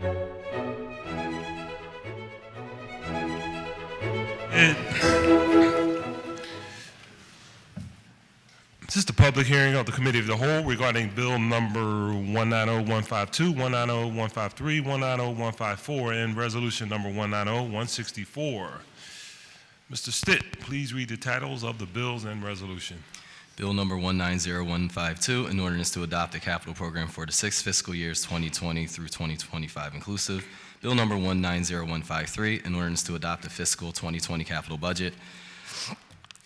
This is the public hearing of the Committee of the Whole regarding Bill number 190152, 190153, 190154, and Resolution number 190164. Mr. Stitt, please read the titles of the bills and resolution. Bill number 190152, an ordinance to adopt a capital program for the 6 fiscal years 2020 through 2025 inclusive. Bill number 190153, an ordinance to adopt a fiscal 2020 capital budget.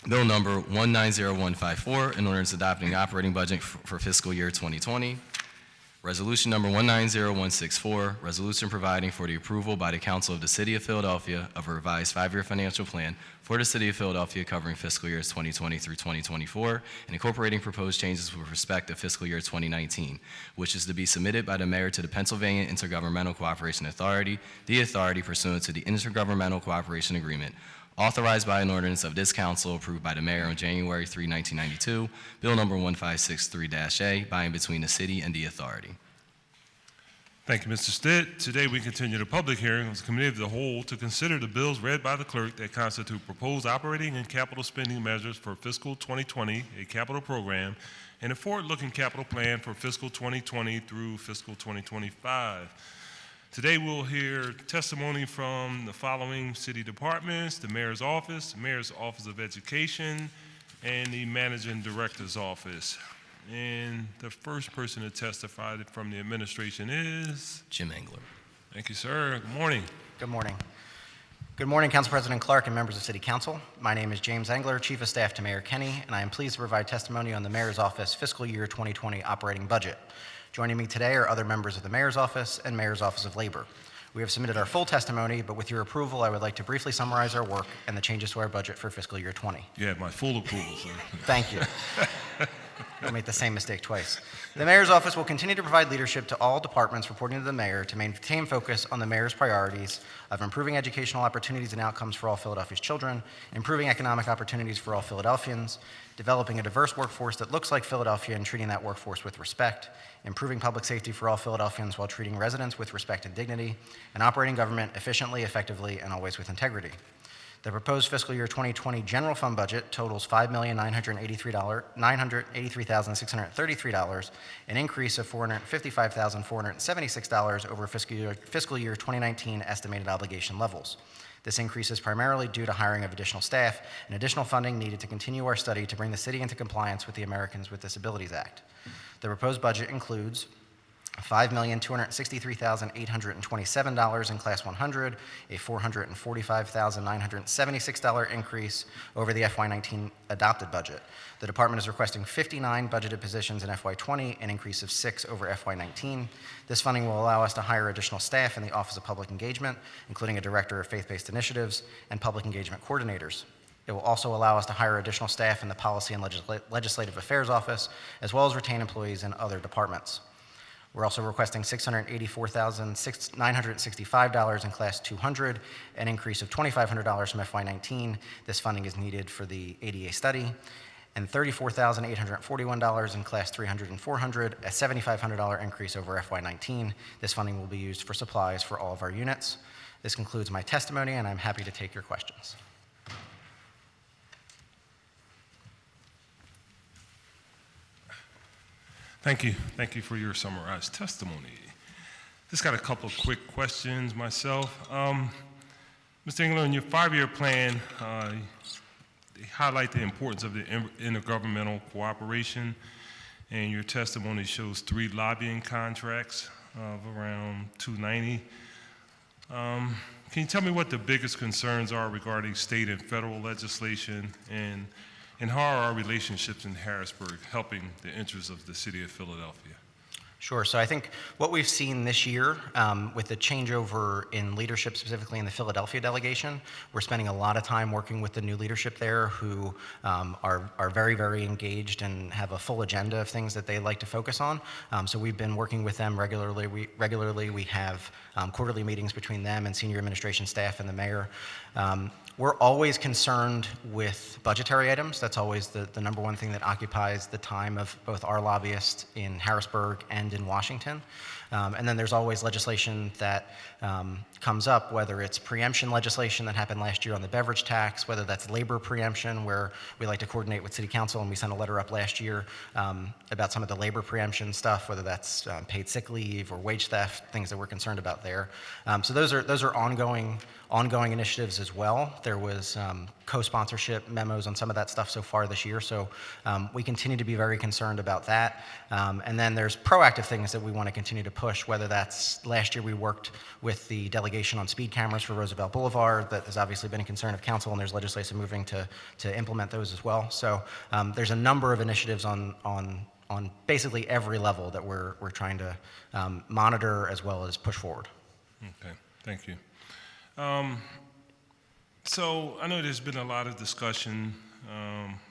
Bill number 190154, an ordinance adopting operating budget for fiscal year 2020. Resolution number 190164, resolution providing for the approval by the Council of the City of Philadelphia of a revised 5-year financial plan for the City of Philadelphia covering fiscal years 2020 through 2024 and incorporating proposed changes with respect to fiscal year 2019, which is to be submitted by the Mayor to the Pennsylvania Intergovernmental Cooperation Authority, the authority pursuant to the Intergovernmental Cooperation Agreement, authorized by an ordinance of this council approved by the mayor on January 3, 1992, Bill number 1563-A, by and between the city and the authority. Thank you, Mr. Stitt. Today we continue the public hearing of the Committee of the Whole to consider the bills read by the clerk that constitute proposed operating and capital spending measures for fiscal 2020, a capital program, and a forward-looking capital plan for fiscal 2020 through fiscal 2025. Today we'll hear testimony from the following city departments: the Mayor's Office of Education, and the Managing Director's Office. And the first person to testify from the administration is Jim Engler. Thank you, sir. Good morning. Good morning. Good morning, Council President Clark and members of City Council. My name is James Engler, Chief of Staff to Mayor Kenny, and I am pleased to provide testimony on the Mayor's Office Fiscal Year 2020 operating budget. Joining me today are other members of the Mayor's Office and Mayor's Office of Labor. We have submitted our full testimony, but with your approval, I would like to briefly summarize our work and the changes to our budget for fiscal year 20. You have my full approval, sir. Thank you. Don't make the same mistake twice. The Mayor's Office will continue to provide leadership to all departments reporting to the Mayor to maintain focus on the Mayor's priorities of improving educational opportunities and outcomes for all Philadelphia's children, improving economic opportunities for all Philadelphians, developing a diverse workforce that looks like Philadelphia and treating that workforce with respect, improving public safety for all Philadelphians while treating residents with respect and dignity, and operating government efficiently, effectively, and always with integrity. The proposed fiscal year 2020 general fund budget totals $5,983,633, an increase of $455,476 over fiscal year 2019 estimated obligation levels. This increase is primarily due to hiring of additional staff and additional funding needed to continue our study to bring the city into compliance with the Americans with Disabilities Act. The proposed budget includes $5,263,827 in Class 100, a $445,976 increase over the FY19 adopted budget. The department is requesting 59 budgeted positions in FY20, an increase of 6 over FY19. This funding will allow us to hire additional staff in the Office of Public Engagement, including a Director of Faith-Based Initiatives and Public Engagement Coordinators. It will also allow us to hire additional staff in the Policy and Legislative Affairs Office, as well as retain employees in other departments. We're also requesting $684,965 in Class 200, an increase of $2,500 from FY19. This funding is needed for the ADA study. And $34,841 in Class 300 and 400, a $7,500 increase over FY19. This funding will be used for supplies for all of our units. This concludes my testimony, and I'm happy to take your questions. Thank you. Thank you for your summarized testimony. Just got a couple of quick questions myself. Mr. Engler, in your 5-year plan, they highlight the importance of the intergovernmental cooperation, and your testimony shows 3 lobbying contracts of around $290. Can you tell me what the biggest concerns are regarding state and federal legislation, and how are our relationships in Harrisburg helping the interests of the city of Philadelphia? Sure. So I think what we've seen this year with the changeover in leadership, specifically in the Philadelphia delegation, we're spending a lot of time working with the new leadership there who are very, very engaged and have a full agenda of things that they like to focus on. So we've been working with them regularly. We have quarterly meetings between them and senior administration staff and the mayor. We're always concerned with budgetary items. That's always the number one thing that occupies the time of both our lobbyists in Harrisburg and end in Washington. And then there's always legislation that comes up, whether it's preemption legislation that happened last year on the beverage tax, whether that's labor preemption, where we like to coordinate with City Council, and we sent a letter up last year about some of the labor preemption stuff, whether that's paid sick leave or wage theft, things that we're concerned about there. So those are ongoing initiatives as well. There was co-sponsorship memos on some of that stuff so far this year, so we continue to be very concerned about that. And then there's proactive things that we want to continue to push, whether that's last year we worked with the delegation on speed cameras for Roosevelt Boulevard. That has obviously been a concern of council, and there's legislation moving to implement those as well. So there's a number of initiatives on basically every level that we're trying to monitor as well as push forward. Okay, thank you. So I know there's been a lot of discussion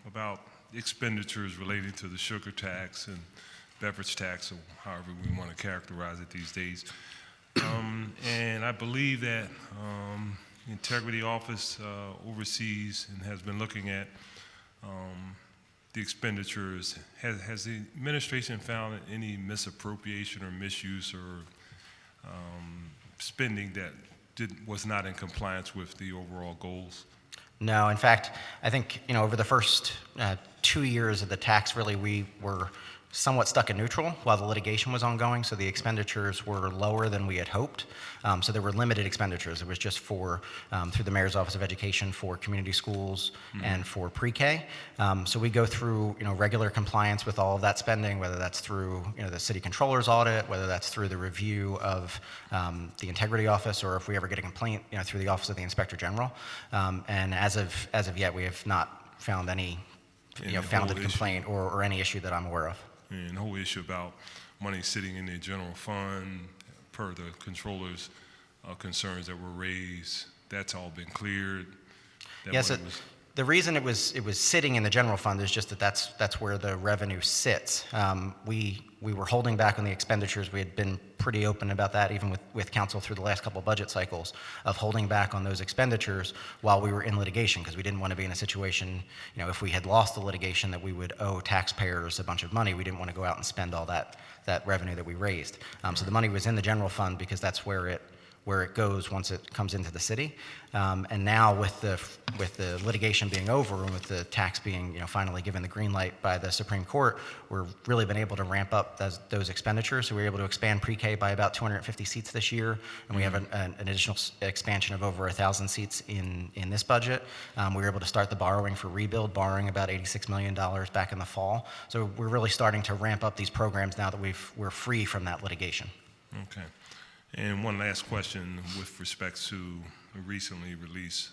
about expenditures relating to the sugar tax and beverage tax, or however we want to characterize it these days. And I believe that the Integrity Office oversees and has been looking at the expenditures. Has the administration found any misappropriation or misuse or spending that was not in compliance with the overall goals? No, in fact, I think, over the first 2 years of the tax, really, we were somewhat stuck in neutral while the litigation was ongoing, so the expenditures were lower than we had hoped. So there were limited expenditures. It was just for, through the Mayor's Office of Education, for community schools and for pre-K. So we go through, regular compliance with all of that spending, whether that's through, the City Controller's audit, whether that's through the review of the Integrity Office, or if we ever get a complaint, through the Office of the Inspector General. And as of yet, we have not found any, founded complaint or any issue that I'm aware of. And the whole issue about money sitting in the general fund, per the controller's concerns that were raised, that's all been cleared? Yes, the reason it was sitting in the general fund is just that's where the revenue sits. We were holding back on the expenditures. We had been pretty open about that, even with council through the last couple of budget cycles, of holding back on those expenditures while we were in litigation, because we didn't want to be in a situation, if we had lost the litigation, that we would owe taxpayers a bunch of money. We didn't want to go out and spend all that revenue that we raised. So the money was in the general fund because that's where it goes once it comes into the city. And now with the litigation being over and with the tax being finally given the green light by the Supreme Court, we've really been able to ramp up those expenditures. So we were able to expand pre-K by about 250 seats this year, and we have an additional expansion of over 1,000 seats in this budget. We were able to start the borrowing for rebuild, borrowing about $86 million back in the fall. So we're really starting to ramp up these programs now that we're free from that litigation. Okay. And one last question with respect to a recently released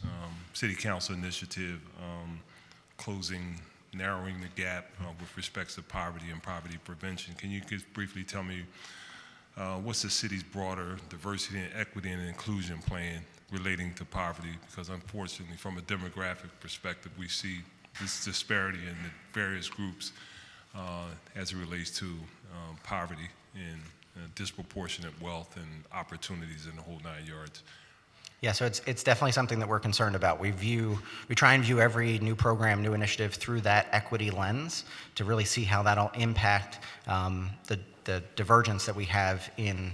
City Council initiative narrowing the gap with respect to poverty and poverty prevention. Can you just briefly tell me what's the city's broader diversity and equity and inclusion plan relating to poverty? Because unfortunately, from a demographic perspective, we see this disparity in the various groups as it relates to poverty and disproportionate wealth and opportunities in the whole 9 yards. Yeah, so it's definitely something that we're concerned about. We try and view every new program, new initiative through that equity lens to really see how that'll impact the divergence that we have in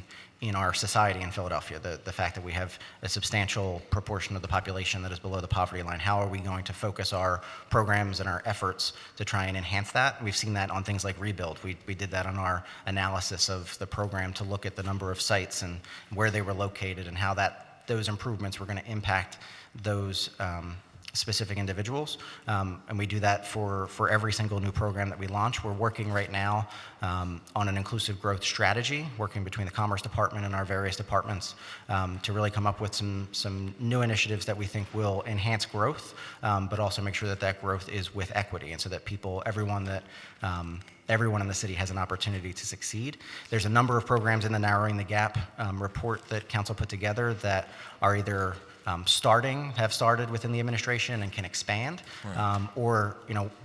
our society in Philadelphia, the fact that we have a substantial proportion of the population that is below the poverty line. How are we going to focus our programs and our efforts to try and enhance that? We've seen that on things like Rebuild. We did that on our analysis of the program to look at the number of sites and where they were located and how those improvements were going to impact those specific individuals. And we do that for every single new program that we launch. We're working right now on an inclusive growth strategy, working between the Commerce Department and our various departments to really come up with some new initiatives that we think will enhance growth, but also make sure that growth is with equity, and so that everyone in the city has an opportunity to succeed. There's a number of programs in the Narrowing the Gap report that council put together that are either have started within the administration and can expand, right. Or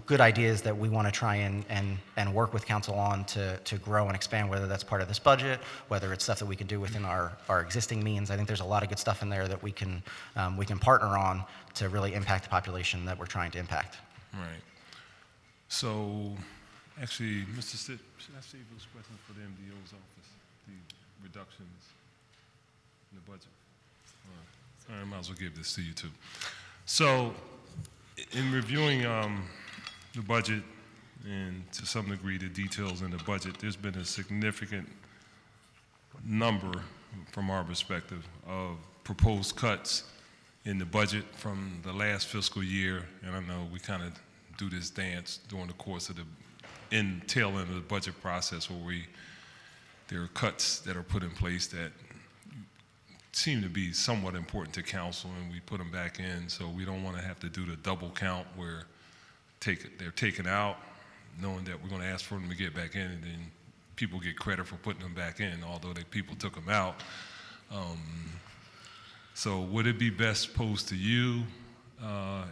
good ideas that we want to try and work with council on to grow and expand, whether that's part of this budget, whether it's stuff that we can do within our existing means. I think there's a lot of good stuff in there that we can partner on to really impact the population that we're trying to impact. Right. So Actually, Mr. Stitt, should I save those questions for the MDO's office, the reductions in the budget? All right, I might as well give this to you too. So, in reviewing the budget and to some degree the details in the budget, there's been a significant number from our perspective of proposed cuts in the budget from the last fiscal year, and I know we kind of do this dance during the course of the tail end of the budget process where there are cuts that are put in place that seem to be somewhat important to council, and we put them back in, so we don't want to have to do the double count where they're taken out, knowing that we're going to ask for them to get back in, and then people get credit for putting them back in, although people took them out. So would it be best posed to you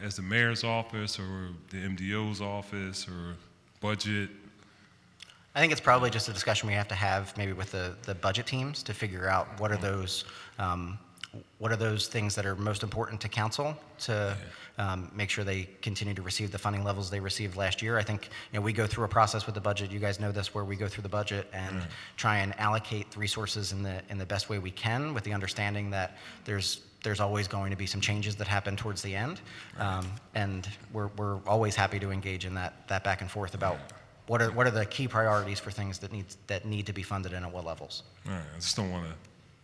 as the mayor's office or the MDO's office or budget? I think it's probably just a discussion we have to have maybe with the budget teams to figure out what are those things that are most important to council to make sure they continue to receive the funding levels they received last year. I think we go through a process with the budget. You guys know this, where we go through the budget and try and allocate the resources in the best way we can, with the understanding that there's always going to be some changes that happen towards the end, and we're always happy to engage in that back and forth about what are the key priorities for things that need to be funded and at what levels. All right, I just don't want to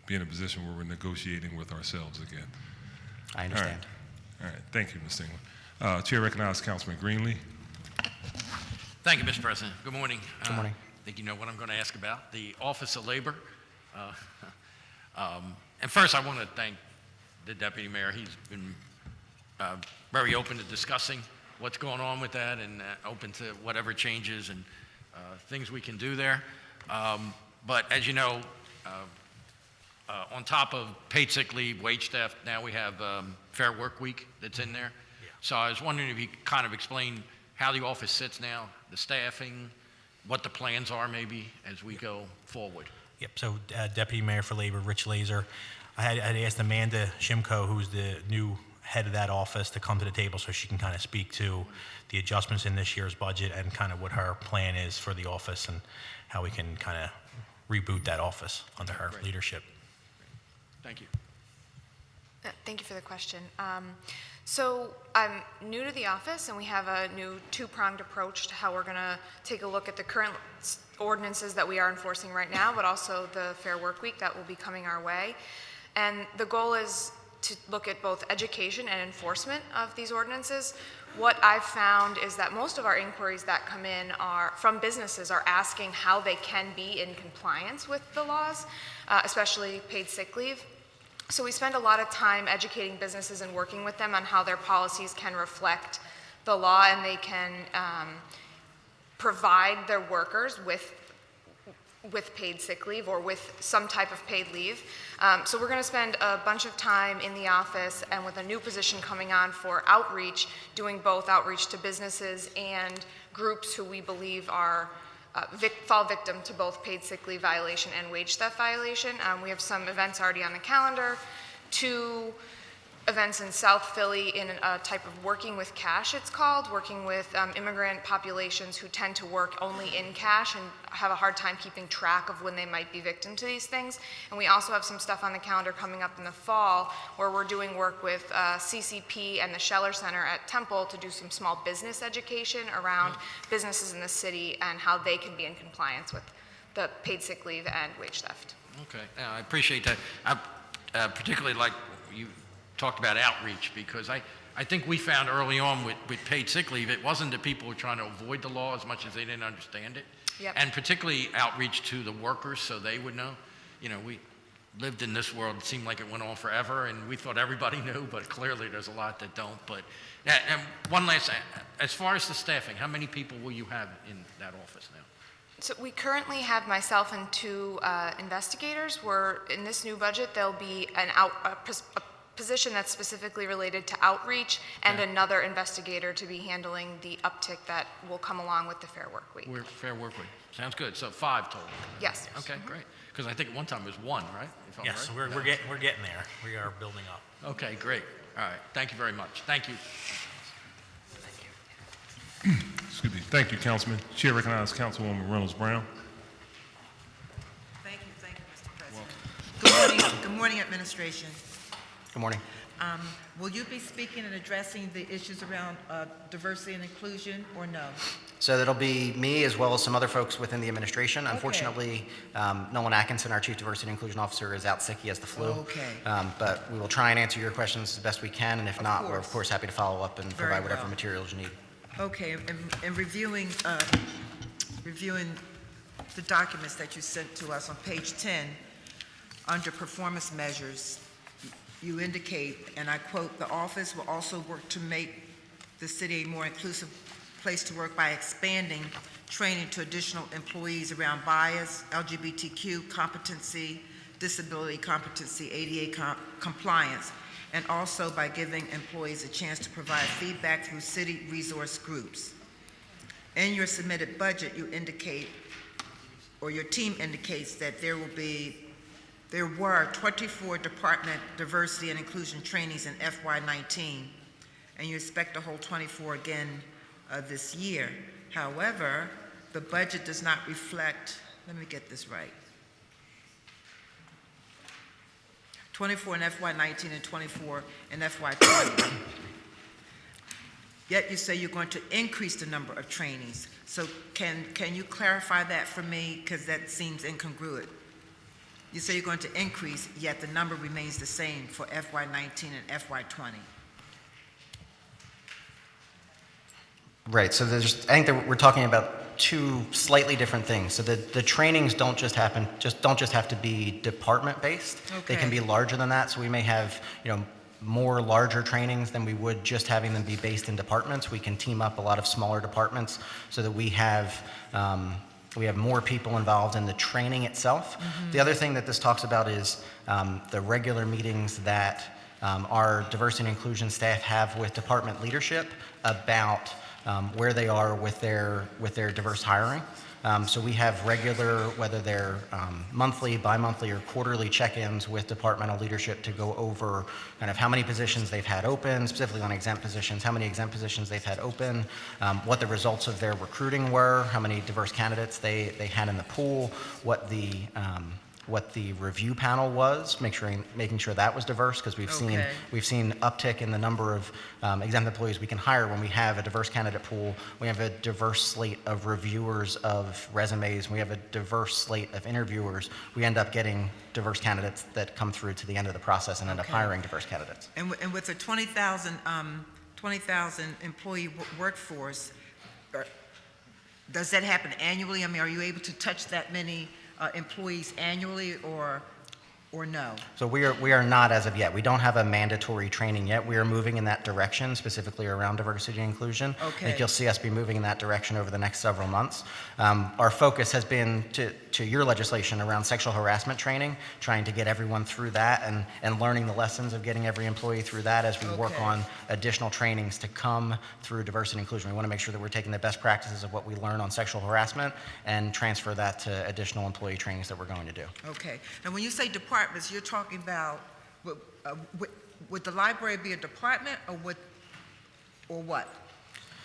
be in a position where we're negotiating with ourselves again. I understand. All right, thank you, Ms. England. Chair recognizes Councilman Greenlee. Thank you, Mr. President. Good morning. Good morning. I think you know what I'm going to ask about, the Office of Labor. And first, I want to thank the Deputy Mayor. He's been very open to discussing what's going on with that and open to whatever changes and things we can do there. But as you know, on top of paid sick leave, wage theft, now we have Fair Work Week that's in there. Yeah. So I was wondering if you could kind of explain how the office sits now, the staffing, what the plans are maybe as we go forward. Yep, so Deputy Mayor for Labor, Rich Laser. I had asked Amanda Shimko, who's the new head of that office, to come to the table so she can kind of speak to the adjustments in this year's budget and kind of what her plan is for the office and how we can kind of reboot that office under her leadership. Thank you. Thank you for the question. So I'm new to the office, and we have a new two-pronged approach to how we're going to take a look at the current ordinances that we are enforcing right now, but also the Fair Work Week that will be coming our way. And the goal is to look at both education and enforcement of these ordinances. What I've found is that most of our inquiries that come in from businesses are asking how they can be in compliance with the laws, especially paid sick leave. So we spend a lot of time educating businesses and working with them on how their policies can reflect the law, and they can provide their workers with paid sick leave or with some type of paid leave. So we're going to spend a bunch of time in the office, and with a new position coming on for outreach, doing both outreach to businesses and groups who we believe are fall victim to both paid sick leave violation and wage theft violation. We have some events already on the calendar, 2 events in South Philly in a type of working with cash, it's called, working with immigrant populations who tend to work only in cash and have a hard time keeping track of when they might be victim to these things. And we also have some stuff on the calendar coming up in the fall where we're doing work with CCP and the Scheller Center at Temple to do some small business education around businesses in the city and how they can be in compliance with the paid sick leave and wage theft. Okay, I appreciate that. I particularly like you talked about outreach, because I think we found early on with paid sick leave, it wasn't that people were trying to avoid the law as much as they didn't understand it. Yep. And particularly outreach to the workers so they would know. You know, we lived in this world, it seemed like it went on forever, and we thought everybody knew, but clearly there's a lot that don't. But and one last, as far as the staffing, how many people will you have in that office now? So we currently have myself and 2 investigators. In this new budget, there'll be a position that's specifically related to outreach and another investigator to be handling the uptick that will come along with the Fair Work Week. Fair Work Week. Sounds good. So 5 total. Yes. Okay, great. Because I think at one time it was 1, right? If I'm Yes, right? we're getting there. We are building up. Okay, great. All right. Thank you very much. Thank you. Excuse me. Thank you, Councilman. Chair recognizes Councilwoman Reynolds Brown. Thank you, Mr. President. Good morning, administration. Good morning. Will you be speaking and addressing the issues around diversity and inclusion, or no? So that'll be me as well as some other folks within the administration. Unfortunately, Nolan Atkinson, our Chief Diversity and Inclusion Officer, is out sick. He has the flu. Okay. But we will try and answer your questions as best we can, and if not, we're of course happy to follow up and Very provide whatever well. materials you need. Okay, and reviewing the documents that you sent to us on page 10, under performance measures, you indicate, and I quote, "The office will also work to make the city a more inclusive place to work by expanding training to additional employees around bias, LGBTQ competency, disability competency, ADA compliance, and also by giving employees a chance to provide feedback through city resource groups." In your submitted budget, you indicate, or your team indicates, that there were 24 department diversity and inclusion trainings in FY19, and you expect to hold 24 again this year. However, the budget does not reflect, let me get this right, 24 in FY19 and 24 in FY20. Yet you say you're going to increase the number of trainings. So can you clarify that for me, because that seems incongruent? You say you're going to increase, yet the number remains the same for FY19 and FY20. Right, so I think that we're talking about two slightly different things. So the trainings don't just have to be department-based. They can Okay. be larger than that, so we may have, more larger trainings than we would just having them be based in departments. We can team up a lot of smaller departments so that we have more people involved in the training itself. The other thing that this talks about is the regular meetings that our diversity and inclusion staff have with department leadership about where they are with their diverse hiring. So we have regular, whether they're monthly, bi-monthly, or quarterly check-ins with departmental leadership to go over kind of how many positions they've had open, specifically on exempt positions, how many exempt positions they've had open, what the results of their recruiting were, how many diverse candidates they had in the pool, what the review panel was, making sure that was diverse, because we've seen uptick in the number of exempt employees we can hire when we have a diverse candidate pool. We have a diverse slate of reviewers of resumes. We have a diverse slate of interviewers. We end up getting diverse candidates that come through to the end of the process and end up hiring diverse candidates. And with a 20,000 employee workforce, does that happen annually? I mean, are you able to touch that many employees annually, or no? So we are not as of yet. We don't have a mandatory training yet. We are moving in that direction, specifically around diversity and inclusion. Okay. I think you'll see us be moving in that direction over the next several months. Our focus has been to your legislation around sexual harassment training, trying to get everyone through that and learning the lessons of getting every employee through that as we work on additional trainings to come through diversity and inclusion. We want to make sure that we're taking the best practices of what we learn on sexual harassment and transfer that to additional employee trainings that we're going to do. Okay. And when you say departments, you're talking about, would the library be a department, or what?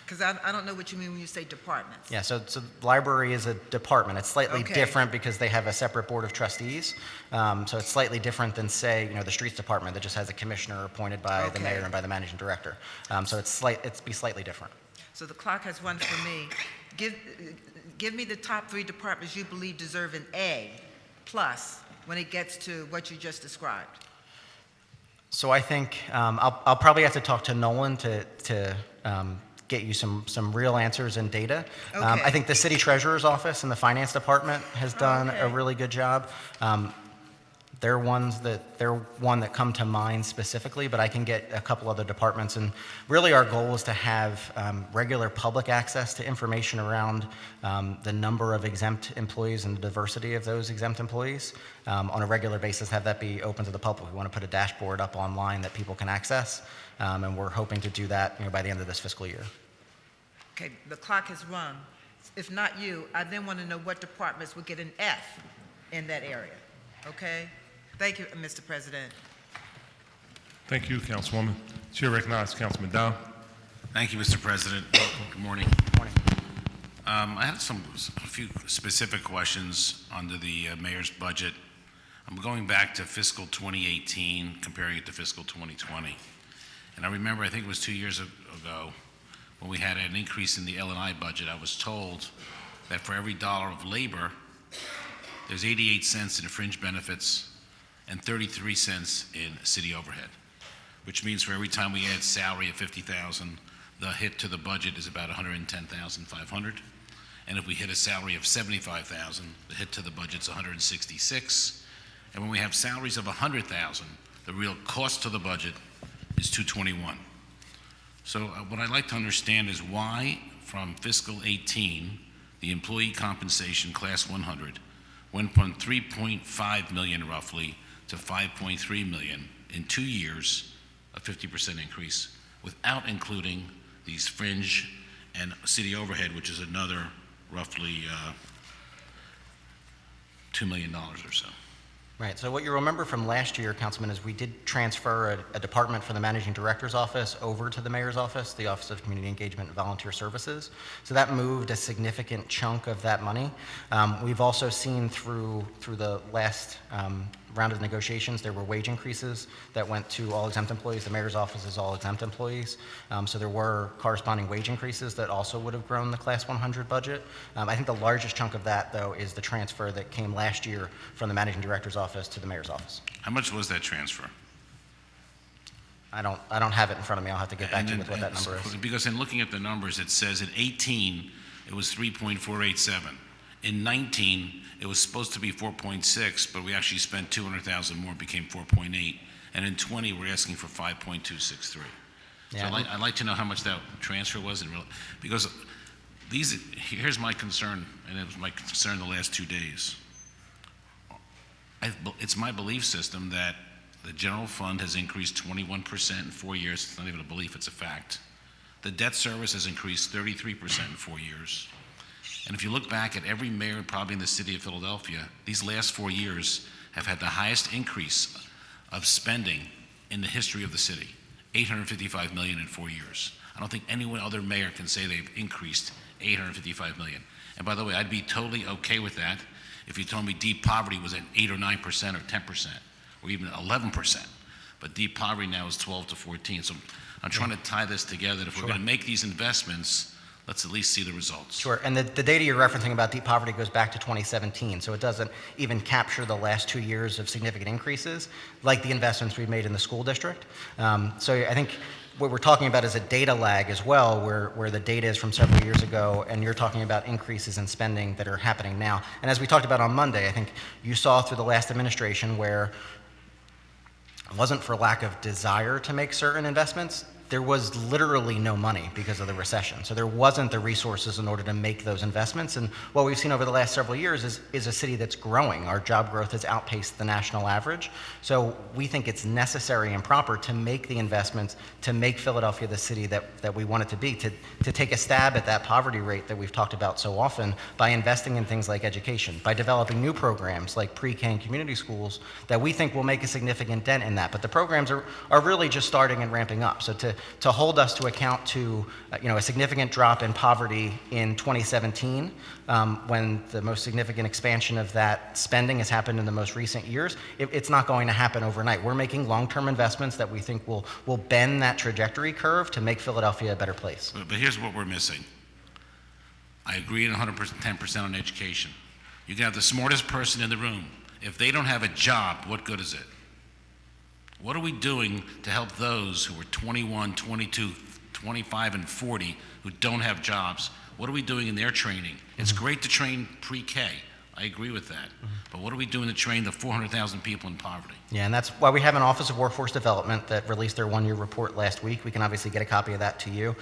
Because I don't know what you mean when you say departments. Yeah, so library is a department. It's slightly different because they have a separate board of trustees. So it's slightly different than, say, the streets department that just has a commissioner appointed by the mayor and by the managing director. So it's slightly different. So the clock has run for me. Give me the top 3 departments you believe deserve an A plus when it gets to what you just described. So I think I'll probably have to talk to Nolan to get you some real answers and data. I think the city treasurer's office and the finance department has done a really good job. They're one that come to mind specifically, but I can get a couple other departments. And really our goal is to have regular public access to information around the number of exempt employees and the diversity of those exempt employees on a regular basis, have that be open to the public. We want to put a dashboard up online that people can access, and we're hoping to do that by the end of this fiscal year. Okay, the clock has run. If not you, I then want to know what departments would get an F in that area, okay? Thank you, Mr. President. Thank you, Councilwoman. Chair recognizes Councilman Dow. Thank you, Mr. President. Good morning. Morning. I had a few specific questions under the mayor's budget. I'm going back to fiscal 2018, comparing it to fiscal 2020. And I remember, I think it was 2 years ago, when we had an increase in the L&I budget, I was told that for every dollar of labor, there's 88 cents in fringe benefits and 33 cents in city overhead, which means for every time we add salary of 50,000, the hit to the budget is about 110,500. And if we hit a salary of 75,000, the hit to the budget's 166. And when we have salaries of 100,000, the real cost to the budget is 221. So what I'd like to understand is why from fiscal 18, the employee compensation class 100 went from 3.5 million roughly to 5.3 million in 2 years, a 50% increase, without including these fringe and city overhead, which is another roughly $2 million or so. Right, so what you remember from last year, Councilman, is we did transfer a department from the Managing Director's office over to the Mayor's office, the Office of Community Engagement and Volunteer Services. So that moved a significant chunk of that money. We've also seen through the last round of negotiations, there were wage increases that went to all exempt employees. The Mayor's office is all exempt employees. So there were corresponding wage increases that also would have grown the Class 100 budget. I think the largest chunk of that, though, is the transfer that came last year from the Managing Director's office to the Mayor's office. How much was that transfer? I don't have it in front of me. I'll have to get back to you with what that number is. Because in looking at the numbers, it says in 18, it was 3.487. In 19, it was supposed to be 4.6, but we actually spent 200,000 more, became 4.8. And in 20, we're asking for 5.263. Yeah. So I'd like to know how much that transfer was in real, because here's my concern, and it was my concern the last 2 days. It's my belief system that the general fund has increased 21% in 4 years. It's not even a belief, it's a fact. The debt service has increased 33% in 4 years. And if you look back at every mayor probably in the city of Philadelphia, these last 4 years have had the highest increase of spending in the history of the city, $855 million in 4 years. I don't think any other mayor can say they've increased $855 million. And by the way, I'd be totally okay with that if you told me deep poverty was at 8 or 9% or 10% or even 11%. But deep poverty now is 12 to 14. So I'm trying to tie this together. If we're going to make these investments, let's at least see the results. Sure, and the data you're referencing about deep poverty goes back to 2017, so it doesn't even capture the last 2 years of significant increases, like the investments we've made in the school district. So I think what we're talking about is a data lag as well, where the data is from several years ago, and you're talking about increases in spending that are happening now. And as we talked about on Monday, I think you saw through the last administration where it wasn't for lack of desire to make certain investments. There was literally no money because of the recession. So there wasn't the resources in order to make those investments. And what we've seen over the last several years is a city that's growing. Our job growth has outpaced the national average. So we think it's necessary and proper to make the investments to make Philadelphia the city that we want it to be, to take a stab at that poverty rate that we've talked about so often by investing in things like education, by developing new programs like pre-K and community schools that we think will make a significant dent in that. But the programs are really just starting and ramping up. So to hold us to account to a significant drop in poverty in 2017, when the most significant expansion of that spending has happened in the most recent years, it's not going to happen overnight. We're making long-term investments that we think will bend that trajectory curve to make Philadelphia a better place. But here's what we're missing. I agree 110% on education. You can have the smartest person in the room. If they don't have a job, what good is it? What are we doing to help those who are 21, 22, 25, and 40 who don't have jobs? What are we doing in their training? It's great to train pre-K. I agree with that. But what are we doing to train the 400,000 people in poverty? Yeah, and that's why we have an Office of Workforce Development that released their one-year report last week. We can obviously get a copy of that to you,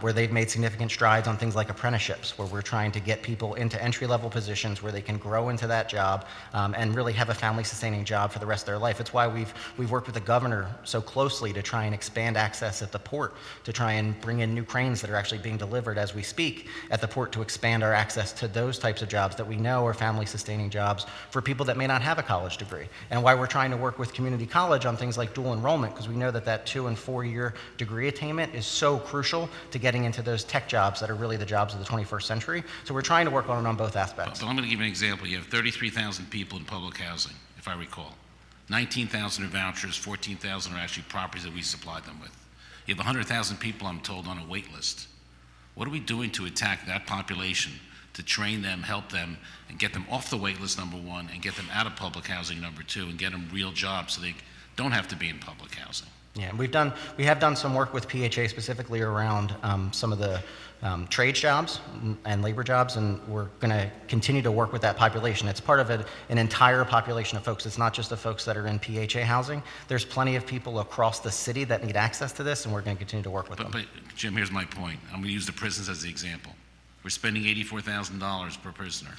where they've made significant strides on things like apprenticeships, where we're trying to get people into entry-level positions where they can grow into that job and really have a family-sustaining job for the rest of their life. It's why we've worked with the governor so closely to try and expand access at the port, to try and bring in new cranes that are actually being delivered as we speak at the port to expand our access to those types of jobs that we know are family-sustaining jobs for people that may not have a college degree, and why we're trying to work with community college on things like dual enrollment, because we know that that 2- and 4-year degree attainment is so crucial to getting into those tech jobs that are really the jobs of the 21st century. So we're trying to work on it on both aspects. But I'm going to give you an example. You have 33,000 people in public housing, if I recall. 19,000 are vouchers, 14,000 are actually properties that we supplied them with. You have 100,000 people, I'm told, on a wait list. What are we doing to attack that population, to train them, help them, and get them off the wait list, number one, and get them out of public housing, number two, and get them real jobs so they don't have to be in public housing? Yeah, we have done some work with PHA specifically around some of the trade jobs and labor jobs, and we're going to continue to work with that population. It's part of an entire population of folks. It's not just the folks that are in PHA housing. There's plenty of people across the city that need access to this, and we're going to continue to work with them. But Jim, here's my point. I'm going to use the prisons as the example. We're spending $84,000 per prisoner.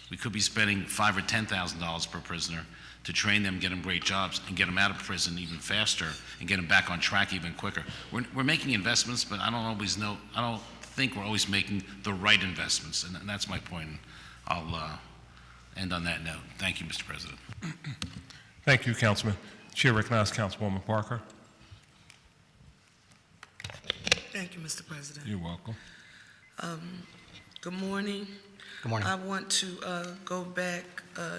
We could be spending $5,000 or $10,000 per prisoner to train them, get them great jobs, and get them out of prison even faster, and get them back on track even quicker. We're making investments, but I don't think we're always making the right investments, and that's my point. I'll end on that note. Thank you, Mr. President. Thank you, Councilman. Chair recognizes Councilwoman Parker. Thank you, Mr. President. You're welcome. Good morning. Good morning. I want to go back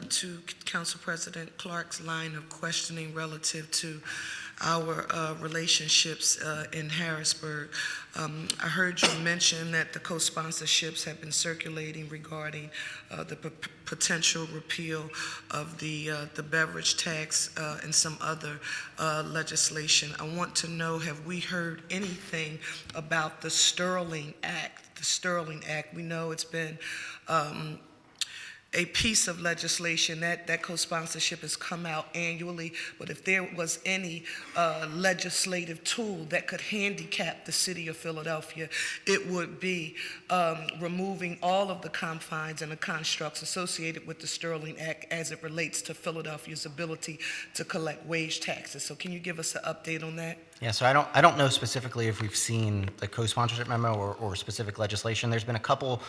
to Council President Clark's line of questioning relative to our relationships in Harrisburg. I heard you mention that the co-sponsorships have been circulating regarding the potential repeal of the beverage tax and some other legislation. I want to know, have we heard anything about the Sterling Act? The Sterling Act, we know it's been a piece of legislation that co-sponsorship has come out annually, but if there was any legislative tool that could handicap the city of Philadelphia, it would be removing all of the confines and the constructs associated with the Sterling Act as it relates to Philadelphia's ability to collect wage taxes. So can you give us an update on that? Yeah, so I don't know specifically if we've seen the co-sponsorship memo or specific legislation. There's been a couple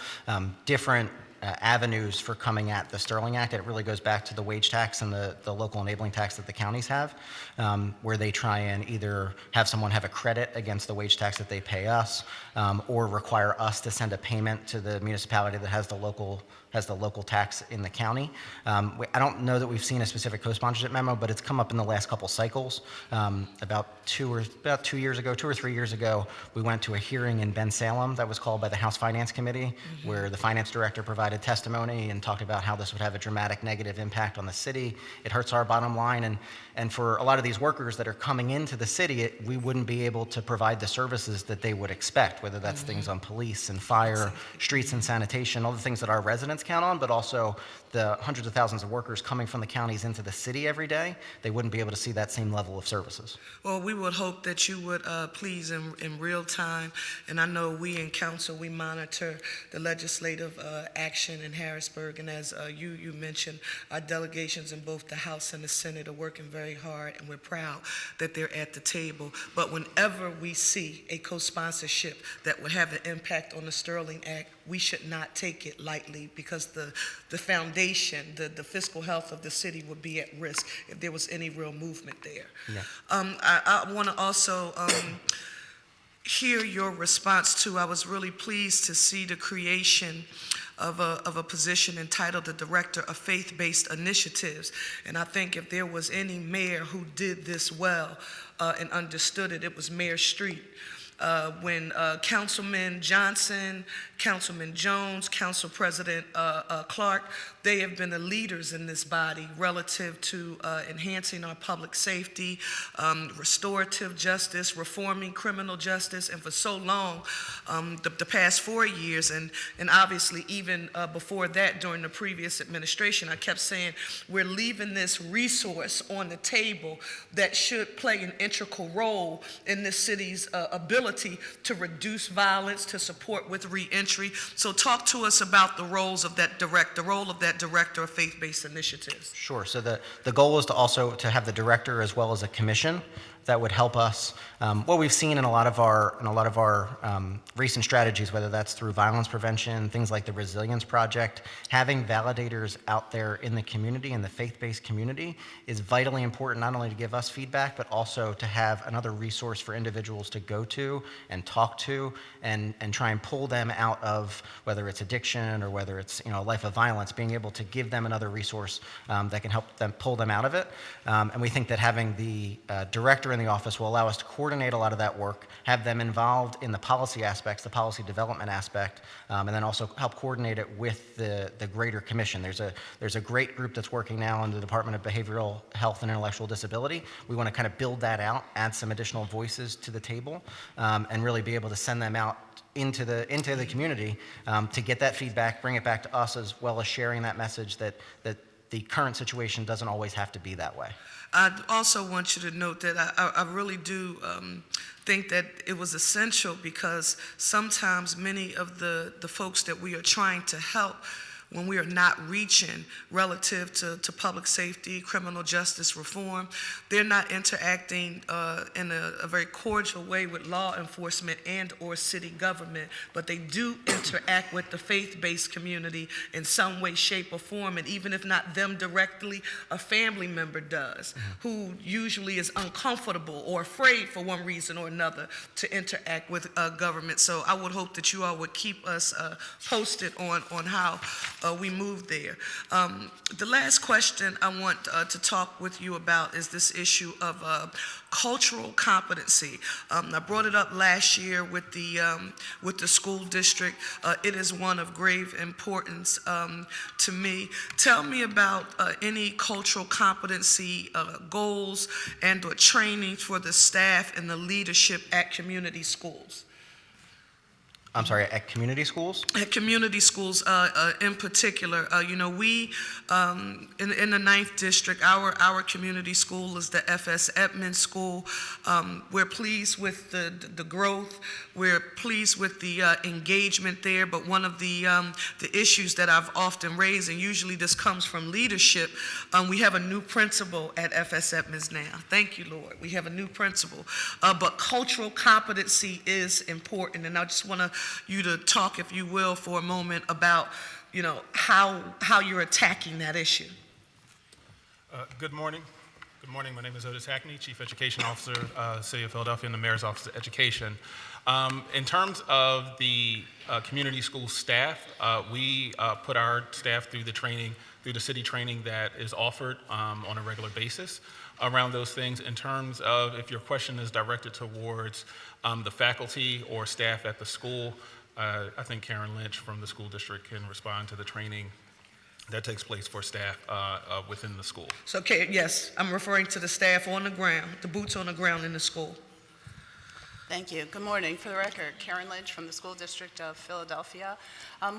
different avenues for coming at the Sterling Act. It really goes back to the wage tax and the local enabling tax that the counties have, where they try and either have someone have a credit against the wage tax that they pay us, or require us to send a payment to the municipality that has the local tax in the county. I don't know that we've seen a specific co-sponsorship memo, but it's come up in the last couple cycles. About 2 or 3 years ago, we went to a hearing in Ben Salem that was called by the House Finance Committee, where the finance director provided testimony and talked about how this would have a dramatic negative impact on the city. It hurts our bottom line, and for a lot of these workers that are coming into the city, we wouldn't be able to provide the services that they would expect, whether that's things on police and fire, streets and sanitation, all the things that our residents count on, but also the hundreds of thousands of workers coming from the counties into the city every day. They wouldn't be able to see that same level of services. Well, we would hope that you would please in real time, and I know we in council, we monitor the legislative action in Harrisburg, and as you mentioned, our delegations in both the House and the Senate are working very hard, and we're proud that they're at the table. But whenever we see a co-sponsorship that would have an impact on the Sterling Act, we should not take it lightly, because the foundation, the fiscal health of the city would be at risk if there was any real movement there. Yeah. I want to also hear your response to, I was really pleased to see the creation of a position entitled the Director of Faith-Based Initiatives. And I think if there was any mayor who did this well and understood it, it was Mayor Street. When Councilman Johnson, Councilman Jones, Council President Clark, they have been the leaders in this body relative to enhancing our public safety, restorative justice, reforming criminal justice, and for so long, the past 4 years, and obviously even before that during the previous administration, I kept saying we're leaving this resource on the table that should play an integral role in this city's ability to reduce violence, to support with reentry. So talk to us about the role of that director of faith-based initiatives. Sure. So the goal is to also to have the director as well as a commission that would help us. What we've seen in a lot of our recent strategies, whether that's through violence prevention, things like the Resilience Project, having validators out there in the community, in the faith-based community, is vitally important, not only to give us feedback, but also to have another resource for individuals to go to and talk to and try and pull them out of, whether it's addiction or whether it's a life of violence, being able to give them another resource that can help them pull them out of it. And we think that having the director in the office will allow us to coordinate a lot of that work, have them involved in the policy aspects, the policy development aspect, and then also help coordinate it with the greater commission. There's a great group that's working now in the Department of Behavioral Health and Intellectual Disability. We want to kind of build that out, add some additional voices to the table, and really be able to send them out into the community to get that feedback, bring it back to us, as well as sharing that message that the current situation doesn't always have to be that way. I also want you to note that I really do think that it was essential, because sometimes many of the folks that we are trying to help, when we are not reaching relative to public safety, criminal justice reform, they're not interacting in a very cordial way with law enforcement and or city government, but they do interact with the faith-based community in some way, shape, or form, and even if not them directly, a family member does, who usually is uncomfortable or afraid for one reason or another to interact with government. So I would hope that you all would keep us posted on how we move there. The last question I want to talk with you about is this issue of cultural competency. I brought it up last year with the school district. It is one of grave importance to me. Tell me about any cultural competency goals and or training for the staff and the leadership at community schools. I'm sorry, at community schools? At community schools in particular. We, in the 9th District, our community school is the F.S. Edmonds School. We're pleased with the growth. We're pleased with the engagement there, but one of the issues that I've often raised, and usually this comes from leadership, we have a new principal at F.S. Edmonds now. Thank you, Lord. We have a new principal. But cultural competency is important, and I just want you to talk, if you will, for a moment about, how you're attacking that issue. Good morning. Good morning. My name is Otis Hackney, Chief Education Officer, City of Philadelphia, and the Mayor's Office of Education. In terms of the community school staff, we put our staff through the city training that is offered on a regular basis around those things. In terms of, if your question is directed towards the faculty or staff at the school, I think Karen Lynch from the school district can respond to the training that takes place for staff within the school. So, okay, yes, I'm referring to the staff on the ground, the boots on the ground in the school. Thank you. Good morning. For the record, Karen Lynch from the School District of Philadelphia.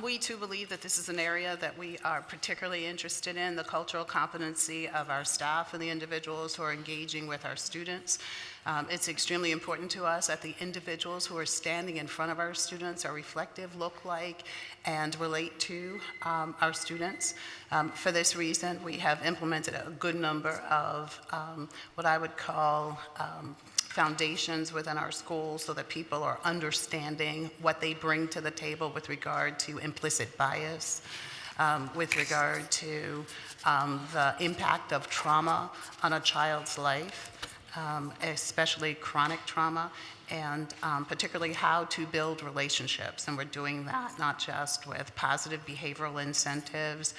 We too believe that this is an area that we are particularly interested in, the cultural competency of our staff and the individuals who are engaging with our students. It's extremely important to us that the individuals who are standing in front of our students are reflective, look like, and relate to our students. For this reason, we have implemented a good number of what I would call foundations within our schools so that people are understanding what they bring to the table with regard to implicit bias, with regard to the impact of trauma on a child's life, especially chronic trauma, and particularly how to build relationships. And we're doing that not just with positive behavioral incentives,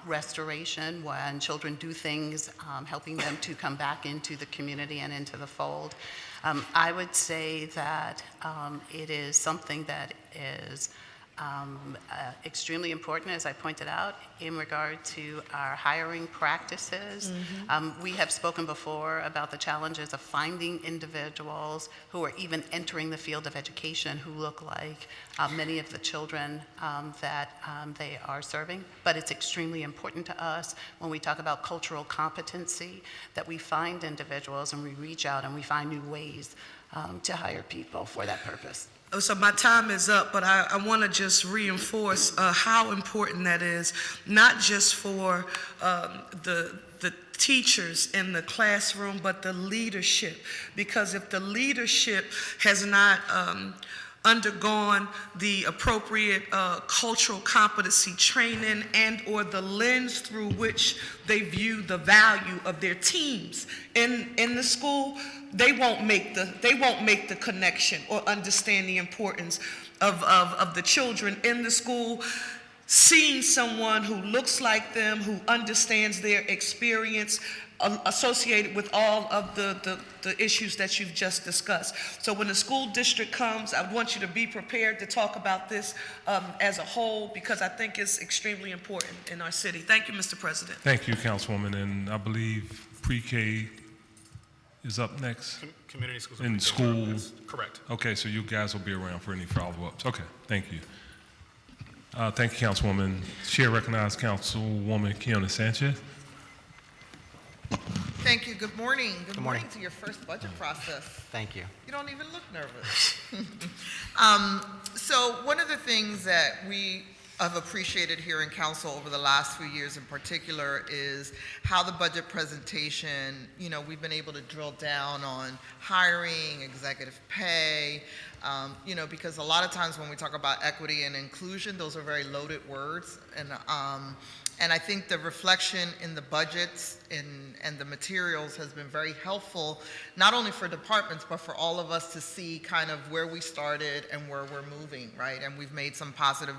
restoration when children do things, helping them to come back into the community and into the fold. I would say that it is something that is extremely important, as I pointed out, in regard to our hiring practices. We have spoken before about the challenges of finding individuals who are even entering the field of education who look like many of the children that they are serving. But it's extremely important to us when we talk about cultural competency that we find individuals and we reach out and we find new ways to hire people for that purpose. So my time is up, but I want to just reinforce how important that is, not just for the teachers in the classroom, but the leadership. Because if the leadership has not undergone the appropriate cultural competency training and or the lens through which they view the value of their teams in the school, they won't make the connection or understand the importance of the children in the school. Seeing someone who looks like them, who understands their experience associated with all of the issues that you've just discussed. So when the school district comes, I want you to be prepared to talk about this as a whole, because I think it's extremely important in our city. Thank you, Mr. President. Thank you, Councilwoman, and I believe pre-K is up next. Community schools. In school. That's correct. Okay, so you guys will be around for any follow-ups. Okay, thank you. Thank you, Councilwoman. Chair recognizes Councilwoman Keona Sanchez. Thank you. Good morning. Good morning. morning to your first budget process. Thank you. You don't even look nervous. So one of the things that we have appreciated here in council over the last few years in particular is how the budget presentation, we've been able to drill down on hiring, executive pay, because a lot of times when we talk about equity and inclusion, those are very loaded words. And I think the reflection in the budgets and the materials has been very helpful, not only for departments, but for all of us to see kind of where we started and where we're moving, right? And we've made some positive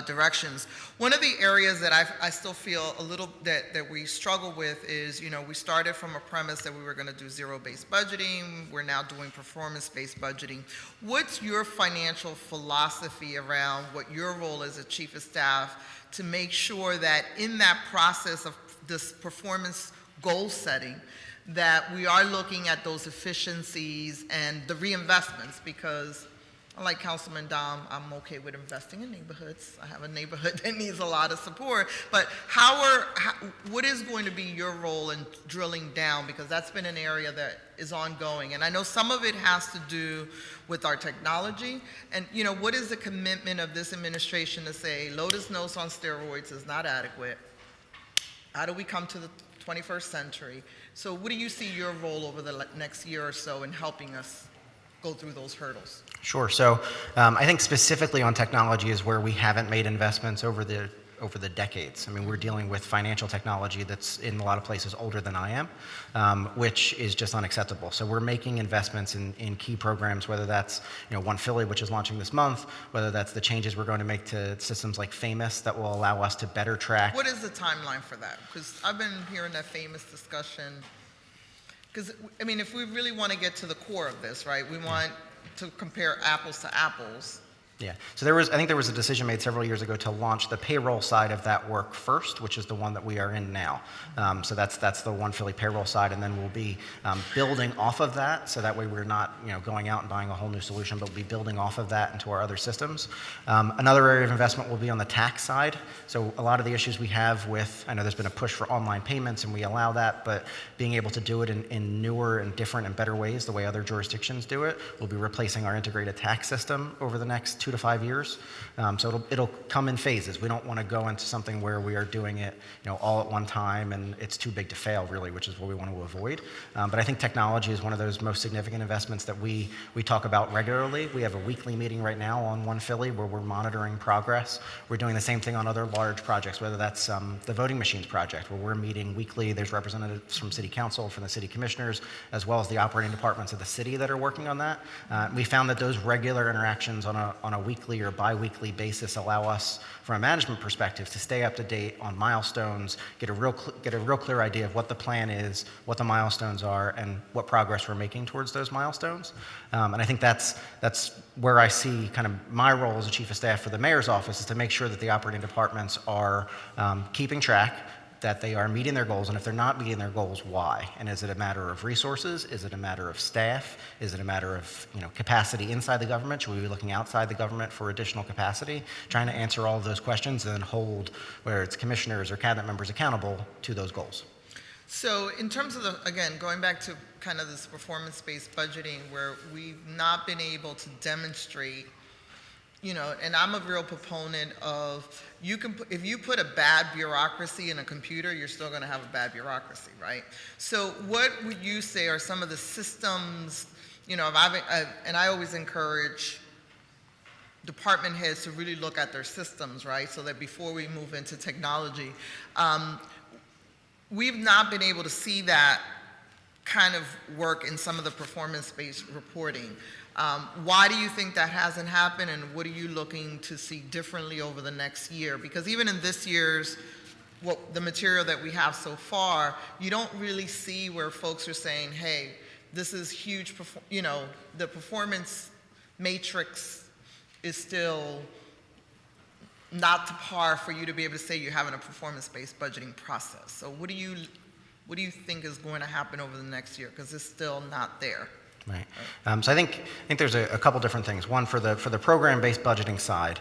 directions. One of the areas that I still feel a little that we struggle with is, we started from a premise that we were going to do zero-based budgeting. We're now doing performance-based budgeting. What's your financial philosophy around what your role as a chief of staff to make sure that in that process of this performance goal setting, that we are looking at those efficiencies and the reinvestments? Because like Councilman Dom, I'm okay with investing in neighborhoods. I have a neighborhood that needs a lot of support. But what is going to be your role in drilling down? Because that's been an area that is ongoing. And I know some of it has to do with our technology. And, what is the commitment of this administration to say Lotus Notes on steroids is not adequate? How do we come to the 21st century? So what do you see your role over the next year or so in helping us go through those hurdles? Sure. So I think specifically on technology is where we haven't made investments over the decades. I mean, we're dealing with financial technology that's in a lot of places older than I am, which is just unacceptable. So we're making investments in key programs, whether that's One Philly, which is launching this month, whether that's the changes we're going to make to systems like Famous that will allow us to better track. What is the timeline for that? Because I've been hearing that Famous discussion. Because, if we really want to get to the core of this, right, we want to compare apples to apples. Yeah. So I think there was a decision made several years ago to launch the payroll side of that work first, which is the one that we are in now. So that's the One Philly payroll side, and then we'll be building off of that. So that way we're not going out and buying a whole new solution, but we'll be building off of that into our other systems. Another area of investment will be on the tax side. So a lot of the issues we have with, I know there's been a push for online payments, and we allow that, but being able to do it in newer and different and better ways, the way other jurisdictions do it, we'll be replacing our integrated tax system over the next 2 to 5 years. So it'll come in phases. We don't want to go into something where we are doing it, all at one time and it's too big to fail, really, which is what we want to avoid. But I think technology is one of those most significant investments that we talk about regularly. We have a weekly meeting right now on One Philly where we're monitoring progress. We're doing the same thing on other large projects, whether that's the voting machines project, where we're meeting weekly. There's representatives from City Council, from the City Commissioners, as well as the operating departments of the city that are working on that. We found that those regular interactions on a weekly or bi-weekly basis allow us, from a management perspective, to stay up to date on milestones, get a real clear idea of what the plan is, what the milestones are, and what progress we're making towards those milestones. And I think that's where I see kind of my role as a chief of staff for the mayor's office, is to make sure that the operating departments are keeping track, that they are meeting their goals, and if they're not meeting their goals, why? And is it a matter of resources? Is it a matter of staff? Is it a matter of capacity inside the government? Should we be looking outside the government for additional capacity? Trying to answer all of those questions and then hold, whether it's commissioners or cabinet members, accountable to those goals. So in terms of again, going back to kind of this performance-based budgeting, where we've not been able to demonstrate and I'm a real proponent of, if you put a bad bureaucracy in a computer, you're still going to have a bad bureaucracy, right? So what would you say are some of the systems, and I always encourage department heads to really look at their systems, right? So that before we move into technology, we've not been able to see that kind of work in some of the performance-based reporting. Why do you think that hasn't happened, and what are you looking to see differently over the next year? Because even in this year's, the material that we have so far, you don't really see where folks are saying, hey, this is huge, the performance matrix is still not to par for you to be able to say you're having a performance-based budgeting process. So what do you think is going to happen over the next year? Because it's still not there. Right. So I think there's a couple different things. One, for the program-based budgeting side,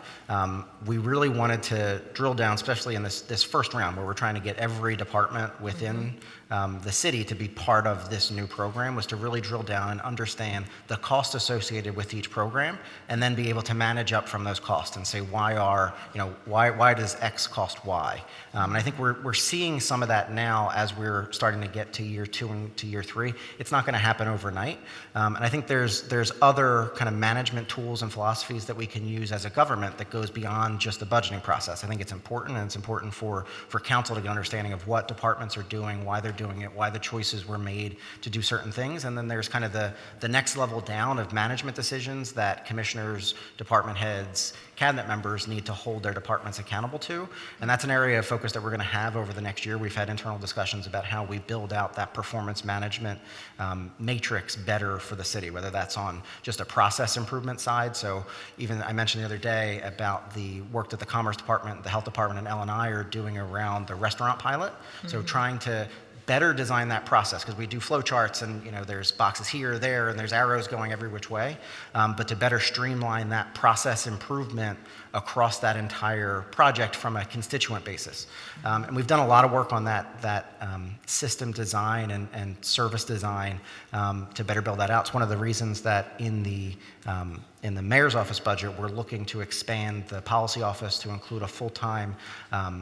we really wanted to drill down, especially in this first round, where we're trying to get every department within the city to be part of this new program, was to really drill down and understand the cost associated with each program, and then be able to manage up from those costs and say, why does X cost Y? And I think we're seeing some of that now as we're starting to get to year 2 and to year 3. It's not going to happen overnight. And I think there's other kind of management tools and philosophies that we can use as a government that goes beyond just the budgeting process. I think it's important, and it's important for council to get an understanding of what departments are doing, why they're doing it, why the choices were made to do certain things. And then there's kind of the next level down of management decisions that commissioners, department heads, cabinet members need to hold their departments accountable to. And that's an area of focus that we're going to have over the next year. We've had internal discussions about how we build out that performance management matrix better for the city, whether that's on just a process improvement side. So even I mentioned the other day about the work that the Commerce Department, the Health Department, and L&I are doing around the restaurant pilot. So trying to better design that process, because we do flow charts and there's boxes here or there and there's arrows going every which way, but to better streamline that process improvement across that entire project from a constituent basis. And we've done a lot of work on that system design and service design to better build that out. It's one of the reasons that in the mayor's office budget, we're looking to expand the policy office to include a full-time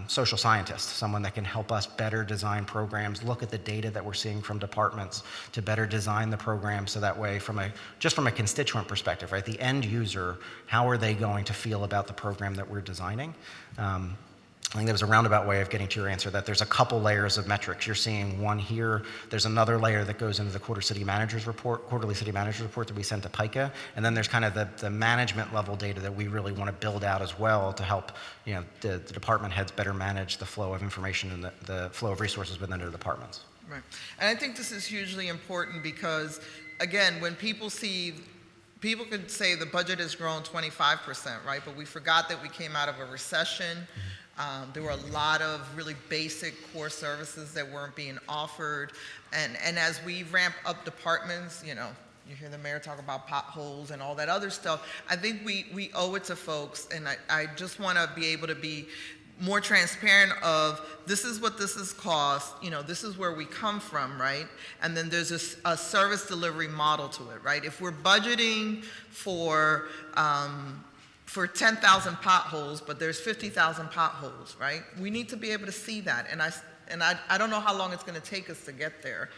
social scientist, someone that can help us better design programs, look at the data that we're seeing from departments to better design the program, so that way from a constituent perspective, right? The end user, how are they going to feel about the program that we're designing? I think that was a roundabout way of getting to your answer, that there's a couple layers of metrics. You're seeing one here. There's another layer that goes into the quarterly city manager's report that we sent to PICA. And then there's kind of the management level data that we really want to build out as well to help the department heads better manage the flow of information and the flow of resources within their departments. Right. And I think this is hugely important because, again, when people could say the budget has grown 25%, right? But we forgot that we came out of a recession. There were a lot of really basic core services that weren't being offered. And as we ramp up departments, you hear the mayor talk about potholes and all that other stuff. I think we owe it to folks, and I just want to be able to be more transparent of this is what this has cost, this is where we come from, right? And then there's a service delivery model to it, right? If we're budgeting for 10,000 potholes, but there's 50,000 potholes, right? We need to be able to see that. And I don't know how long it's going to take us to get there,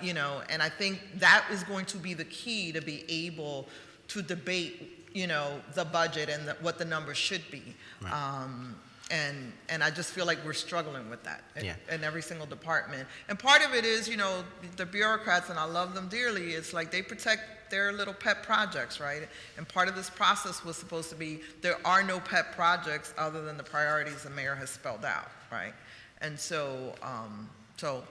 and I think that is going to be the key to be able to debate, the budget and what the numbers should be. Right. And I just feel like we're struggling with that in every single department. And part of it is, the bureaucrats, and I love them dearly, it's like they protect their little pet projects, right? And part of this process was supposed to be, there are no pet projects other than the priorities the mayor has spelled out, right? And so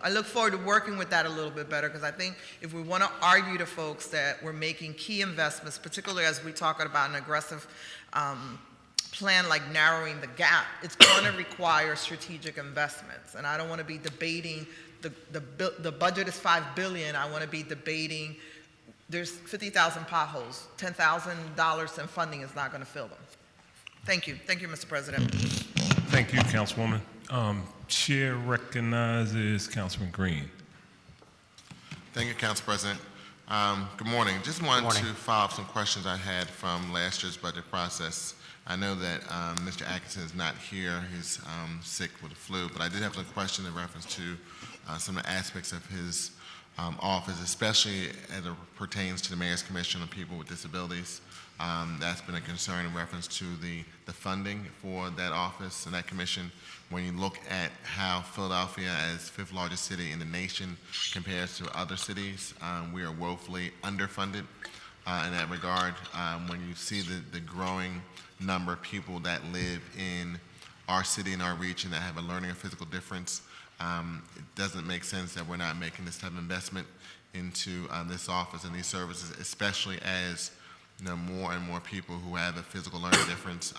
I look forward to working with that a little bit better, because I think if we want to argue to folks that we're making key investments, particularly as we talk about an aggressive plan like narrowing the gap, it's going to require strategic investments. And I don't want to be debating the budget is $5 billion. I want to be debating there's 50,000 potholes. $10,000 in funding is not going to fill them. Thank you. Thank you, Mr. President. Thank you, Councilwoman. Chair recognizes Councilman Green. Thank you, Council President. Good morning. Just wanted to follow up some questions I had from last year's budget process. I know that Mr. Atkinson is not here. He's sick with the flu, but I did have a question in reference to some of the aspects of his office, especially as it pertains to the Mayor's Commission on People with Disabilities. That's been a concern in reference to the funding for that office and that commission. When you look at how Philadelphia, as fifth largest city in the nation, compares to other cities, we are woefully underfunded in that regard. When you see the growing number of people that live in our city and our region that have a learning or physical difference, it doesn't make sense that we're not making this type of investment into this office and these services, especially as more and more people who have a physical learning difference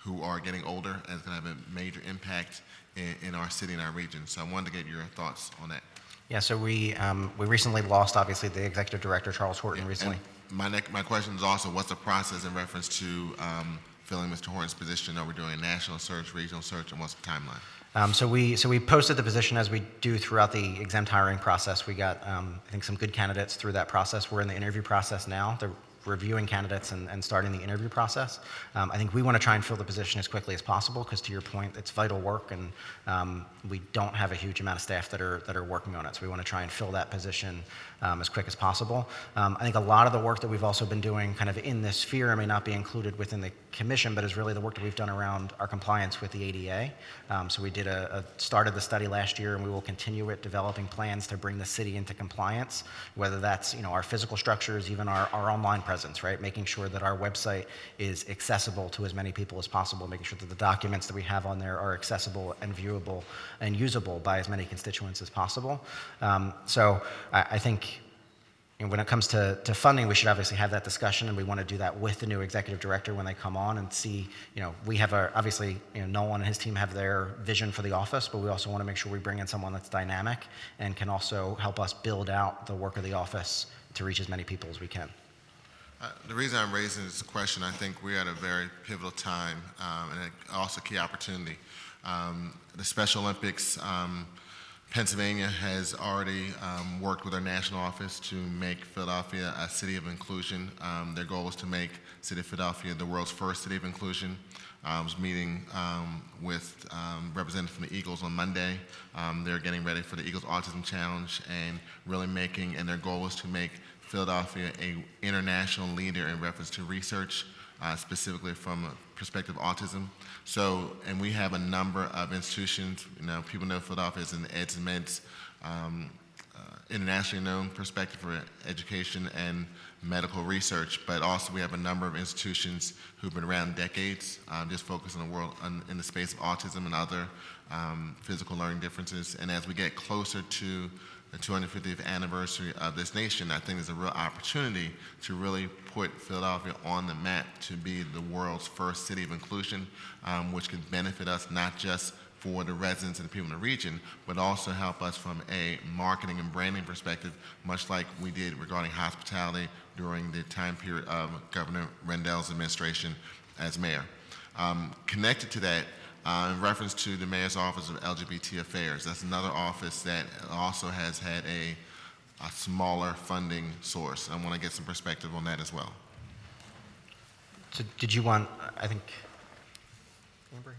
who are getting older, and it's going to have a major impact in our city and our region. So I wanted to get your thoughts on that. Yeah, so we recently lost, obviously, the executive director, Charles Horton, recently. And my question is also, what's the process in reference to filling Mr. Horton's position? Are we doing a national search, regional search, and what's the timeline? So we posted the position as we do throughout the exempt hiring process. We got, I think, some good candidates through that process. We're in the interview process now. They're reviewing candidates and starting the interview process. I think we want to try and fill the position as quickly as possible because, to your point, it's vital work, and we don't have a huge amount of staff that are working on it. So we want to try and fill that position as quick as possible. I think a lot of the work that we've also been doing kind of in this sphere may not be included within the commission, but is really the work that we've done around our compliance with the ADA. So we did started the study last year, and we will continue it, developing plans to bring the city into compliance, whether that's our physical structures, even our online presence, right? Making sure that our website is accessible to as many people as possible, making sure that the documents that we have on there are accessible and viewable and usable by as many constituents as possible. So I think when it comes to funding, we should obviously have that discussion, and we want to do that with the new executive director when they come on and see, we have obviously, Nolan and his team have their vision for the office, but we also want to make sure we bring in someone that's dynamic and can also help us build out the work of the office to reach as many people as we can. The reason I'm raising this question, I think we're at a very pivotal time and also a key opportunity. The Special Olympics, Pennsylvania has already worked with our national office to make Philadelphia a city of inclusion. Their goal is to make the city of Philadelphia the world's first city of inclusion. I was meeting with representatives from the Eagles on Monday. They're getting ready for the Eagles Autism Challenge and really and their goal is to make Philadelphia an international leader in reference to research, specifically from a perspective of autism. So, and we have a number of institutions. People know Philadelphia is an eds and meds, internationally known perspective for education and medical research, but also we have a number of institutions who've been around decades, just focused on the world in the space of autism and other physical learning differences. And as we get closer to the 250th anniversary of this nation, I think there's a real opportunity to really put Philadelphia on the map to be the world's first city of inclusion, which could benefit us not just for the residents and the people in the region, but also help us from a marketing and branding perspective, much like we did regarding hospitality during the time period of Governor Rendell's administration as mayor. Connected to that, in reference to the Mayor's Office of LGBT Affairs, that's another office that also has had a smaller funding source. I want to get some perspective on that as well. So did you want, I think, Amber here?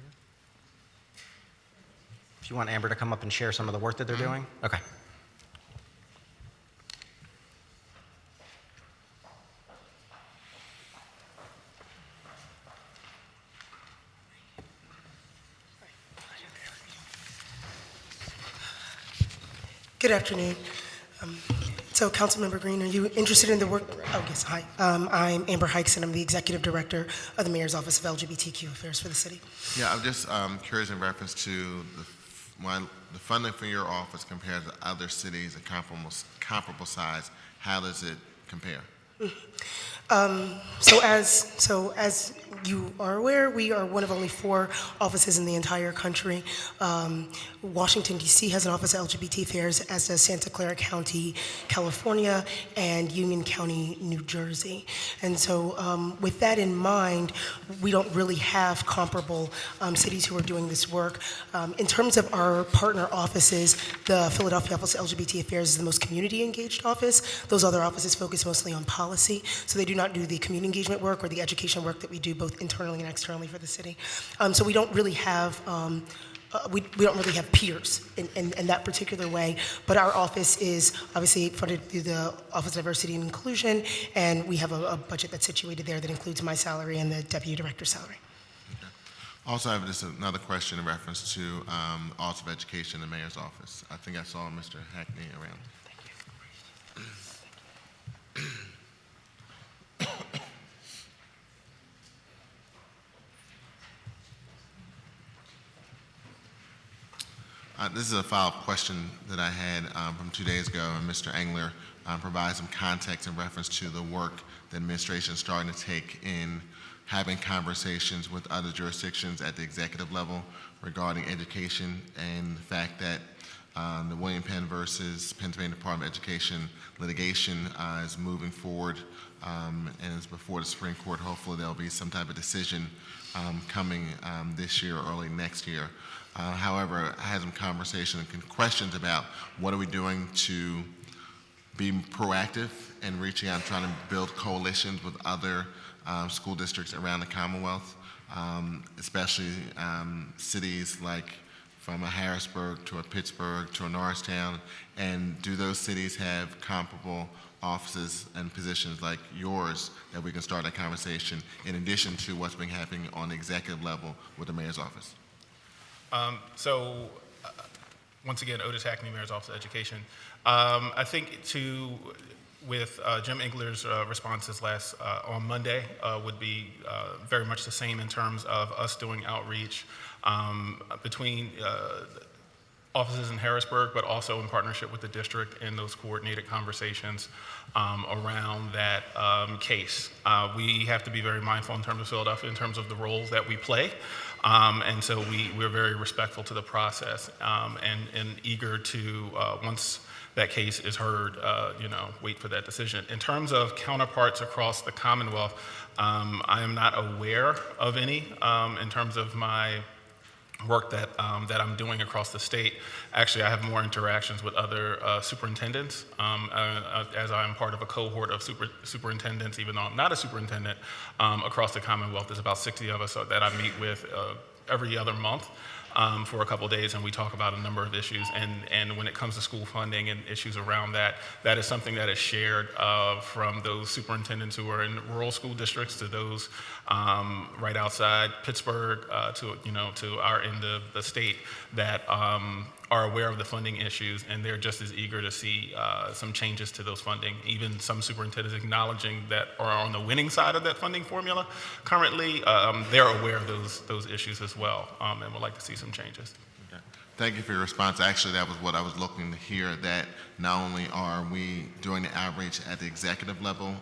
If you want Amber to come up and share some of the work that they're doing? Okay. Good afternoon. So, Councilmember Green, are you interested in the work? Oh, yes, hi. I'm Amber Hikes, and I'm the Executive Director of the Mayor's Office of LGBTQ Affairs for the city. Yeah, I'm just curious in reference to the funding for your office compared to other cities of comparable size. How does it compare? So as you are aware, we are one of only 4 offices in the entire country. Washington, D.C. has an office of LGBT affairs, as does Santa Clara County, California, and Union County, New Jersey. And so with that in mind, we don't really have comparable cities who are doing this work. In terms of our partner offices, the Philadelphia Office of LGBT Affairs is the most community-engaged office. Those other offices focus mostly on policy, so they do not do the community engagement work or the education work that we do, both both internally and externally for the city. So we don't really have we don't really have peers in that particular way, but our office is obviously funded through the Office of Diversity and Inclusion, and we have a budget that's situated there that includes my salary and the deputy director's salary. Also, I have just another question in reference to Office of Education, the mayor's office. I think I saw Mr. Hackney around. This is a follow-up question that I had from 2 days ago, and Mr. Engler provided some context in reference to the work the administration is starting to take in having conversations with other jurisdictions at the executive level regarding education, and the fact that the William Penn versus Pennsylvania Department of Education litigation is moving forward and is before the Supreme Court. Hopefully there'll be some type of decision coming this year or early next year. However, I had some conversation and questions about what are we doing to be proactive in reaching out and trying to build coalitions with other school districts around the Commonwealth, especially cities like from a Harrisburg to a Pittsburgh to a Norristown, and do those cities have comparable offices and positions like yours that we can start that conversation in addition to what's been happening on the executive level with the mayor's office? Once again, Otis Hackney, Mayor's Office of Education. I think with Jim Engler's responses on Monday would be very much the same in terms of us doing outreach between offices in Harrisburg, but also in partnership with the district in those coordinated conversations around that case. We have to be very mindful in terms of Philadelphia, in terms of the roles that we play. And so we're very respectful to the process and eager to, once that case is heard, wait for that decision. In terms of counterparts across the Commonwealth, I am not aware of any in terms of my work that I'm doing across the state. Actually, I have more interactions with other superintendents as I'm part of a cohort of superintendents, even though I'm not a superintendent, across the Commonwealth. There's about 60 of us that I meet with every other month for a couple days, and we talk about a number of issues. And when it comes to school funding and issues around that, that is something that is shared from those superintendents who are in rural school districts to those right outside Pittsburgh to our end of the state that are aware of the funding issues, and they're just as eager to see some changes to those funding. Even some superintendents acknowledging that are on the winning side of that funding formula currently, they're aware of those issues as well, and would like to see some changes. Okay. Thank you for your response. Actually, that was what I was looking to hear, that not only are we doing the outreach at the executive level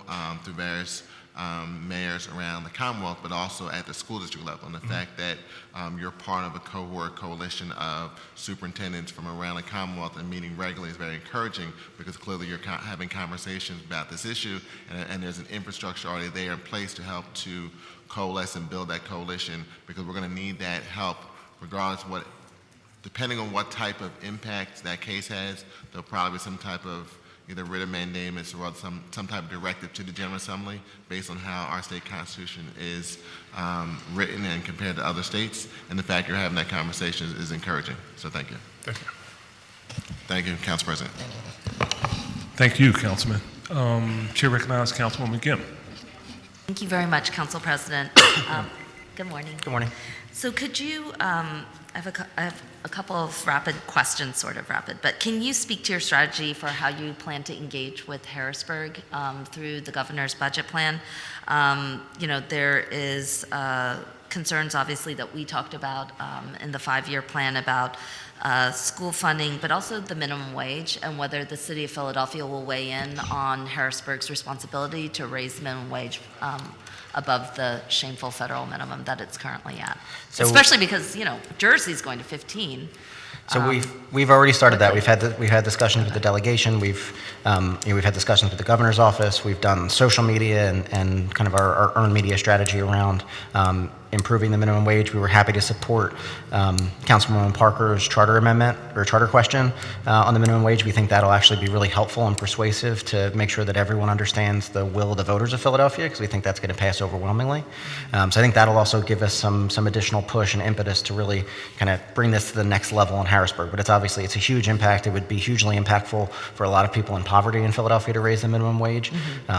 through various mayors around the Commonwealth, but also at the school district level. And the fact that you're part of a coalition of superintendents from around the Commonwealth and meeting regularly is very encouraging, because clearly you're having conversations about this issue, and there's an infrastructure already there in place to help to coalesce and build that coalition, because we're going to need that help regardless of depending on what type of impact that case has. There'll probably be some type of either writ of mandamus or some type of directive to the General Assembly based on how our state constitution is written and compared to other states. And the fact you're having that conversation is encouraging. So thank you. Thank you. Thank you, Council President. Thank you, Councilman. Chair recognizes Councilwoman Gimm. Thank you very much, Council President. Good morning. Good morning. So could you, I have a couple of rapid questions, sort of rapid, but can you speak to your strategy for how you plan to engage with Harrisburg through the governor's budget plan? There is concerns, obviously, that we talked about in the 5-year plan about school funding, but also the minimum wage, and whether the city of Philadelphia will weigh in on Harrisburg's responsibility to raise the minimum wage above the shameful federal minimum that it's currently at. So, especially because, Jersey's going to 15. So we've already started that. We've had discussions with the delegation. We've had discussions with the governor's office. We've done social media and kind of our earned media strategy around improving the minimum wage. We were happy to support Councilwoman Parker's charter amendment or charter question on the minimum wage. We think that'll actually be really helpful and persuasive to make sure that everyone understands the will of the voters of Philadelphia, because we think that's going to pass overwhelmingly. So I think that'll also give us some additional push and impetus to really kind of bring this to the next level in Harrisburg. But it's a huge impact. It would be hugely impactful for a lot of people in poverty in Philadelphia to raise the minimum wage.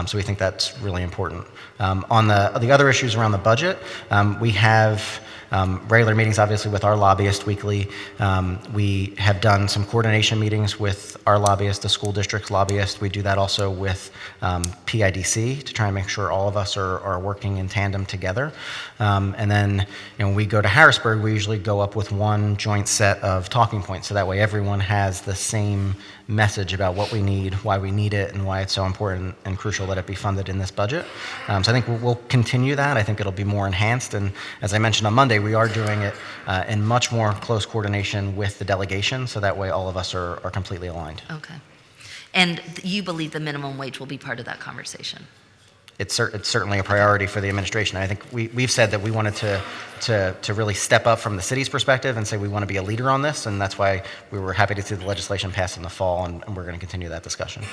So we think that's really important. On the other issues around the budget, we have regular meetings, obviously, with our lobbyist weekly. We have done some coordination meetings with our lobbyist, the school district's lobbyist. We do that also with PIDC to try and make sure all of us are working in tandem together. And then, when we go to Harrisburg, we usually go up with one joint set of talking points, so that way everyone has the same message about what we need, why we need it, and why it's so important and crucial that it be funded in this budget. So I think we'll continue that. I think it'll be more enhanced. And as I mentioned on Monday, we are doing it in much more close coordination with the delegation, so that way all of us are completely aligned. Okay. And you believe the minimum wage will be part of that conversation? It's certainly a priority for the administration. I think we've said that we wanted to really step up from the city's perspective and say we want to be a leader on this, and that's why we were happy to see the legislation pass in the fall, and we're going to continue that discussion.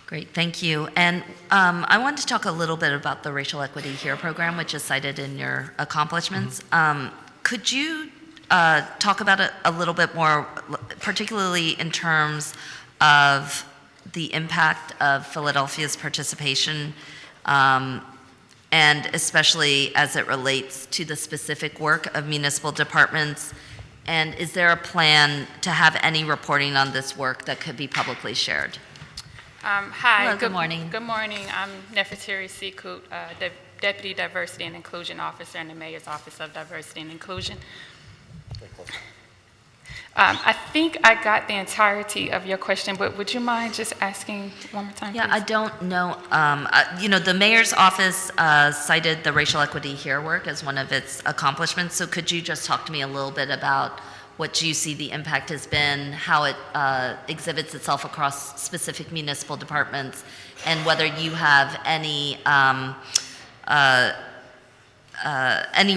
Great, thank you. And I wanted to talk a little bit about the Racial Equity Here program, which is cited in your accomplishments. Could you talk about it a little bit more, particularly in terms of the impact of Philadelphia's participation, and especially as it relates to the specific work of municipal departments? And is there a plan to have any reporting on this work that could be publicly shared? Hi. Hello, good morning. Good morning. I'm Nefertari Sekoot, Deputy Diversity and Inclusion Officer in the Mayor's Office of Diversity and Inclusion. I think I got the entirety of your question, but would you mind just asking one more time, Yeah, please? I don't know. The mayor's office cited the Racial Equity Here work as one of its accomplishments. So could you just talk to me a little bit about what you see the impact has been, how it exhibits itself across specific municipal departments, and whether you have any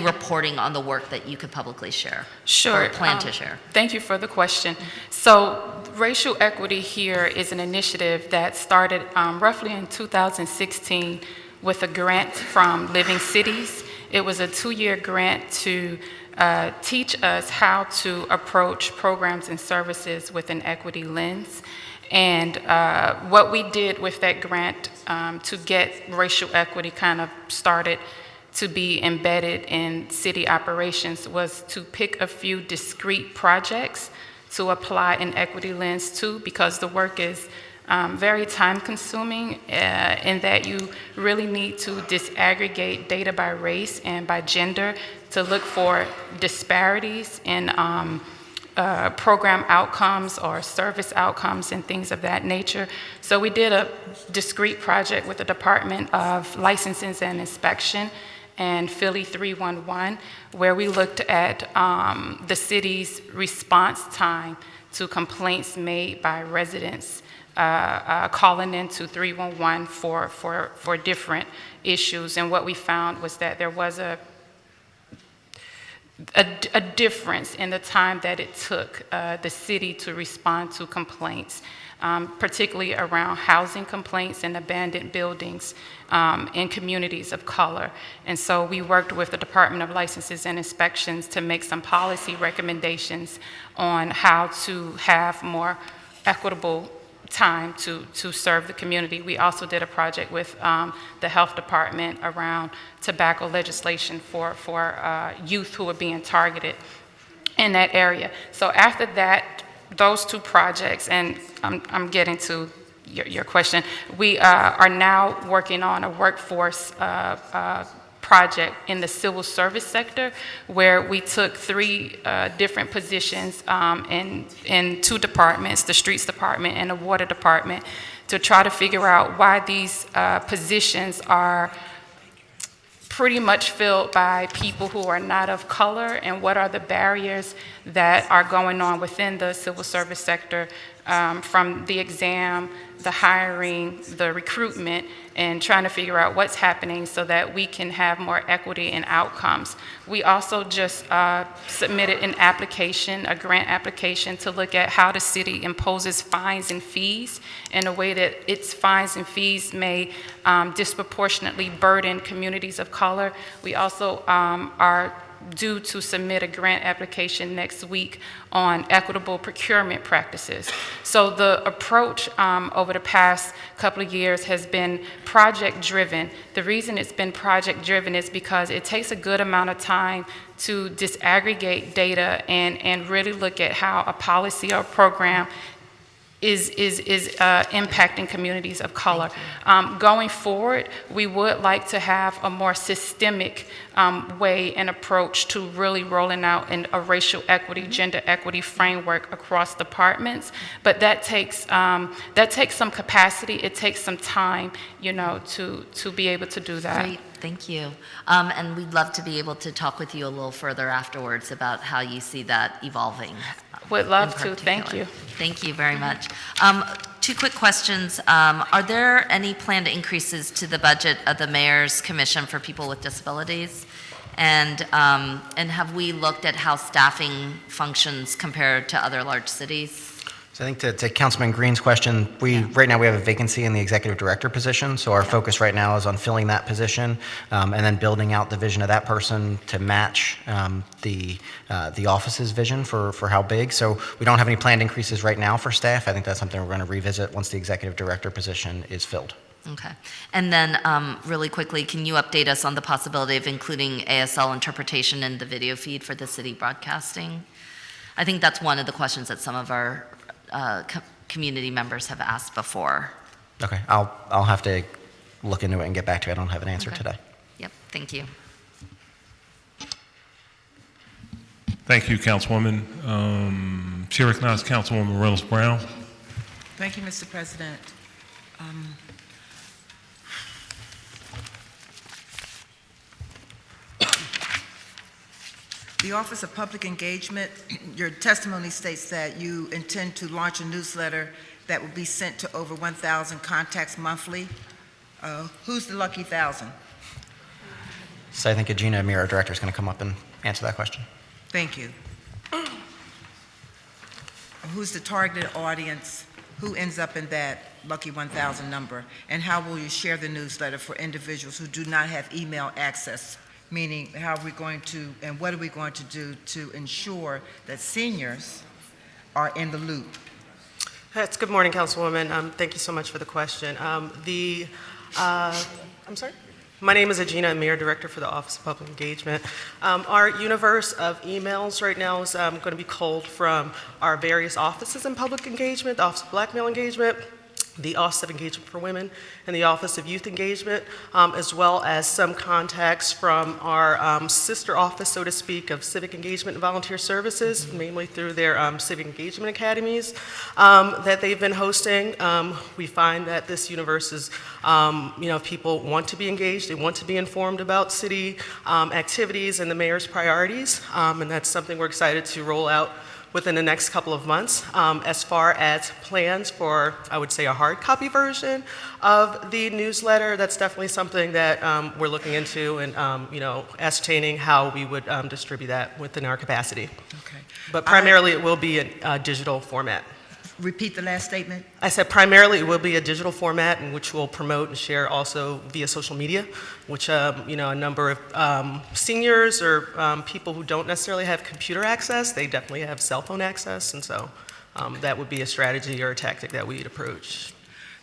reporting on the work that you could publicly share? Sure. Or plan to share? Thank you for the question. So Racial Equity Here is an initiative that started roughly in 2016 with a grant from Living Cities. It was a 2-year grant to teach us how to approach programs and services with an equity lens. And what we did with that grant to get racial equity kind of started to be embedded in city operations was to pick a few discrete projects to apply an equity lens to, because the work is very time consuming in that you really need to disaggregate data by race and by gender to look for disparities in program outcomes or service outcomes and things of that nature. So we did a discrete project with the Department of Licensing and Inspection and Philly 311, where we looked at the city's response time to complaints made by residents calling into 311 for different issues. And what we found was that there was a difference in the time that it took the city to respond to complaints, particularly around housing complaints and abandoned buildings in communities of color. And so we worked with the Department of Licenses and Inspections to make some policy recommendations on how to have more equitable time to serve the community. We also did a project with the health department around tobacco legislation for youth who are being targeted in that area. So after that, those two projects, and I'm getting to your question, we are now working on a workforce project in the civil service sector, where we took 3 different positions in 2 departments, the streets department and the water department, to try to figure out why these positions are pretty much filled by people who are not of color, and what are the barriers that are going on within the civil service sector from the exam, the hiring, the recruitment, and trying to figure out what's happening so that we can have more equity in outcomes. We also just submitted an application, a grant application, to look at how the city imposes fines and fees in a way that its fines and fees may disproportionately burden communities of color. We also are due to submit a grant application next week on equitable procurement practices. So the approach over the past couple of years has been project-driven. The reason it's been project-driven is because it takes a good amount of time to disaggregate data and really look at how a policy or program is impacting communities of color. Going forward, we would like to have a more systemic way and approach to really rolling out a racial equity, gender equity framework across departments. But that takes some capacity. It takes some time, to be able to do that. Great, thank you. And we'd love to be able to talk with you a little further afterwards about how you see that evolving. Would love in to. Thank particular. you. Thank you very much. Two quick questions. Are there any planned increases to the budget of the Mayor's Commission for People with Disabilities? And have we looked at how staffing functions compared to other large cities? So I think to Councilman Green's question, right now we have a vacancy in the executive director position, so our focus right now is on filling that position and then building out the vision of that person to match the office's vision for how big. So we don't have any planned increases right now for staff. I think that's something we're going to revisit once the executive director position is filled. Okay. And then really quickly, can you update us on the possibility of including ASL interpretation in the video feed for the city broadcasting? I think that's one of the questions that some of our community members have asked before. Okay, I'll have to look into it and get back to you. I don't have an answer today. Yep, thank you. Thank you, Councilwoman. Chair recognizes Councilwoman Reynolds Brown. Thank you, Mr. President. The Office of Public Engagement, your testimony states that you intend to launch a newsletter that will be sent to over 1,000 contacts monthly. Who's the lucky 1,000? So I think Agina Amir, our director, is going to come up and answer that question. Thank you. Who's the targeted audience? Who ends up in that lucky 1,000 number? And how will you share the newsletter for individuals who do not have email access? Meaning, how are we going to, and what are we going to do to ensure that seniors are in the loop? Yes, good morning, Councilwoman. Thank you so much for the question. I'm sorry? My name is Agina Amir, Director for the Office of Public Engagement. Our universe of emails right now is going to be culled from our various offices in public engagement, the Office of Black Male Engagement, the Office of Engagement for Women, and the Office of Youth Engagement, as well as some contacts from our sister office, so to speak, of Civic Engagement and Volunteer Services, mainly through their Civic Engagement Academies that they've been hosting. We find that this universe is, people want to be engaged, they want to be informed about city activities and the mayor's priorities, and that's something we're excited to roll out within the next couple of months. As far as plans for, I would say, a hard copy version of the newsletter, that's definitely something that we're looking into and, ascertaining how we would distribute that within our capacity. Okay. But primarily it will be in a digital format. Repeat the last statement. I said primarily it will be a digital format in which we'll promote and share also via social media, which a number of seniors or people who don't necessarily have computer access, they definitely have cell phone access, and so that would be a strategy or a tactic that we'd approach.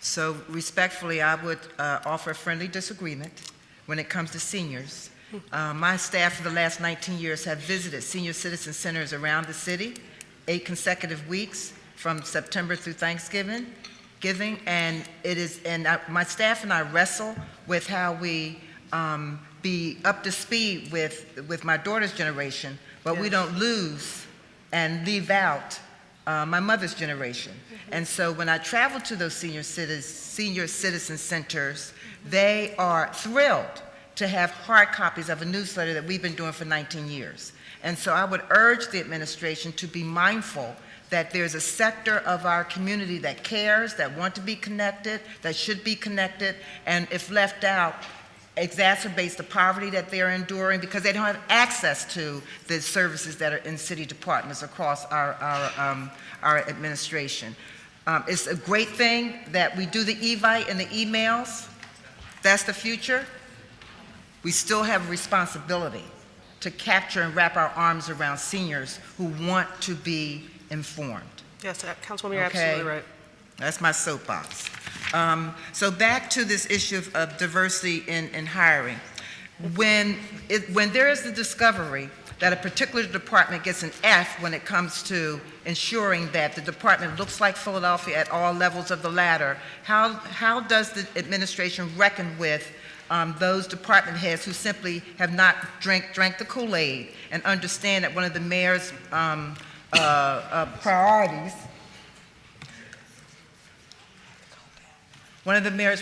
So respectfully, I would offer a friendly disagreement when it comes to seniors. My staff for the last 19 years have visited senior citizen centers around the city, 8 consecutive weeks, from September through Thanksgiving, and my staff and I wrestle with how we be up to speed with my daughter's generation, but we don't lose and leave out my mother's generation. And so when I travel to those senior citizen centers, they are thrilled to have hard copies of a newsletter that we've been doing for 19 years. And so I would urge the administration to be mindful that there's a sector of our community that cares, that want to be connected, that should be connected, and if left out, exacerbates the poverty that they're enduring because they don't have access to the services that are in city departments across our administration. It's a great thing that we do the Evite and the emails. That's the future. We still have a responsibility to capture and wrap our arms around seniors who want to be informed. Yes, Councilwoman, you're absolutely right. That's my soapbox. So back to this issue of diversity in hiring. When there is the discovery that a particular department gets an F when it comes to ensuring that the department looks like Philadelphia at all levels of the ladder, how does the administration reckon with those department heads who simply have not drank the Kool-Aid and understand that one of the mayor's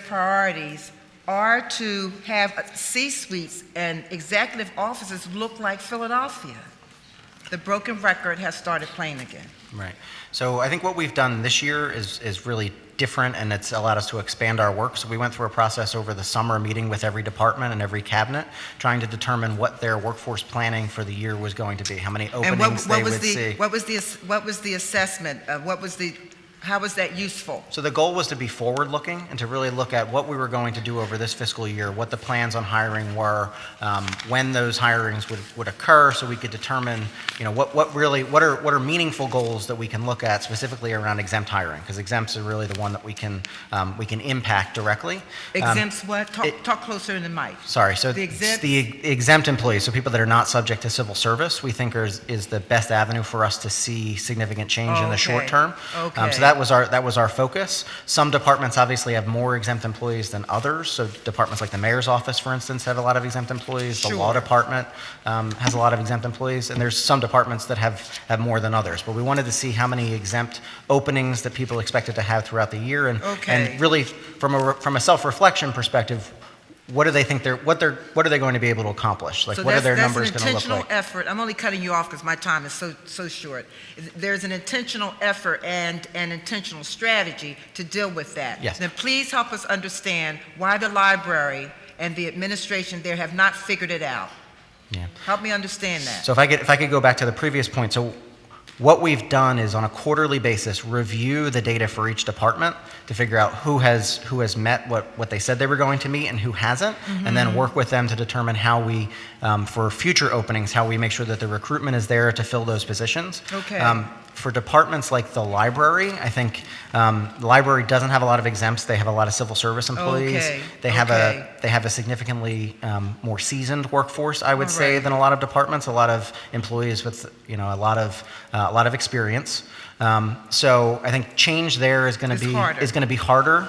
priorities are to have C-suites and executive offices look like Philadelphia. The broken record has started playing again. Right. So I think what we've done this year is really different, and it's allowed us to expand our work. So we went through a process over the summer, meeting with every department and every cabinet, trying to determine what their workforce planning for the year was going to be, how many openings they would see. What was the assessment? How was that useful? So the goal was to be forward-looking and to really look at what we were going to do over this fiscal year, what the plans on hiring were, when those hirings would occur, so we could determine, what are meaningful goals that we can look at specifically around exempt hiring, because exempts are really the one that we can impact directly. Exempts what? Talk closer in the mic. Sorry. So the exempt employees, so people that are not subject to civil service, we think is the best avenue for us to see significant change in the short term. Okay. So that was our focus. Some departments obviously have more exempt employees than others. So departments like the mayor's office, for instance, have a lot of exempt employees. Sure. The law department has a lot of exempt employees, and there's some departments that have more than others. But we wanted to see how many exempt openings that people expected to have throughout the year, and really from a self-reflection perspective, what do they think what are they going to be able to accomplish? Like, so what are their numbers going to look like? Intentional effort. I'm only cutting you off because my time is so short. There's an intentional effort and an intentional strategy to deal with that. Yes. Then please help us understand why the library and the administration there have not figured it out. Yeah. Help me understand that. So if I could go back to the previous point. So what we've done is on a quarterly basis review the data for each department to figure out who has met what they said they were going to meet and who hasn't, and then work with them to determine how we, for future openings, how we make sure that the recruitment is there to fill those positions. Okay. For departments like the library, I think the library doesn't have a lot of exempts. They have a lot of civil service employees. Okay. They have a significantly more seasoned workforce, I would say, right. than a lot of departments. A lot of employees with a lot of experience. So I think change there is going to be harder.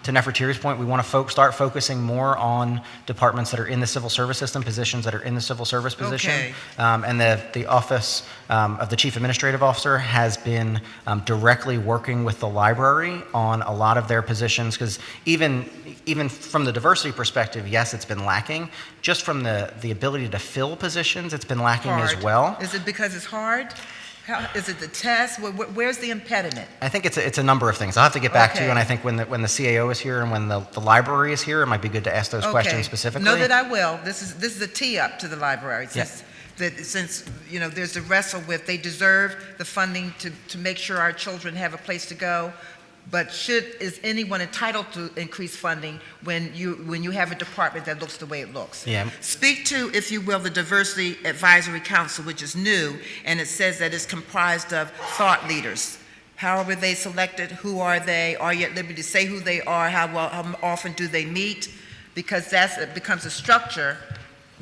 To Nefertiti's point, we want to start focusing more on departments that are in the civil service system, positions that are in the civil service position. Okay. And the office of the chief administrative officer has been directly working with the library on a lot of their positions, because even from the diversity perspective, yes, it's been lacking. Just from the ability to fill positions, it's been lacking as well. Is it because it's hard? Is it the test? Where's the impediment? I think it's a number of things. I'll have to get back to you, Okay. and I think when the CAO is here and when the library is here, it might be good to ask those questions specifically. Know that I will. This is a tee up to the library. Yes. Since there's a wrestle with, they deserve the funding to make sure our children have a place to go. But is anyone entitled to increased funding when you have a department that looks the way it looks? Yeah. Speak to, if you will, the Diversity Advisory Council, which is new, and it says that it's comprised of thought leaders. How were they selected? Who are they? Are you at liberty to say who they are? How often do they meet? Because it becomes a structure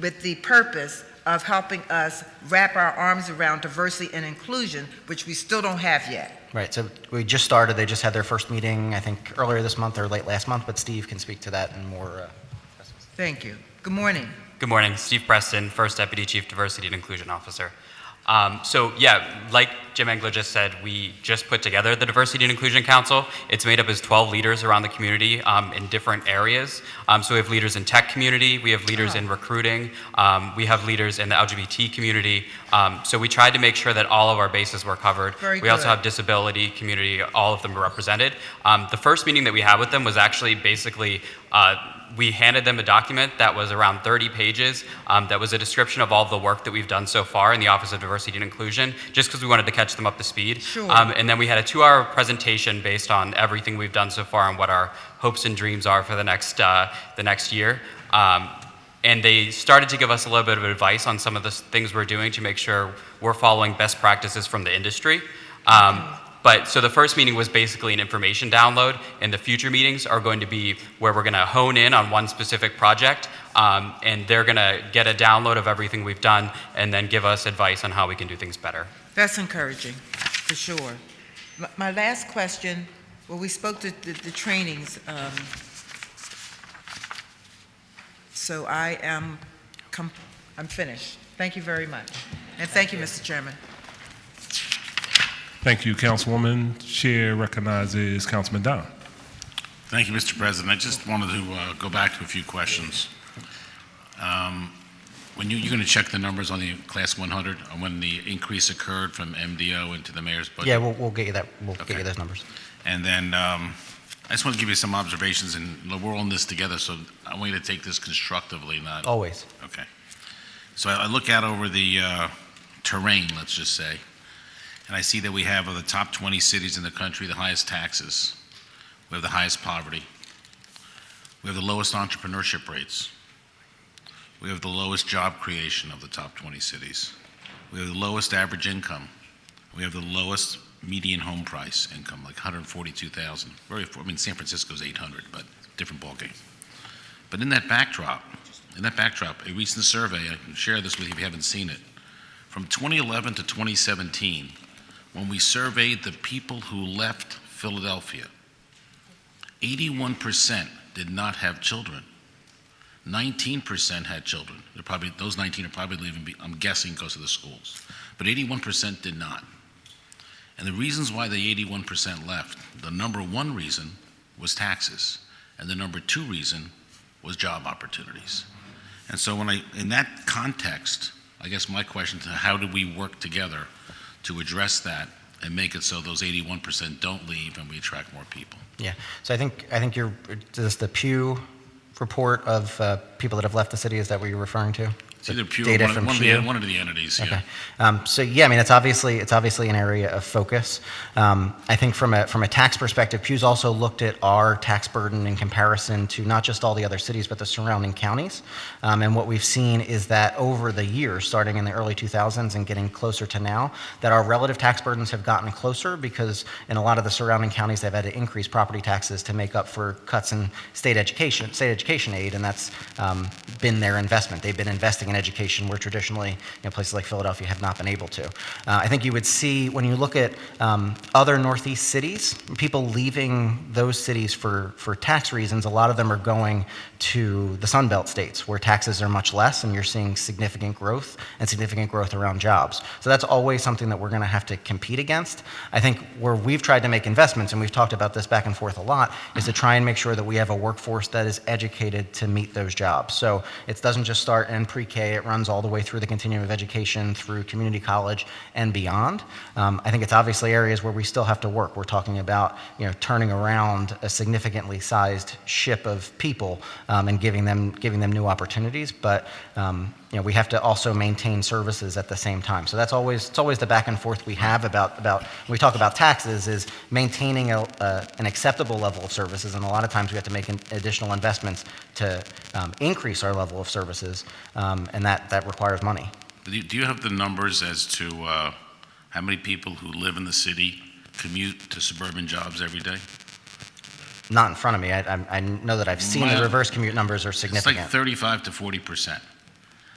with the purpose of helping us wrap our arms around diversity and inclusion, which we still don't have yet. Right, so we just started, they just had their first meeting, I think, earlier this month or late last month, but Steve can speak to that in more. Thank you. Good morning. Good morning. Steve Preston, First Deputy Chief Diversity and Inclusion Officer. So yeah, like Jim Engler just said, we just put together the Diversity and Inclusion Council. It's made up of 12 leaders around the community in different areas. So we have leaders in tech community, we have leaders in recruiting, we have leaders in the LGBT community. So we tried to make sure that all of our bases were covered. Very we also good. have disability community, all of them are represented. The first meeting that we had with them was actually basically we handed them a document that was around 30 pages that was a description of all the work that we've done so far in the Office of Diversity and Inclusion, just because we wanted to catch them up to speed. Sure. And then we had a 2-hour presentation based on everything we've done so far and what our hopes and dreams are for the next year. And they started to give us a little bit of advice on some of the things we're doing to make sure we're following best practices from the industry. So the first meeting was basically an information download, and the future meetings are going to be where we're going to hone in on one specific project, and they're going to get a download of everything we've done and then give us advice on how we can do things better. That's encouraging, for sure. My last question, well, we spoke to the trainings, so I'm finished. Thank you very much. And thank you, Mr. Chairman. Thank you, Councilwoman. Chair recognizes Councilman Don. Thank you, Mr. President. I just wanted to go back to a few questions. When you're going to check the numbers on the Class 100, on when the increase occurred from MDO into the mayor's budget? Yeah, we'll get you that. We'll get you those numbers. And then I just want to give you some observations, and we're all in this together, so I want you to take this constructively, not... Always. Okay. So I look out over the terrain, let's just say, and I see that we have, of the top 20 cities in the country, the highest taxes. We have the highest poverty. We have the lowest entrepreneurship rates. We have the lowest job creation of the top 20 cities. We have the lowest average income. We have the lowest median home price income, like $142,000. San Francisco's 800, but different ballgame. But in that backdrop, a recent survey, I can share this with you if you haven't seen it, from 2011 to 2017, when we surveyed the people who left Philadelphia, 81% did not have children. 19% had children. Those 19 are probably leaving, I'm guessing, because of the schools. But 81% did not. And the reasons why the 81% left, the number one reason was taxes, and the number two reason was job opportunities. And so in that context, I guess my question is, how do we work together to address that and make it so those 81% don't leave and we attract more people? Yeah. So I think you're, is the Pew report of people that have left the city, is that what you're referring to? It's either Pew Data or from one Pew? of the entities, yeah. Okay. So yeah, I mean, it's obviously an area of focus. I think from a tax perspective, Pew's also looked at our tax burden in comparison to not just all the other cities, but the surrounding counties. And what we've seen is that over the years, starting in the early 2000s and getting closer to now, that our relative tax burdens have gotten closer because in a lot of the surrounding counties, they've had to increase property taxes to make up for cuts in state education aid, and that's been their investment. They've been investing in education where traditionally, places like Philadelphia have not been able to. I think you would see when you look at other Northeast cities, people leaving those cities for tax reasons, a lot of them are going to the Sun Belt states where taxes are much less, and you're seeing significant growth around jobs. So that's always something that we're going to have to compete against. I think where we've tried to make investments, and we've talked about this back and forth a lot, is to try and make sure that we have a workforce that is educated to meet those jobs. So it doesn't just start in pre-K, it runs all the way through the continuum of education, through community college and beyond. I think it's obviously areas where we still have to work. We're talking about turning around a significantly sized ship of people and giving them new opportunities, but we have to also maintain services at the same time. So it's always the back and forth we have about when we talk about taxes, is maintaining an acceptable level of services, and a lot of times we have to make additional investments to increase our level of services, and that requires money. Do you have the numbers as to how many people who live in the city commute to suburban jobs every day? Not in front of me. I know that I've seen the reverse commute numbers are significant. It's like 35 to 40%.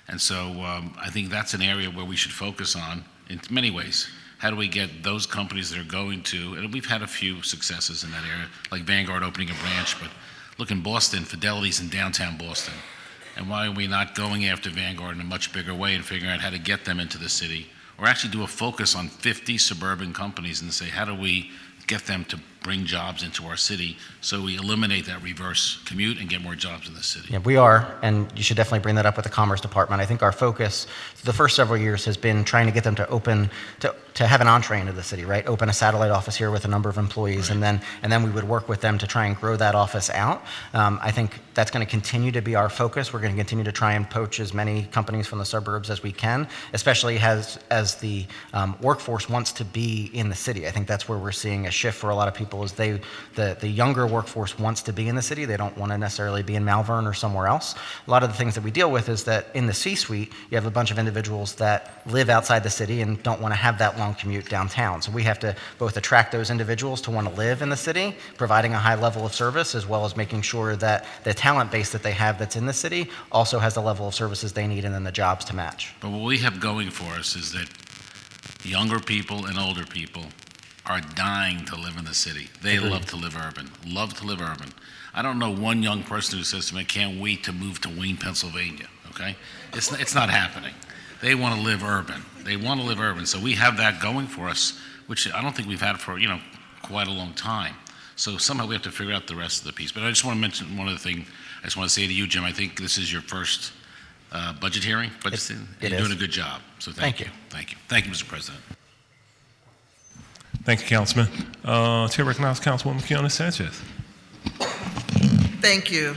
And so I think that's an area where we should focus on in many ways. How do we get those companies that are going to, and we've had a few successes in that area, like Vanguard opening a branch, but look in Boston, Fidelity's in downtown Boston. And why are we not going after Vanguard in a much bigger way and figuring out how to get them into the city? or actually do a focus on 50 suburban companies and say, how do we get them to bring jobs into our city so we eliminate that reverse commute and get more jobs in the city? Yeah, we are, and you should definitely bring that up with the Commerce Department. I think our focus the first several years has been trying to get them to open, to have an entree into the city, right? Open a satellite office here with a number of employees, Right. and then we would work with them to try and grow that office out. I think that's going to continue to be our focus. We're going to continue to try and poach as many companies from the suburbs as we can, especially as the workforce wants to be in the city. I think that's where we're seeing a shift for a lot of people is the younger workforce wants to be in the city. They don't want to necessarily be in Malvern or somewhere else. A lot of the things that we deal with is that in the C-suite, you have a bunch of individuals that live outside the city and don't want to have that long commute downtown. So we have to both attract those individuals to want to live in the city, providing a high level of service, as well as making sure that the talent base that they have that's in the city also has the level of services they need and then the jobs to match. But what we have going for us is that younger people and older people are dying to live in the city. They Agreed. love to live urban, love to live urban. I don't know one young person who says to me, I can't wait to move to Wayne, Pennsylvania, okay? It's not happening. They want to live urban. They want to live urban. So we have that going for us, which I don't think we've had for, quite a long time. So somehow we have to figure out the rest of the piece. But I just want to mention one other thing. I just want to say to you, Jim, I think this is your first budget hearing. It You're is. doing a good job. So thank you. Thank you. Thank you, Mr. President. Thank you, Councilman. Chair recognizes Councilwoman Kiana Sanchez. Thank you.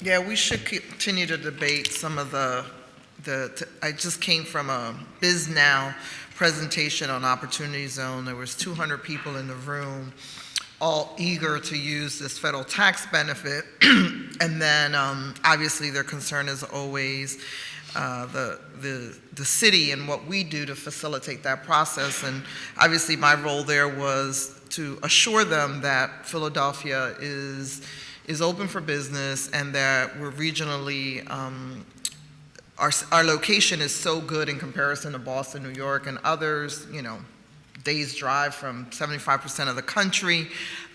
Yeah, we should continue to debate some of I just came from a BizNow presentation on Opportunity Zone. There was 200 people in the room, all eager to use this federal tax benefit. And then, obviously, their concern is always the city and what we do to facilitate that process. And obviously, my role there was to assure them that Philadelphia is open for business and that we're regionally, our location is so good in comparison to Boston, New York, and others, days drive from 75% of the country.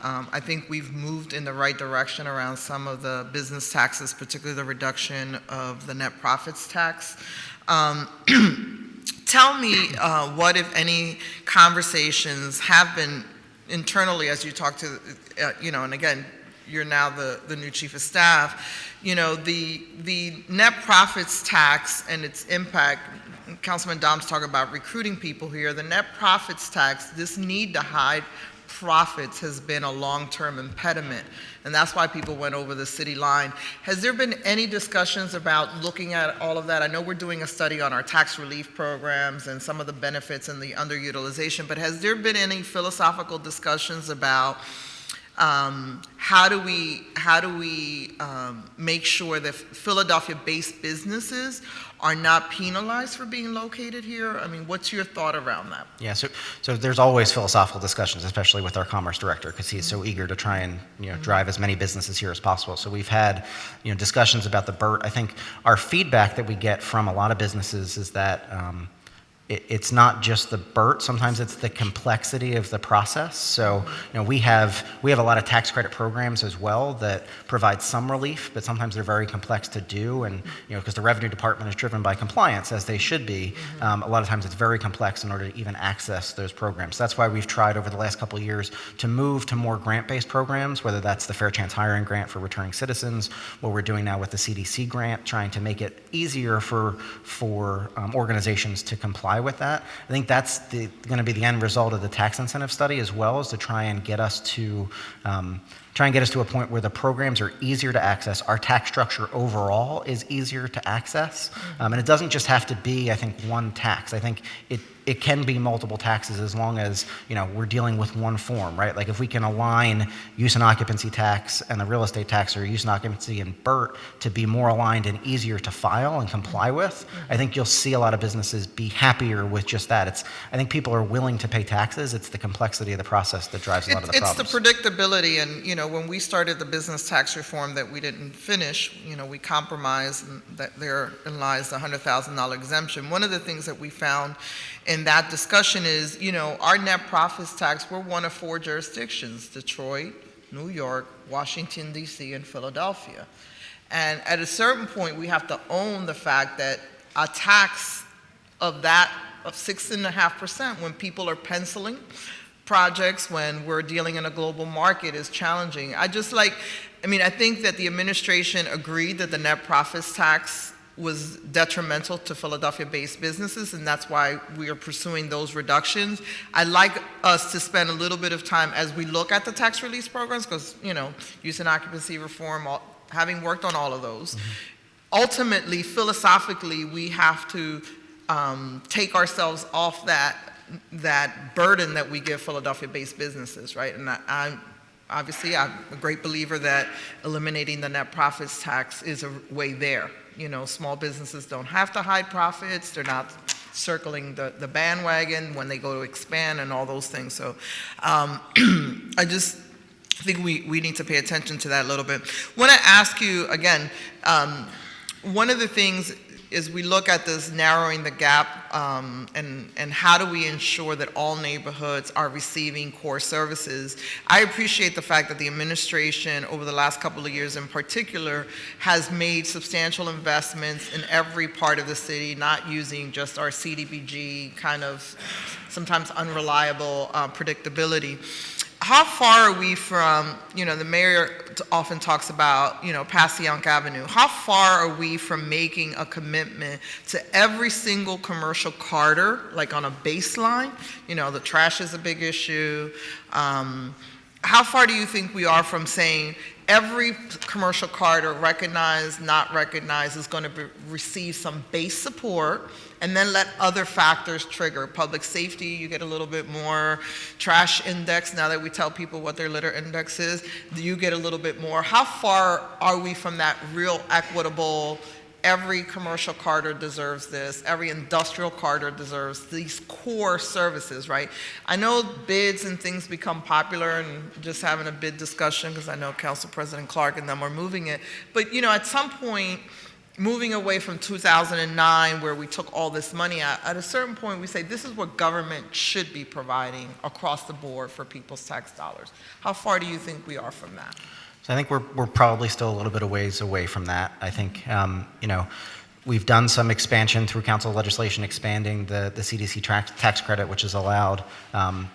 I think we've moved in the right direction around some of the business taxes, particularly the reduction of the net profits tax. Tell me what, if any, conversations have been internally as you talk to, and again, you're now the new chief of staff, the net profits tax and its impact. Councilman Dom's talking about recruiting people here. The net profits tax, this need to hide profits has been a long-term impediment, and that's why people went over the city line. Has there been any discussions about looking at all of that? I know we're doing a study on our tax relief programs and some of the benefits and the underutilization, but has there been any philosophical discussions about how do we make sure that Philadelphia-based businesses are not penalized for being located here? I mean, what's your thought around that? Yeah, so there's always philosophical discussions, especially with our commerce director, because he's so eager to try and drive as many businesses here as possible. So we've had discussions about the BERT. I think our feedback that we get from a lot of businesses is that it's not just the BERT. Sometimes it's the complexity of the process. So, we have a lot of tax credit programs as well that provide some relief, but sometimes they're very complex to do. And, because the Revenue Department is driven by compliance, as they should be, a lot of times it's very complex in order to even access those programs. That's why we've tried over the last couple of years to move to more grant-based programs, whether that's the Fair Chance Hiring Grant for returning citizens, what we're doing now with the CDC grant, trying to make it easier for organizations to comply with that. I think that's going to be the end result of the tax incentive study, as well as to try and get us to a point where the programs are easier to access. Our tax structure overall is easier to access, and it doesn't just have to be, I think, one tax. I think it can be multiple taxes as long as we're dealing with one form, right? Like if we can align use and occupancy tax and the real estate tax, or use and occupancy and BERT to be more aligned and easier to file and comply with, I think you'll see a lot of businesses be happier with just that. I think people are willing to pay taxes. It's the complexity of the process that drives a lot of the problems. It's the predictability, and when we started the business tax reform that we didn't finish, we compromised, and that therein lies the $100,000 exemption. One of the things that we found in that discussion is, our net profits tax, we're one of 4 jurisdictions: Detroit, New York, Washington, D.C., and Philadelphia. And at a certain point, we have to own the fact that a tax of that 6.5% when people are penciling projects, when we're dealing in a global market is challenging. I think that the administration agreed that the net profits tax was detrimental to Philadelphia-based businesses, and that's why we are pursuing those reductions. I'd like us to spend a little bit of time as we look at the tax release programs, because, use and occupancy reform, having worked on all of those, ultimately, philosophically, we have to take ourselves off that burden that we give Philadelphia-based businesses, right? And I'm a great believer that eliminating the net profits tax is a way there. Small businesses don't have to hide profits. They're not circling the bandwagon when they go to expand and all those things. So I just think we need to pay attention to that a little bit. I want to ask you, again, one of the things is we look at this narrowing the gap and how do we ensure that all neighborhoods are receiving core services. I appreciate the fact that the administration over the last couple of years in particular has made substantial investments in every part of the city, not using just our CDBG kind of sometimes unreliable predictability. How far are we from, the mayor often talks about, Passyunk Avenue. How far are we from making a commitment to every single commercial corridor, like on a baseline? The trash is a big issue. How far do you think we are from saying every commercial corridor, recognized, not recognized, is going to receive some base support, and then let other factors trigger? Public safety, you get a little bit more. Trash index, now that we tell people what their litter index is, you get a little bit more. How far are we from that real equitable, every commercial corridor deserves this, every industrial corridor deserves these core services, right? I know bids and things become popular, and just having a bid discussion, because I know Council President Clark and them are moving it, but at some point, moving away from 2009, where we took all this money out, at a certain point we say this is what government should be providing across the board for people's tax dollars. How far do you think we are from that? So I think we're probably still a little bit of ways away from that. I think, we've done some expansion through council legislation expanding the CDC tax credit, which has allowed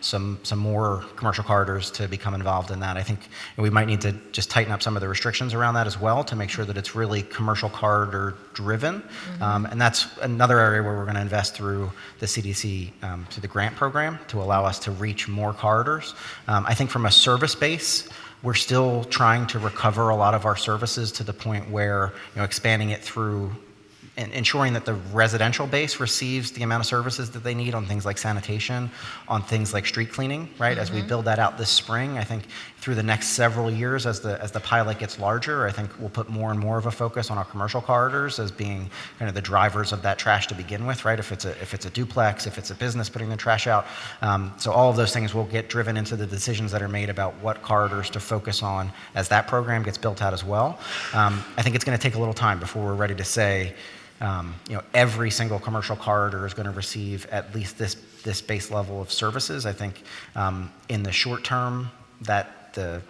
some more commercial corridors to become involved in that. I think we might need to just tighten up some of the restrictions around that as well to make sure that it's really commercial corridor driven. And that's another area where we're going to invest through the CDC, through the grant program, to allow us to reach more corridors. I think from a service base, we're still trying to recover a lot of our services to the point where, expanding it through and ensuring that the residential base receives the amount of services that they need on things like sanitation, on things like street cleaning, right? As we build that out this spring, I think through the next several years, as the pilot gets larger, I think we'll put more and more of a focus on our commercial corridors as being kind of the drivers of that trash to begin with, right? If it's a duplex, if it's a business putting the trash out. So all of those things will get driven into the decisions that are made about what corridors to focus on as that program gets built out as well. I think it's going to take a little time before we're ready to say, every single commercial corridor is going to receive at least this base level of services. I think in the short term, that the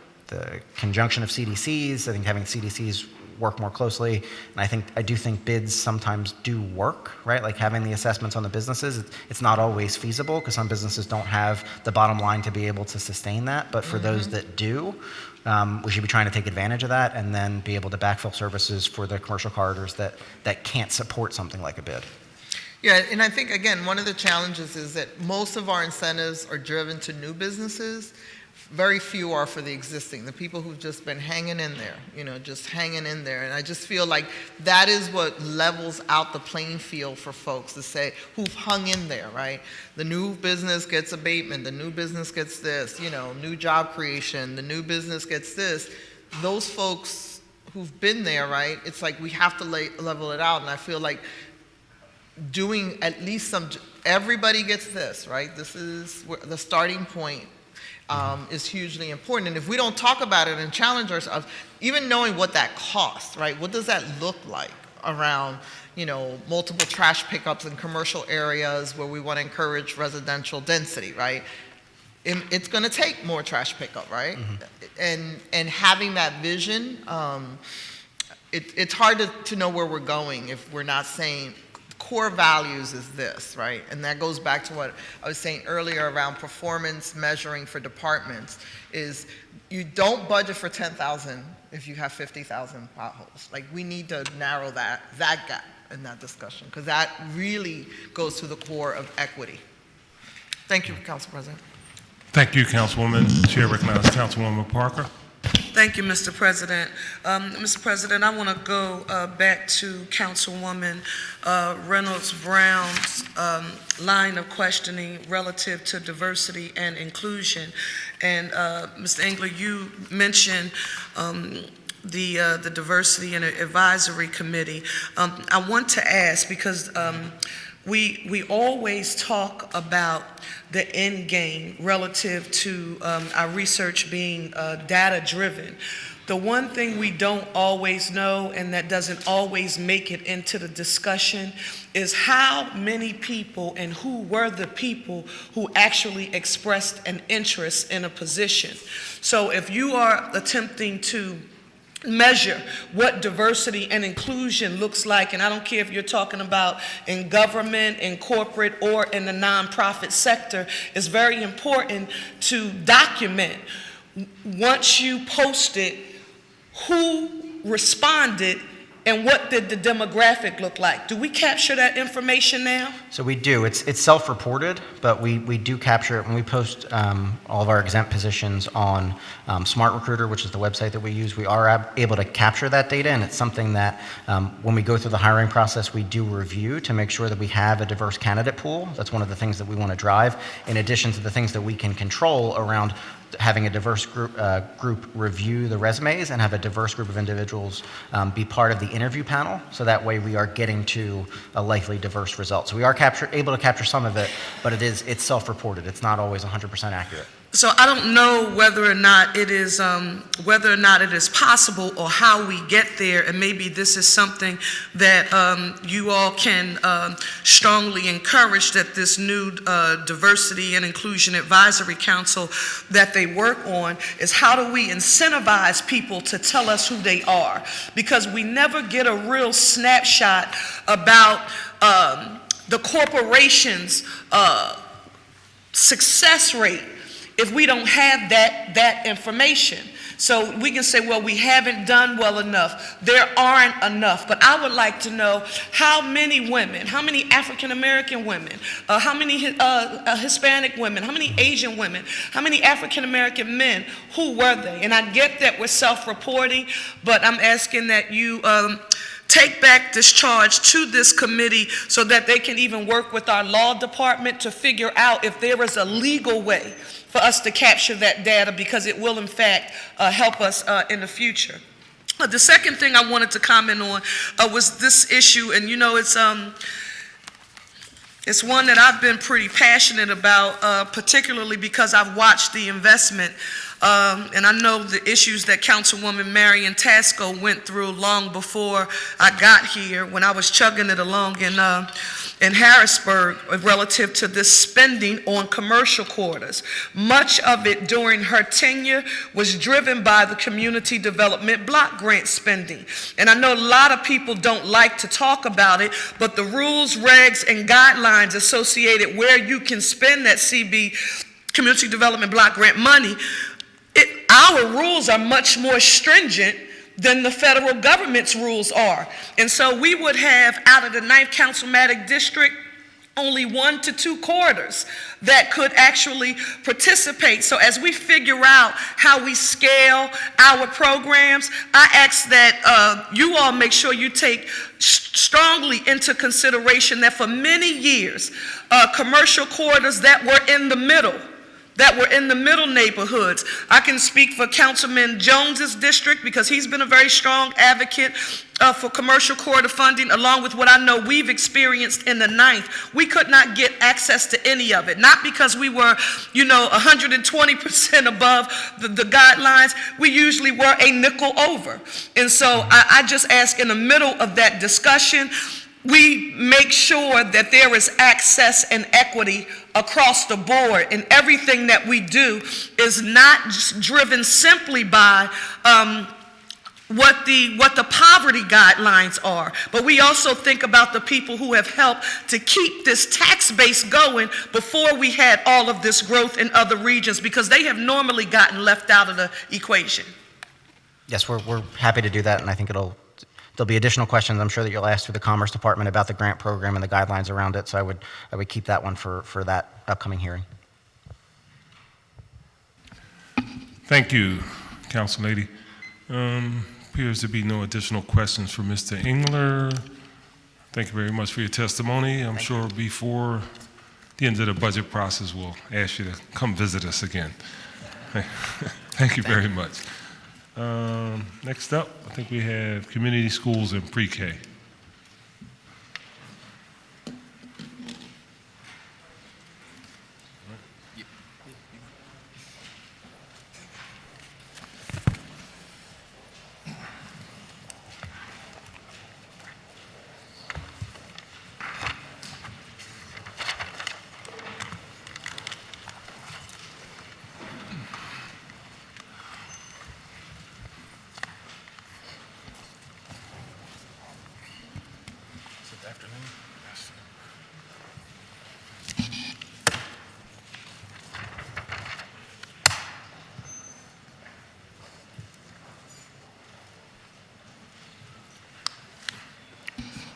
conjunction of CDCs, I think having CDCs work more closely, and I do think bids sometimes do work, right? Like having the assessments on the businesses, it's not always feasible because some businesses don't have the bottom line to be able to sustain that, but for those that do, we should be trying to take advantage of that and then be able to backfill services for the commercial corridors that can't support something like a bid. Yeah, and I think, again, one of the challenges is that most of our incentives are driven to new businesses. Very few are for the existing, the people who've just been hanging in there, just hanging in there. And I just feel like that is what levels out the playing field for folks to say, who've hung in there, right? The new business gets abatement, the new business gets this, new job creation, the new business gets this. Those folks who've been there, right, it's like we have to level it out. And I feel like doing at least everybody gets this, right? This is the starting point. Is hugely important. And if we don't talk about it and challenge ourselves, even knowing what that costs, right? What does that look like around, multiple trash pickups in commercial areas where we want to encourage residential density, right? It's going to take more trash pickup, right? And having that vision, it's hard to know where we're going if we're not saying core values is this, right? And that goes back to what I was saying earlier around performance measuring for departments, is you don't budget for 10,000 if you have 50,000 potholes. Like, we need to narrow that gap in that discussion, because that really goes to the core of equity. Thank you, Council President. Thank you, Councilwoman. Chair recognizes Councilwoman Parker. Thank you, Mr. President. Mr. President, I want to go back to Councilwoman Reynolds Brown's line of questioning relative to diversity and inclusion. And Mr. Engler, you mentioned the Diversity and Advisory Committee. I want to ask, because we always talk about the end game relative to our research being data-driven. The one thing we don't always know, and that doesn't always make it into the discussion, is how many people and who were the people who actually expressed an interest in a position. So if you are attempting to measure what diversity and inclusion looks like, and I don't care if you're talking about in government, in corporate, or in the nonprofit sector, it's very important to document, once you post it, who responded and what did the demographic look like. Do we capture that information now? So we do. It's self-reported, but we do capture it when we post all of our exempt positions on Smart Recruiter, which is the website that we use. We are able to capture that data, and it's something that when we go through the hiring process, we do review to make sure that we have a diverse candidate pool. That's one of the things that we want to drive, in addition to the things that we can control around having a diverse group review the resumes and have a diverse group of individuals be part of the interview panel, so that way we are getting to a likely diverse result. So we are able to capture some of it, but it's self-reported. It's not always 100% accurate. So I don't know whether or not it is possible or how we get there, and maybe this is something that you all can strongly encourage, that this new Diversity and Inclusion Advisory Council that they work on, is how do we incentivize people to tell us who they are, because we never get a real snapshot about the corporation's success rate if we don't have that information. So we can say, well, we haven't done well enough, there aren't enough. But I would like to know how many women, how many African American women, how many Hispanic women, how many Asian women, how many African American men, who were they? And I get that we're self-reporting, but I'm asking that you take back this charge to this committee so that they can even work with our law department to figure out if there is a legal way for us to capture that data, because it will in fact help us in the future. The second thing I wanted to comment on was this issue, and you know, it's one that I've been pretty passionate about, particularly because I've watched the investment. And I know the issues that Councilwoman Marion Tasco went through long before I got here, when I was chugging it along in Harrisburg, relative to this spending on commercial quarters. Much of it during her tenure was driven by the community development block grant spending. And I know a lot of people don't like to talk about it, but the rules, regs, and guidelines associated where you can spend that CB, community development block grant money, our rules are much more stringent than the federal government's rules are. And so we would have, out of the 9th Councilmatic District, only 1 to 2 corridors that could actually participate. So as we figure out how we scale our programs, I ask that you all make sure you take strongly into consideration that for many years, commercial corridors that were in the middle neighborhoods. I can speak for Councilman Jones's district, because he's been a very strong advocate for commercial corridor funding, along with what I know we've experienced in the 9th. We could not get access to any of it, not because we were, 120% above the guidelines. We usually were a nickel over. And so I just ask, in the middle of that discussion, we make sure that there is access and equity across the board, and everything that we do is not just driven simply by what the poverty guidelines are, but we also think about the people who have helped to keep this tax base going before we had all of this growth in other regions, because they have normally gotten left out of the equation. Yes, we're happy to do that, and I think there'll be additional questions I'm sure that you'll ask through the Commerce Department about the grant program and the guidelines around it, so I would keep that one for that upcoming hearing. Thank you, Council Lady. Appears to be no additional questions for Mr. Engler. Thank you very much for your testimony. I'm sure before the end of the budget process, we'll ask you to come visit us again. Thank you very much. Next up, I think we have community schools and pre-K.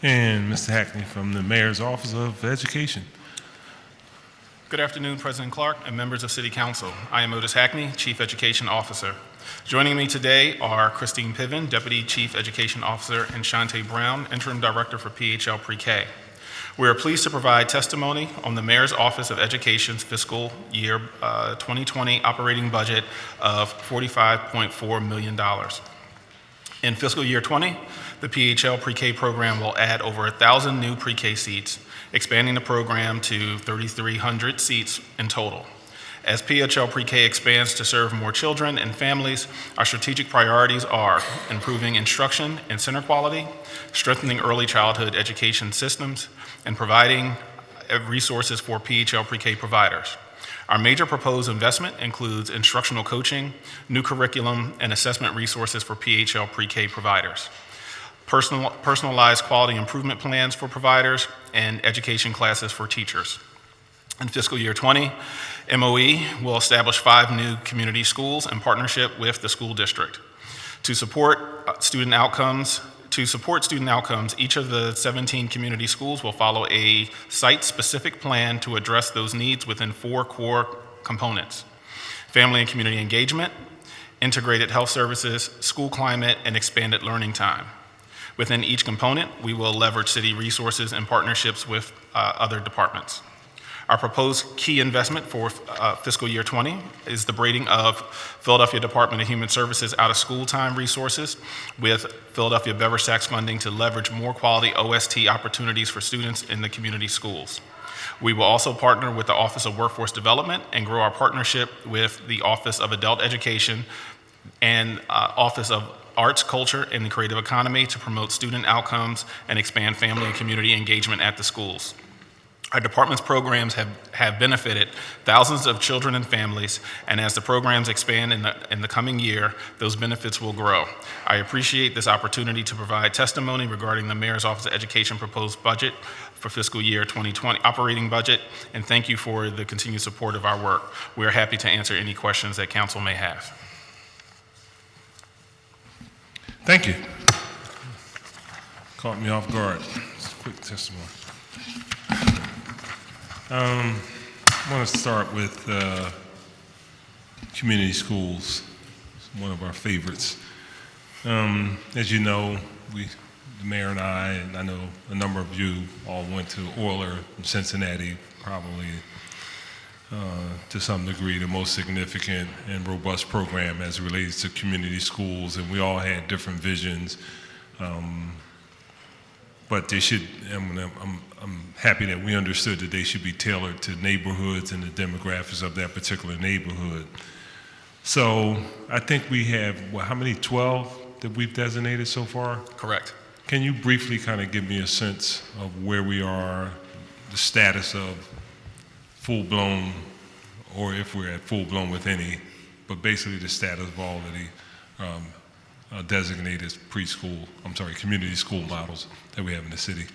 And Mr. Hackney from the Mayor's Office of Education. Good afternoon, President Clark and members of City Council. I am Otis Hackney, Chief Education Officer. Joining me today are Christine Piven, Deputy Chief Education Officer, and Shante Brown, Interim Director for PHL Pre-K. We are pleased to provide testimony on the Mayor's Office of Education's Fiscal Year 2020 operating budget of $45.4 million. In Fiscal Year 20, the PHL Pre-K program will add over 1,000 new pre-K seats, expanding the program to 3,300 seats in total. As PHL Pre-K expands to serve more children and families, our strategic priorities are improving instruction and center quality, strengthening early childhood education systems, and providing resources for PHL Pre-K providers. Our major proposed investment includes instructional coaching, new curriculum, and assessment resources for PHL Pre-K providers, personalized quality improvement plans for providers, and education classes for teachers. In Fiscal Year 20, MOE will establish 5 new community schools in partnership with the school district. To support student outcomes, each of the 17 community schools will follow a site-specific plan to address those needs within 4 core components: family and community engagement, integrated health services, school climate, and expanded learning time. Within each component, we will leverage city resources and partnerships with other departments. Our proposed key investment for Fiscal Year 20 is the braiding of Philadelphia Department of Human Services out-of-school time resources with Philadelphia Beverage Tax funding to leverage more quality OST opportunities for students in the community schools. We will also partner with the Office of Workforce Development and grow our partnership with the Office of Adult Education and Office of Arts, Culture, and the Creative Economy to promote student outcomes and expand family and community engagement at the schools. Our department's programs have benefited thousands of children and families, and as the programs expand in the coming year, those benefits will grow. I appreciate this opportunity to provide testimony regarding the Mayor's Office of Education proposed budget for Fiscal Year 2020 operating budget, and thank you for the continued support of our work. We are happy to answer any questions that council may have. Thank you. Caught me off guard. Just a quick testimony. I want to start with community schools. It's one of our favorites. As you know, the mayor and I know a number of you all went to Euler in Cincinnati, probably to some degree the most significant and robust program as it relates to community schools, and we all had different visions. But they should, I'm happy that we understood that they should be tailored to neighborhoods and the demographics of that particular neighborhood. So I think we have, how many, 12 that we've designated so far? Correct. Can you briefly kind of give me a sense of where we are, the status of full-blown, or if we're at full-blown with any, but basically the status of all of the designated as community school models that we have in the city.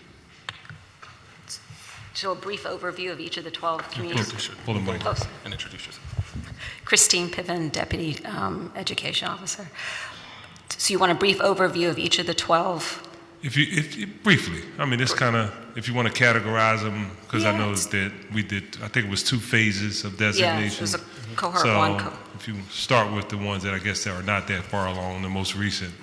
So a brief overview of each of the 12 communities. Pull the mic. And introduce yourself. Christine Piven, Deputy Education Officer. So you want a brief overview of each of the 12? If you briefly, I mean, it's kind of, if you want to categorize them, because I know that we did, I think it was 2 phases of designation. Yeah, it was a cohort so 1. If you start with the ones that I guess that are not that far along, the most recent,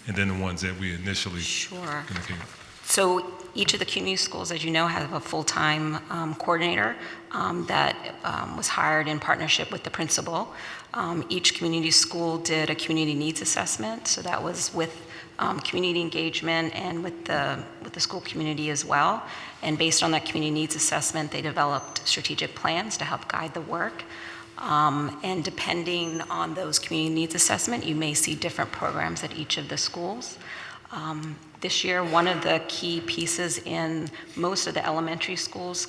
and then the ones that we initially Sure. indicated. So each of the community schools, as you know, have a full-time coordinator that was hired in partnership with the principal. Each community school did a community needs assessment, so that was with community engagement and with the school community as well. And based on that community needs assessment, they developed strategic plans to help guide the work. And depending on those community needs assessment, you may see different programs at each of the schools. This year, one of the key pieces in most of the elementary schools'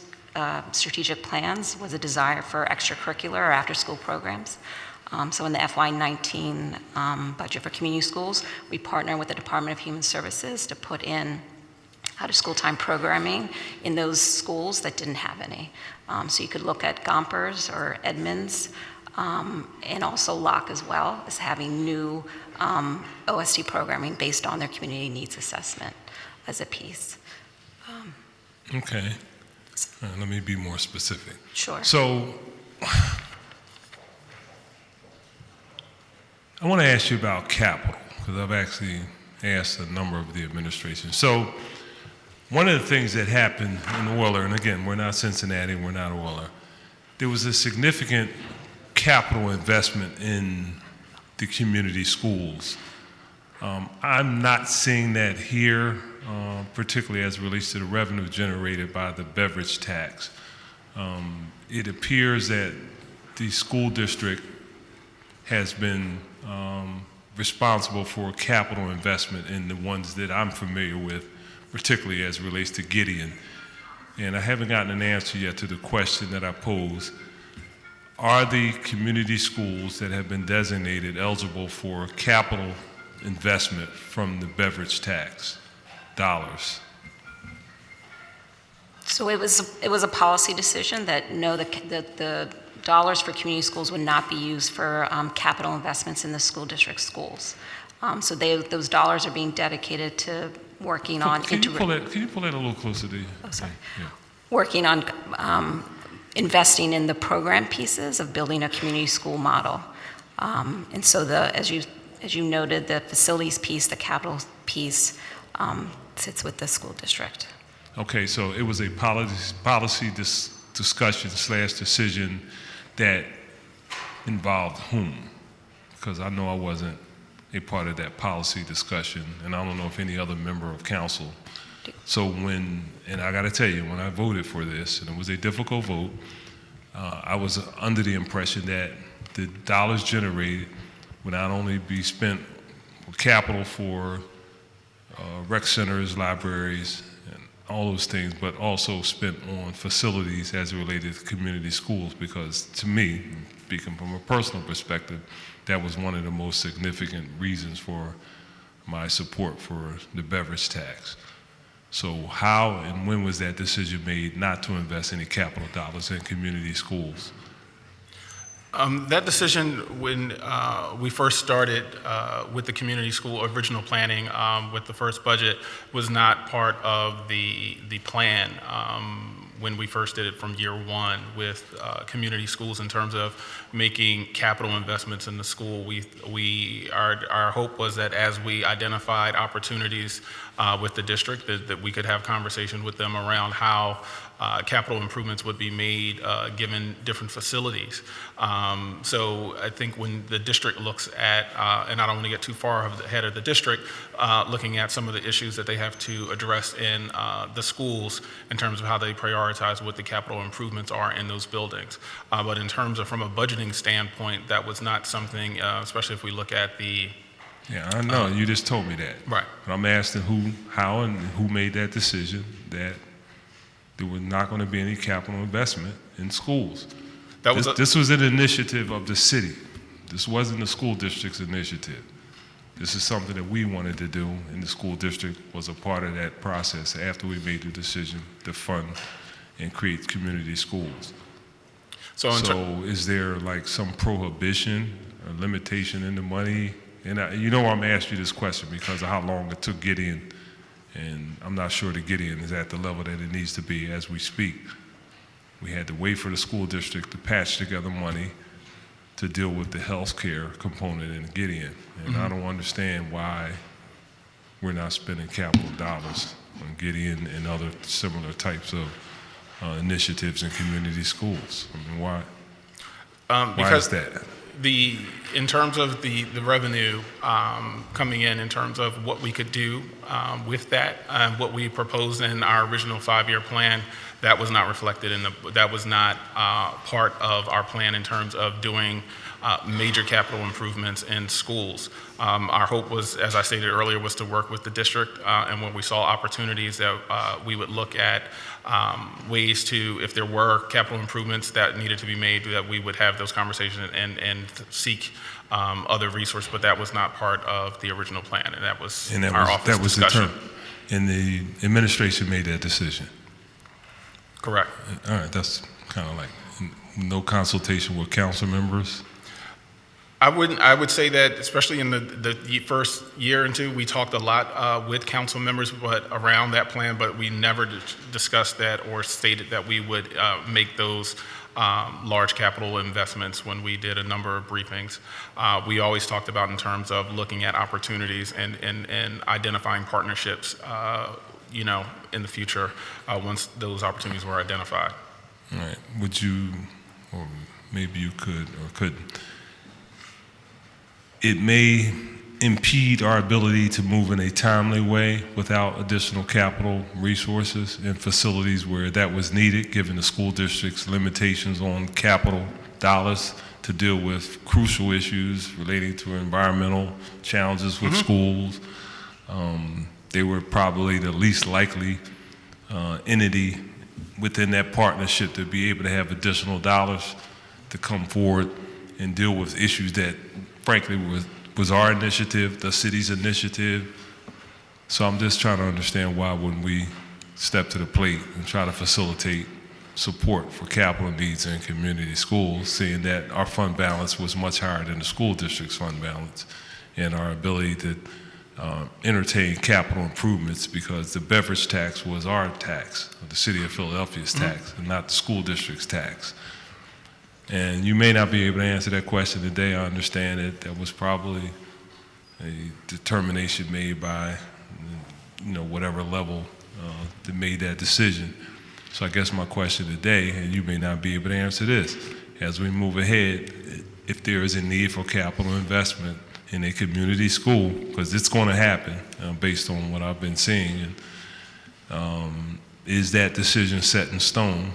strategic plans was a desire for extracurricular or after-school programs. So in the FY19 budget for community schools, we partner with the Department of Human Services to put in out-of-school time programming in those schools that didn't have any. So you could look at Gompers or Edmonds, and also Locke as well, as having new OSD programming based on their community needs assessment as a piece. Okay. Let me be more specific. Sure. So I want to ask you about capital, because I've actually asked a number of the administration. So one of the things that happened in Euler, and again, we're not Cincinnati, we're not Euler, there was a significant capital investment in the community schools. I'm not seeing that here, particularly as it relates to the revenue generated by the beverage tax. It appears that the school district has been responsible for capital investment in the ones that I'm familiar with, particularly as it relates to Gideon. And I haven't gotten an answer yet to the question that I posed. Are the community schools that have been designated eligible for capital investment from the beverage tax dollars? So it was a policy decision that no, the dollars for community schools would not be used for capital investments in the school district schools. So those dollars are being dedicated to working on. Can you pull that a little closer to you? Oh, sorry. Yeah. Working on investing in the program pieces of building a community school model. And so as you noted, the facilities piece, the capital piece sits with the school district. Okay, so it was a policy discussion / decision that involved whom? Because I know I wasn't a part of that policy discussion, and I don't know if any other member of council. So and I got to tell you, when I voted for this, and it was a difficult vote, I was under the impression that the dollars generated would not only be spent for capital for rec centers, libraries, and all those things, but also spent on facilities as it related to community schools, because to me, speaking from a personal perspective, that was one of the most significant reasons for my support for the beverage tax. So how and when was that decision made not to invest any capital dollars in community schools? That decision, when we first started with the community school original planning with the first budget, was not part of the plan when we first did it from year one with community schools in terms of making capital investments in the school. Our hope was that as we identified opportunities with the district, that we could have conversation with them around how capital improvements would be made given different facilities. So I think when the district looks at, and I don't want to get too far ahead of the district, looking at some of the issues that they have to address in the schools in terms of how they prioritize what the capital improvements are in those buildings. But in terms of from a budgeting standpoint, that was not something, especially if we look at the Yeah, I know, you just told me that. Right. But I'm asking how and who made that decision that there was not going to be any capital investment in schools. That was This was an initiative of the city. This wasn't the school district's initiative. This is something that we wanted to do, and the school district was a part of that process after we made the decision to fund and create community schools. So Is there like some prohibition or limitation in the money? And I'm asking you this question because of how long it took Gideon, and I'm not sure that Gideon is at the level that it needs to be as we speak. We had to wait for the school district to patch together money to deal with the healthcare component in Gideon. And I don't understand why we're not spending capital dollars on Gideon and other similar types of initiatives in community schools. I mean, why is that? In terms of the revenue coming in terms of what we could do with that, what we proposed in our original 5-year plan, that was not reflected that was not part of our plan in terms of doing major capital improvements in schools. Our hope was, as I stated earlier, was to work with the district, and when we saw opportunities that we would look at ways to, if there were capital improvements that needed to be made, that we would have those conversations and seek other resources, but that was not part of the original plan, and that was our office discussion. And the administration made that decision? Correct. All right, that's kind of like no consultation with council members? I would say that, especially in the first year or two, we talked a lot with council members around that plan, but we never discussed that or stated that we would make those large capital investments when we did a number of briefings. We always talked about in terms of looking at opportunities and identifying partnerships, in the future once those opportunities were identified. All right. Would you, or maybe you could or couldn't, it may impede our ability to move in a timely way without additional capital resources and facilities where that was needed, given the school district's limitations on capital dollars to deal with crucial issues relating to environmental challenges with schools. They were probably the least likely entity within that partnership to be able to have additional dollars to come forward and deal with issues that frankly was our initiative, the city's initiative. So I'm just trying to understand why when we step to the plate and try to facilitate support for capital needs in community schools, seeing that our fund balance was much higher than the school district's fund balance, and our ability to entertain capital improvements, because the beverage tax was our tax, the city of Philadelphia's tax, and not the school district's tax. And you may not be able to answer that question today. I understand that was probably a determination made by, whatever level that made that decision. So I guess my question today, and you may not be able to answer this, as we move ahead, if there is a need for capital investment in a community school, because it's going to happen based on what I've been seeing, and is that decision set in stone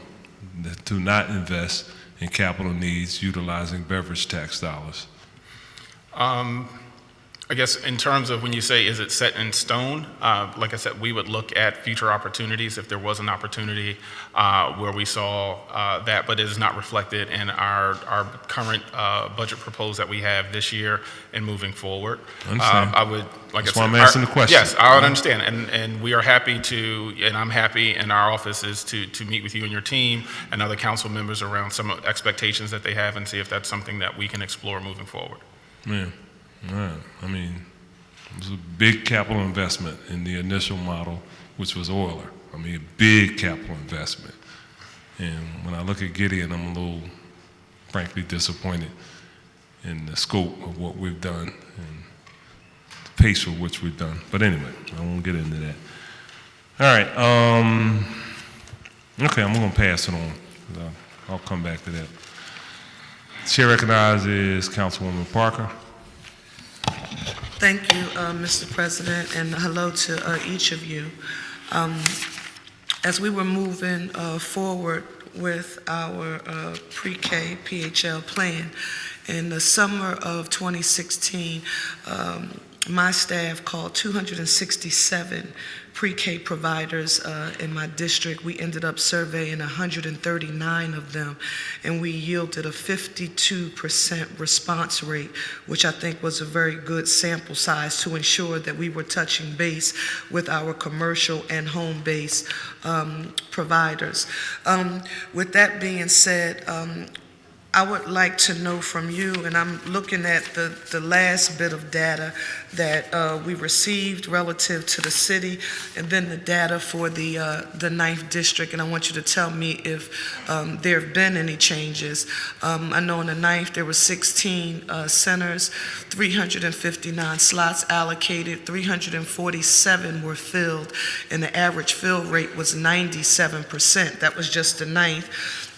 to not invest in capital needs utilizing beverage tax dollars? I guess in terms of when you say, is it set in stone? Like I said, we would look at future opportunities if there was an opportunity where we saw that, but it is not reflected in our current budget proposal that we have this year and moving forward. I would, like That's I said, why I'm asking the question. Yes, I would understand, and we are happy to, and I'm happy in our offices to meet with you and your team and other council members around some expectations that they have and see if that's something that we can explore moving forward. Yeah. All right. I mean, it was a big capital investment in the initial model, which was Euler. I mean, a big capital investment. And when I look at Gideon, I'm a little, frankly, disappointed in the scope of what we've done and the pace with which we've done. But anyway, I won't get into that. All right. Okay, I'm going to pass it on. I'll come back to that. Chair recognizes Councilwoman Parker. Thank you, Mr. President, and hello to each of you. As we were moving forward with our pre-K PHL plan, in the summer of 2016, my staff called 267 pre-K providers in my district. We ended up surveying 139 of them, and we yielded a 52% response rate, which I think was a very good sample size to ensure that we were touching base with our commercial and home-based providers. With that being said, I would like to know from you, and I'm looking at the last bit of data that we received relative to the city, and then the data for the ninth district, and I want you to tell me if there have been any changes. I know in the ninth there were 16 centers, 359 slots allocated, 347 were filled, and the average fill rate was 97%. That was just the ninth.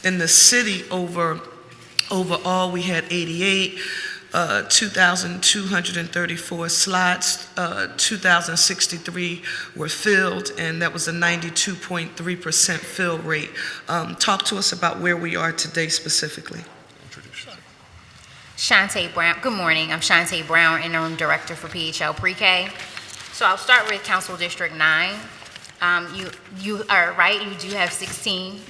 In the city overall, we had 88, 2,234 slots, 2,063 were filled, and that was a 92.3% fill rate. Talk to us about where we are today specifically. Shantae Brown. Good morning. I'm Shantae Brown, Interim Director for PHL Pre-K. So I'll start with Council District 9. You are right. You do have 16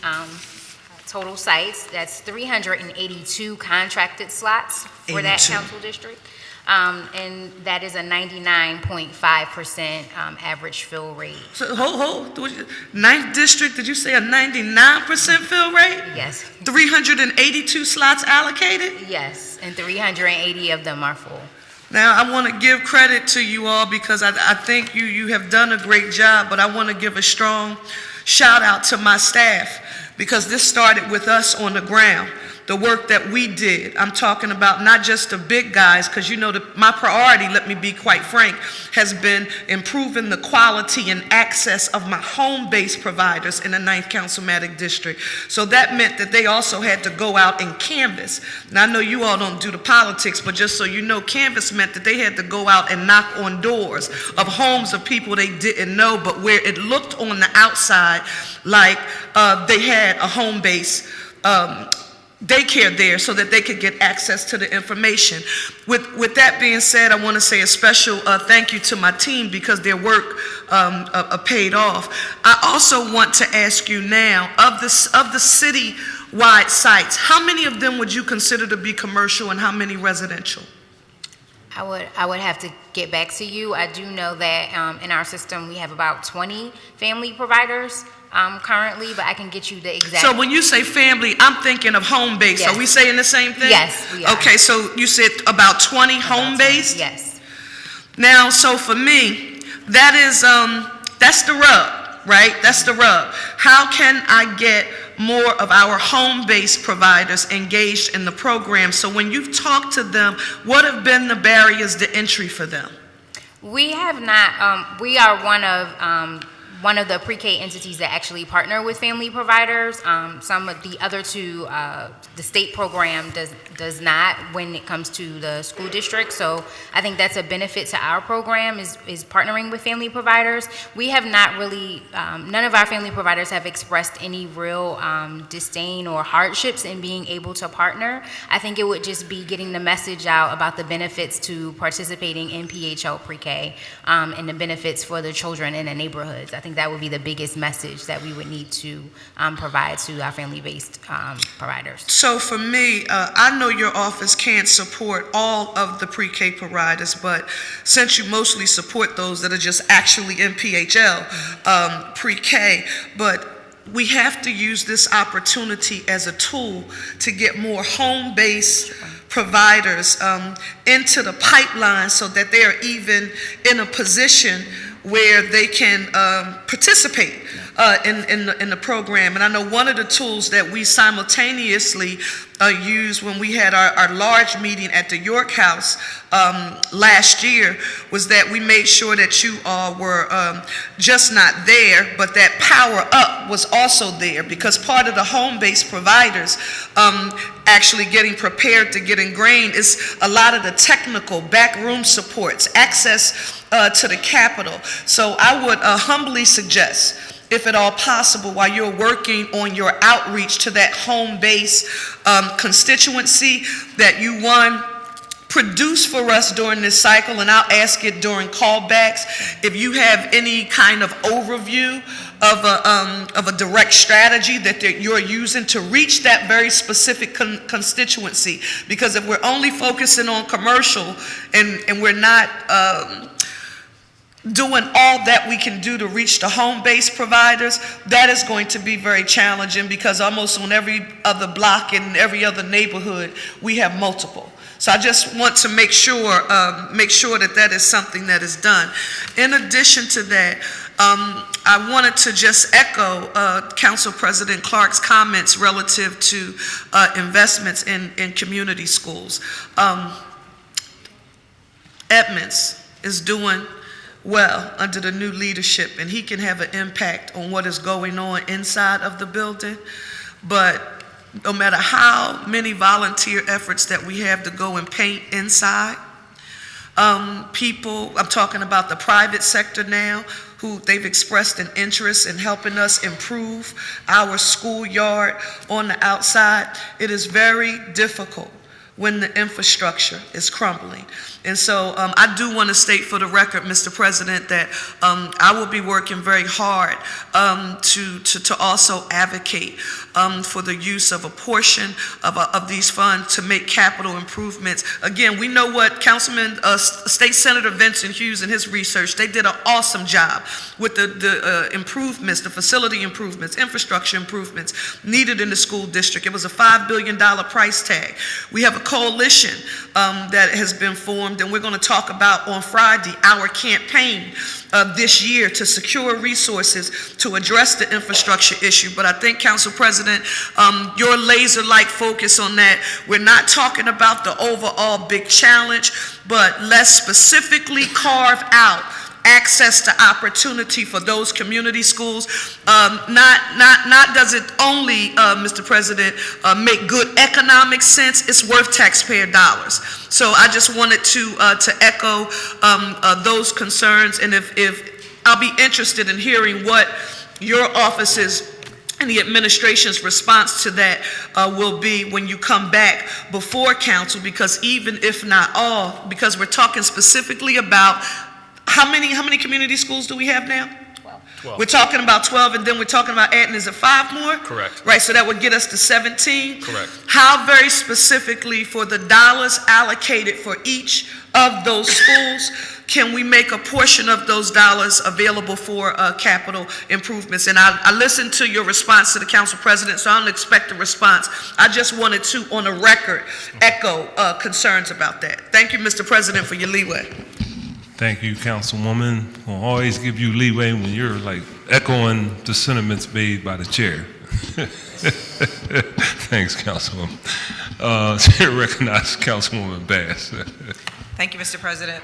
total sites. That's 382 contracted slots for that council district. And that is a 99.5% average fill rate. So hold. Ninth district, did you say a 99% fill rate? Yes. 382 slots allocated? Yes, and 380 of them are full. Now, I want to give credit to you all because I think you have done a great job, but I want to give a strong shout out to my staff, because this started with us on the ground. The work that we did, I'm talking about not just the big guys, because you know my priority, let me be quite frank, has been improving the quality and access of my home-based providers in the 9th Councilmatic District. So that meant that they also had to go out and canvass. Now I know you all don't do the politics, but just so you know, canvass meant that they had to go out and knock on doors of homes of people they didn't know, but where it looked on the outside like they had a home-based daycare there so that they could get access to the information. With that being said, I want to say a special thank you to my team because their work paid off. I also want to ask you now, of the city-wide sites, how many of them would you consider to be commercial and how many residential? I would have to get back to you. I do know that in our system we have about 20 family providers currently, but I can get you the exact. So when you say family, I'm thinking of home-based. Yes. Are we saying the same thing? Yes, we are. Okay, so you said about 20 home-based? Yes. Now, so for me, that is, that's the rub, right? That's the rub. How can I get more of our home-based providers engaged in the program? So when you've talked to them, what have been the barriers to entry for them? We have not, we are one of the pre-K entities that actually partner with family providers. Some of the other two, the state program does not when it comes to the school district. So I think that's a benefit to our program is partnering with family providers. We have not really, none of our family providers have expressed any real disdain or hardships in being able to partner. I think it would just be getting the message out about the benefits to participating in PHL pre-K and the benefits for the children in the neighborhoods. I think that would be the biggest message that we would need to provide to our family-based providers. So for me, I know your office can't support all of the pre-K providers, but since you mostly support those that are just actually in PHL pre-K, but we have to use this opportunity as a tool to get more home-based providers into the pipeline so that they are even in a position where they can participate in the program. And I know one of the tools that we simultaneously used when we had our large meeting at the York House last year was that we made sure that you all were just not there, but that Power Up was also there, because part of the home-based providers actually getting prepared to get ingrained is a lot of the technical backroom supports, access to the Capitol. So I would humbly suggest, if at all possible, while you're working on your outreach to that home-based constituency, that you, one, produce for us during this cycle, and I'll ask it during callbacks, if you have any kind of overview of a direct strategy that you're using to reach that very specific constituency. Because if we're only focusing on commercial and we're not doing all that we can do to reach the home-based providers, that is going to be very challenging, because almost on every other block in every other neighborhood, we have multiple. So I just want to make sure that that is something that is done. In addition to that, I wanted to just echo Council President Clark's comments relative to investments in community schools. Edmonds is doing well under the new leadership, and he can have an impact on what is going on inside of the building. But no matter how many volunteer efforts that we have to go and paint inside, people, I'm talking about the private sector now, who they've expressed an interest in helping us improve our schoolyard on the outside. It is very difficult when the infrastructure is crumbling. And so I do want to state for the record, Mr. President, that I will be working very hard to also advocate for the use of a portion of these funds to make capital improvements. Again, we know what Councilman State Senator Vincent Hughes and his research, they did an awesome job with the improvements, the facility improvements, infrastructure improvements needed in the school district. It was a $5 billion price tag. We have a coalition that has been formed, and we're going to talk about on Friday our campaign this year to secure resources to address the infrastructure issue. But I think, Council President, your laser-like focus on that, we're not talking about the overall big challenge, but let's specifically carve out access to opportunity for those community schools. Not does it only, Mr. President, make good economic sense, it's worth taxpayer dollars. So I just wanted to echo those concerns, and if I'll be interested in hearing what your office's and the administration's response to that will be when you come back before council, because even if not all, because we're talking specifically about how many community schools do we have now? 12. We're talking about 12, and then we're talking about adding, is it 5 more? Correct. Right, so that would get us to 17? Correct. How very specifically, for the dollars allocated for each of those schools, can we make a portion of those dollars available for capital improvements? And I listened to your response to the council president, so I don't expect a response. I just wanted to, on the record, echo concerns about that. Thank you, Mr. President, for your leeway. Thank you, Councilwoman. We'll always give you leeway when you're like echoing the sentiments made by the chair. Thanks, Councilwoman. Chair recognizes Councilwoman Bass. Thank you, Mr. President.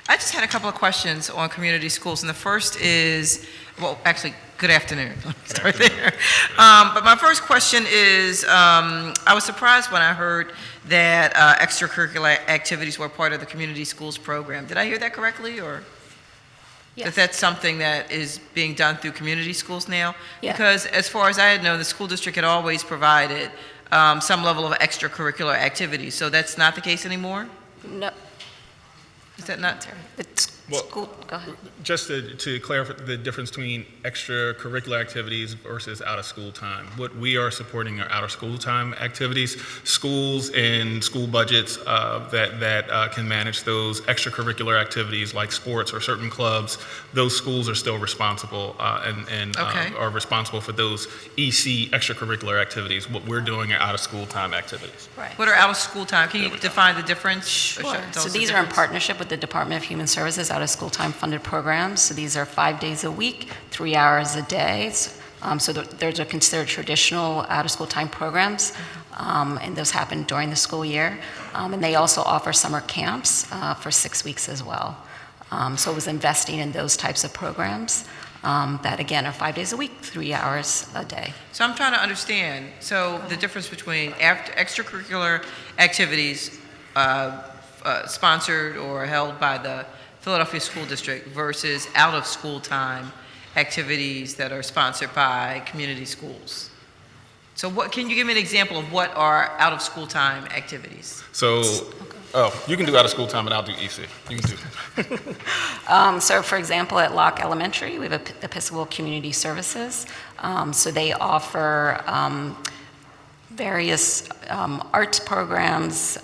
I just had a couple of questions on community schools, and the first is, well, actually, good afternoon. Start there. But my first question is, I was surprised when I heard that extracurricular activities were part of the community schools program. Did I hear that correctly, or? Yes. That's something that is being done through community schools now? Yeah. Because as far as I had known, the school district had always provided some level of extracurricular activities, so that's not the case anymore? No. Is that not? It's Well, school, go ahead. Just to clarify the difference between extracurricular activities versus out-of-school time. What we are supporting are out-of-school time activities. Schools and school budgets that can manage those extracurricular activities like sports or certain clubs, those schools are still responsible and Okay. are responsible for those EC extracurricular activities. What we're doing are out-of-school time activities. Right. What are out-of-school time? Can you define the difference? Or Sure. tell So us the these are in difference? partnership with the Department of Human Services out-of-school time funded programs. So these are 5 days a week, 3 hours a day. So those are considered traditional out-of-school time programs, and those happen during the school year. And they also offer summer camps for 6 weeks as well. So it was investing in those types of programs that, again, are 5 days a week, 3 hours a day. So I'm trying to understand, so the difference between extracurricular activities sponsored or held by the Philadelphia School District versus out-of-school time activities that are sponsored by community schools. So what, can you give me an example of what are out-of-school time activities? So Oh, you can do out of school time and I'll do EC. You can do. So for example, at Locke Elementary, we have Episcopal Community Services. So they offer various arts programs.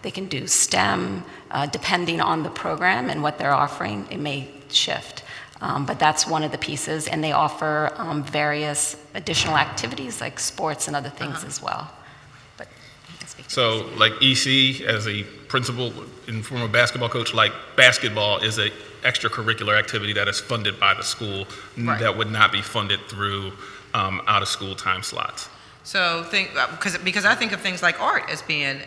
They can do STEM, depending on the program and what they're offering, it may shift. But that's one of the pieces, and they offer various additional activities like sports and other things as well. But you can speak to So like EC, as a principal and former basketball coach, like basketball is a extracurricular activity that is funded by the school that would not be funded through out of school time slots. So because I think of things like art as being,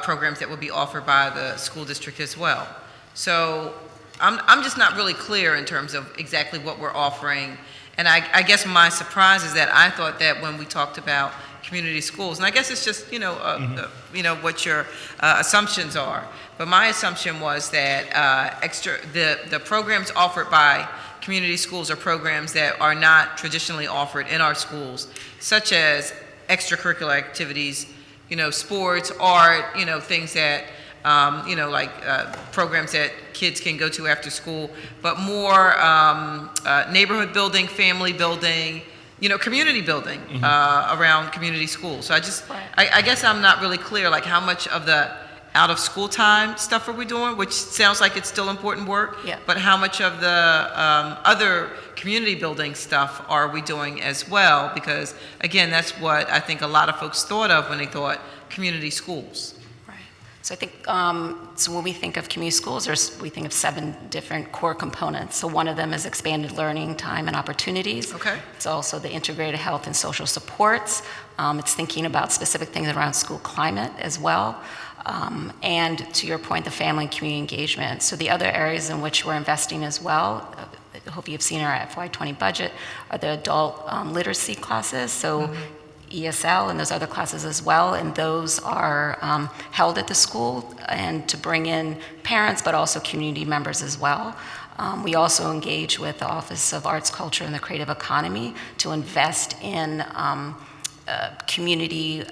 programs that would be offered by the school district as well. So I'm just not really clear in terms of exactly what we're offering. And I guess my surprise is that I thought that when we talked about community schools, and I guess it's just, what your assumptions are. But my assumption was that the programs offered by community schools are programs that are not traditionally offered in our schools, such as extracurricular activities, sports, art, things that, programs that kids can go to after school, but more neighborhood building, family building, community building around community schools. So I guess I'm not really clear, like how much of the out of school time stuff are we doing, which sounds like it's still important work, but how much of the other community building stuff are we doing as well? Because again, that's what I think a lot of folks thought of when they thought community schools. So I think, so when we think of community schools, we think of 7 different core components. So one of them is expanded learning time and opportunities. Okay. It's also the integrated health and social supports. It's thinking about specific things around school climate as well. And to your point, the family and community engagement. So the other areas in which we're investing as well, I hope you've seen our FY20 budget, are the adult literacy classes. So ESL and those other classes as well, and those are held at the school and to bring in parents, but also community members as well. We also engage with the Office of Arts, Culture, and the Creative Economy to invest in community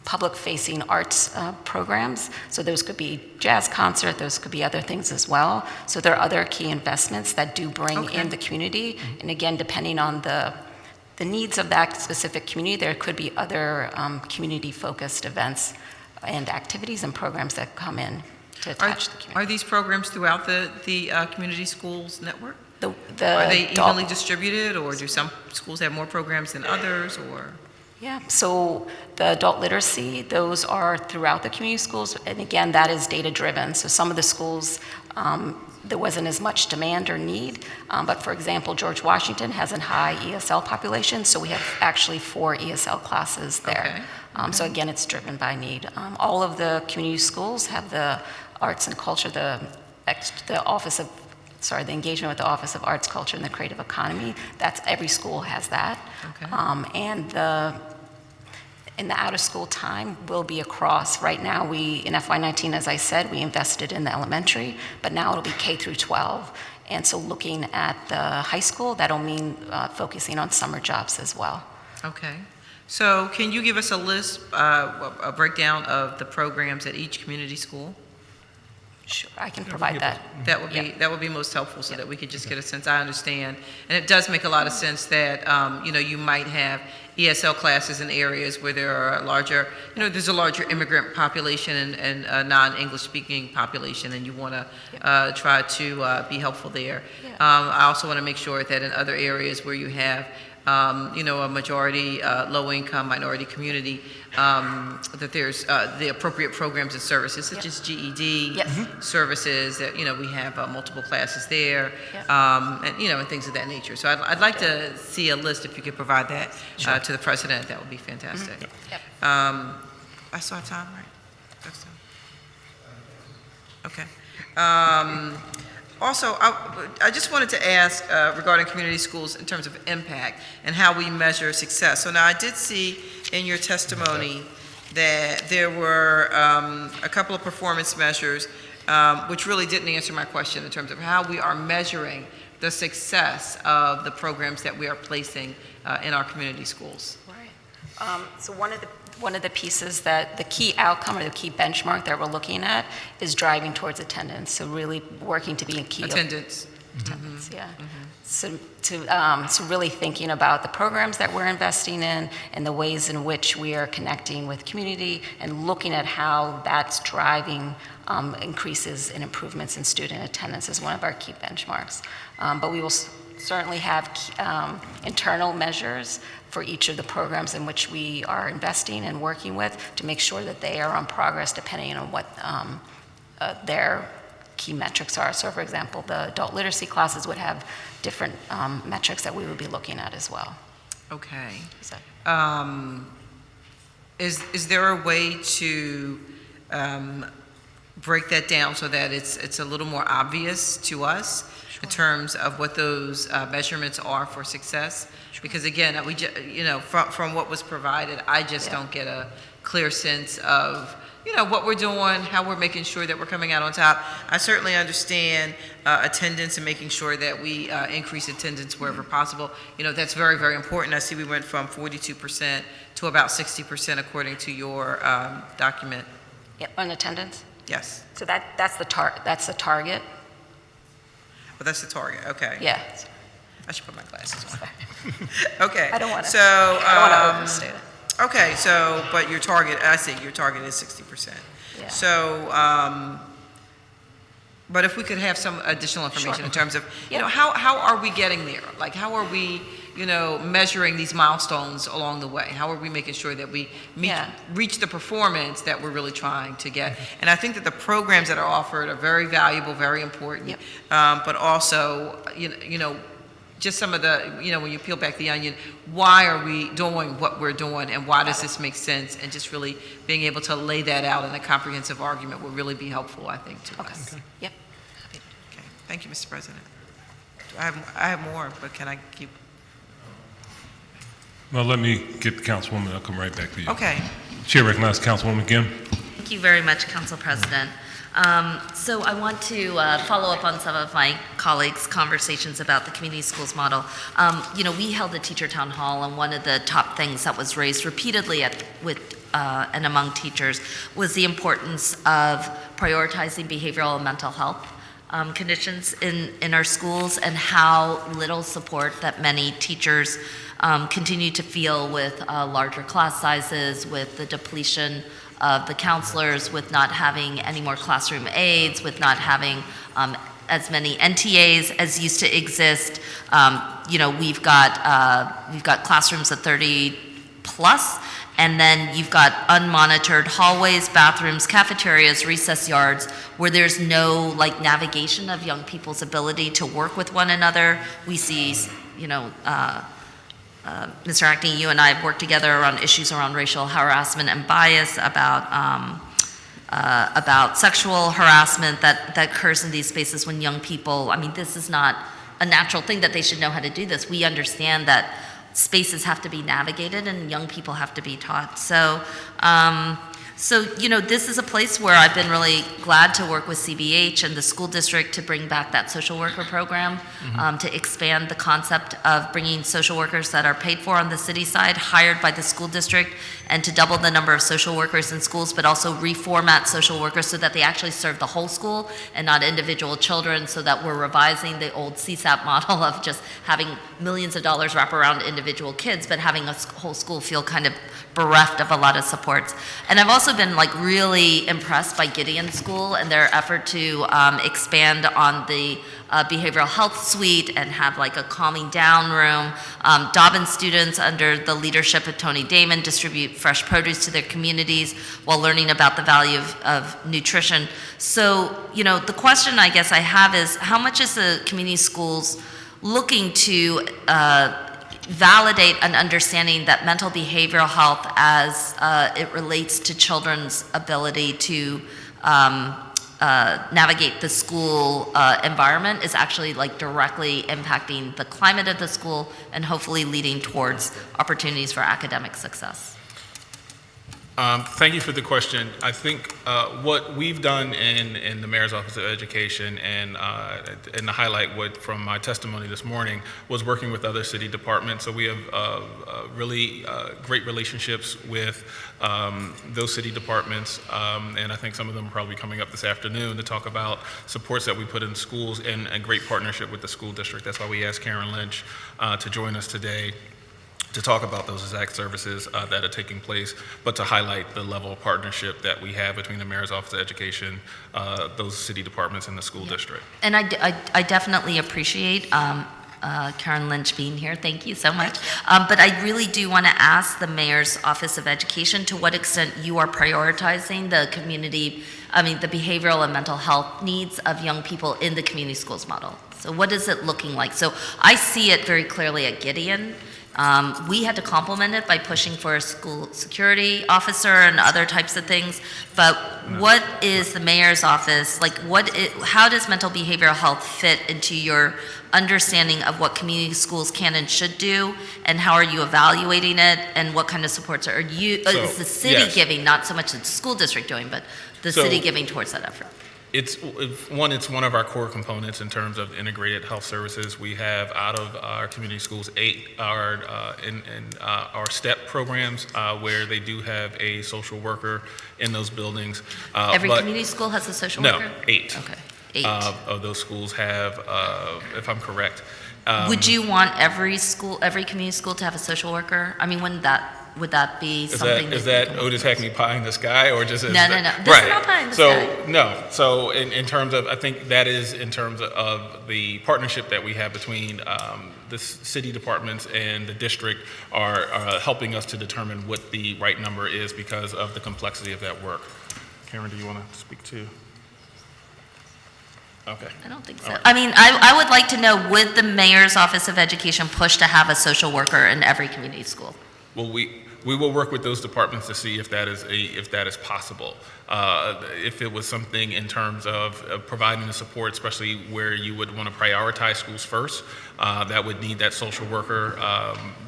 public-facing arts programs. So those could be jazz concert, those could be other things as well. So there are other key investments that do bring in the community, and again, depending on the needs of that specific community, there could be other community-focused events and activities and programs that come in to attach the community. Are these programs throughout the community schools network? Are Are they evenly distributed, or do some schools have more programs than others, or? Yeah, so the adult literacy, those are throughout the community schools, and again, that is data-driven. So some of the schools, there wasn't as much demand or need, but for example, George Washington has a high ESL population, so we have actually 4 ESL classes there. So again, it's driven by need. All of the community schools have the arts and culture, the engagement with the Office of Arts, Culture, and the Creative Economy. That's every school has that. And the out-of-school time will be across. Right now, in FY19, as I said, we invested in the elementary, but now it'll be K through 12. And so looking at the high school, that'll mean focusing on summer jobs as well. Okay. So can you give us a list, a breakdown of the programs at each community school? Sure, I can provide that. That would be most helpful, so that we could just get a sense. I understand, and it does make a lot of sense that you might have ESL classes in areas where there are there's a larger immigrant population and a non-English speaking population, and you want to try to be helpful there. I also want to make sure that in other areas where you have a majority low-income minority community, that there's the appropriate programs and services, such as GED services, that, we have multiple classes there, and things of that nature. So I'd like to see a list, if you could provide that to the president. That would be fantastic. I still have time, right? That's time. Okay. Also, I just wanted to ask regarding community schools in terms of impact and how we measure success. So now I did see in your testimony that there were a couple of performance measures which really didn't answer my question in terms of how we are measuring the success of the programs that we are placing in our community schools. Right. So one of one of the pieces that the key outcome or the key benchmark that we're looking at is driving towards attendance. So really working to be a key. Attendance. Attendance, yeah. So really thinking about the programs that we're investing in and the ways in which we are connecting with community and looking at how that's driving increases and improvements in student attendance is one of our key benchmarks. But we will certainly have internal measures for each of the programs in which we are investing and working with to make sure that they are on progress depending on what their key metrics are. So for example, the adult literacy classes would have different metrics that we would be looking at as well. Okay. So, Is there a way to break that down so that it's a little more obvious to us in terms of what those measurements are for success? Because again, from what was provided, I just don't get a clear sense of what we're doing, how we're making sure that we're coming out on top. I certainly understand attendance and making sure that we increase attendance wherever possible. That's very, very important. I see we went from 42% to about 60% according to your document. yeah, on attendance. Yes. So that's the target. But that's the target. Okay. Yeah. I should put my glasses on. Okay. I don't want to. So, I don't want to overstate it. okay, so, but your target, I see, your target is 60%. Yeah. So, but if we could have some additional information Sure. in terms of, Yeah. how are we getting there? Like, how are we, measuring these milestones along the way? How are we making sure that we reach the performance that we're really trying to get? And I think that the programs that are offered are very valuable, very important. Yep. But also, just some of the, when you peel back the onion, why are we doing what we're doing and why does this make sense? And just really being able to lay that out in a comprehensive argument will really be helpful, I think, to us. Okay. Yep. Okay. Thank you, Mr. President. I have more, but can I keep? Well, let me get the councilwoman. I'll come right back to you. Okay. Chair recognizes Councilwoman Kim. Thank you very much, Council President. So I want to follow up on some of my colleagues' conversations about the community schools model. We held a teacher town hall, and one of the top things that was raised repeatedly and among teachers was the importance of prioritizing behavioral and mental health conditions in our schools, and how little support that many teachers continue to feel with larger class sizes, with the depletion of the counselors, with not having any more classroom aides, with not having as many NTAs as used to exist. We've got classrooms of 30 plus, and then you've got unmonitored hallways, bathrooms, cafeterias, recess yards, where there's no navigation of young people's ability to work with one another. We see, Mr. Hackney, you and I have worked together around issues around racial harassment and bias, about sexual harassment that occurs in these spaces when young people, this is not a natural thing that they should know how to do this. We understand that spaces have to be navigated and young people have to be taught. So, this is a place where I've been really glad to work with CBH and the school district to bring back that social worker program, to expand the concept of bringing social workers that are paid for on the city side, hired by the school district, and to double the number of social workers in schools, but also reformat social workers so that they actually serve the whole school and not individual children, so that we're revising the old CSAP model of just having millions of dollars wrap around individual kids, but having a whole school feel kind of bereft of a lot of supports. And I've also been really impressed by Gideon School and their effort to expand on the behavioral health suite and have a calming down room. Dobbin students under the leadership of Tony Damon distribute fresh produce to their communities while learning about the value of nutrition. So, the question I guess I have is, how much is the community schools looking to validate an understanding that mental behavioral health as it relates to children's ability to navigate the school environment is actually directly impacting the climate of the school and hopefully leading towards opportunities for academic success? Thank you for the question. I think what we've done in the Mayor's Office of Education and to highlight what from my testimony this morning was working with other city departments. So we have really great relationships with those city departments, and I think some of them are probably coming up this afternoon to talk about supports that we put in schools and a great partnership with the school district. That's why we asked Karen Lynch to join us today to talk about those exact services that are taking place, but to highlight the level of partnership that we have between the Mayor's Office of Education, those city departments, and the school district. And I definitely appreciate Karen Lynch being here. Thank you so much. But I really do want to ask the Mayor's Office of Education to what extent you are prioritizing the the behavioral and mental health needs of young people in the community schools model. So what is it looking like? So I see it very clearly at Gideon. We had to complement it by pushing for a school security officer and other types of things. But what is the mayor's office, how does mental behavioral health fit into your understanding of what community schools can and should do? And how are you evaluating it? And what kind of supports is the city giving, not so much the school district doing, but the city giving towards that effort? It's one of our core components in terms of integrated health services. We have out of our community schools 8 are in our STEP programs where they do have a social worker in those buildings. Every community school has a social worker? No, 8. Okay, 8. Of those schools have, if I'm correct. Would you want every community school to have a social worker? I mean, would that be something? Is that Otis Hackney pie in the sky, or just No. This is not pie in the sky. No. So in terms of, I think that is in terms of the partnership that we have between the city departments and the district are helping us to determine what the right number is because of the complexity of that work. Karen, do you want to speak to? Okay. I don't think so. All right. I mean, I would like to know, would the Mayor's Office of Education push to have a social worker in every community school? Well, we will work with those departments to see if that is possible. If it was something in terms of providing the support, especially where you would want to prioritize schools first, that would need that social worker.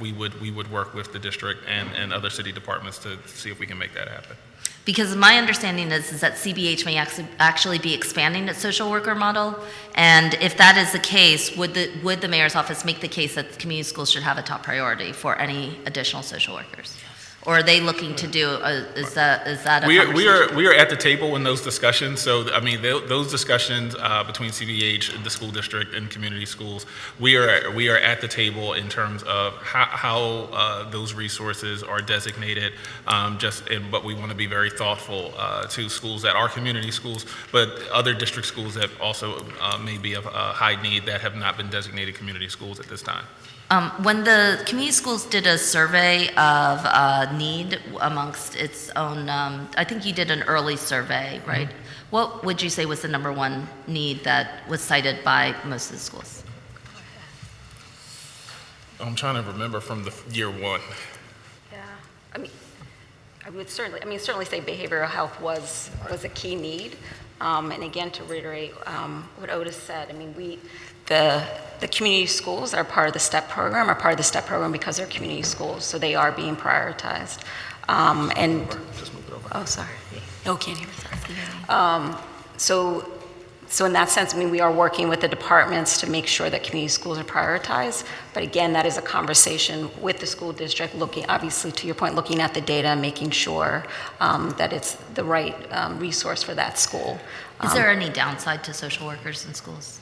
We would work with the district and other city departments to see if we can make that happen. Because my understanding is that CBH may actually be expanding its social worker model, and if that is the case, would the mayor's office make the case that community schools should have a top priority for any additional social workers? Or are they looking to do, is that a conversation? We are at the table in those discussions. So, I mean, those discussions between CBH, the school district, and community schools, we are at the table in terms of how those resources are designated. But we want to be very thoughtful to schools that are community schools, but other district schools that also may be of high need that have not been designated community schools at this time. When the community schools did a survey of need amongst its own, I think you did an early survey, right? Mm-hmm. What would you say was the number one need that was cited by most of the schools? I'm trying to remember from the year one. Yeah, I mean, I would certainly say behavioral health was a key need. And again, to reiterate what Otis said, I mean, the community schools that are part of the STEP program are part of the STEP program because they're community schools, so they are being prioritized. Oh, sorry. No, can't hear me. So in that sense, I mean, we are working with the departments to make sure that community schools are prioritized. But again, that is a conversation with the school district, looking, obviously, to your point, looking at the data, making sure that it's the right resource for that school. Is there any downside to social workers in schools?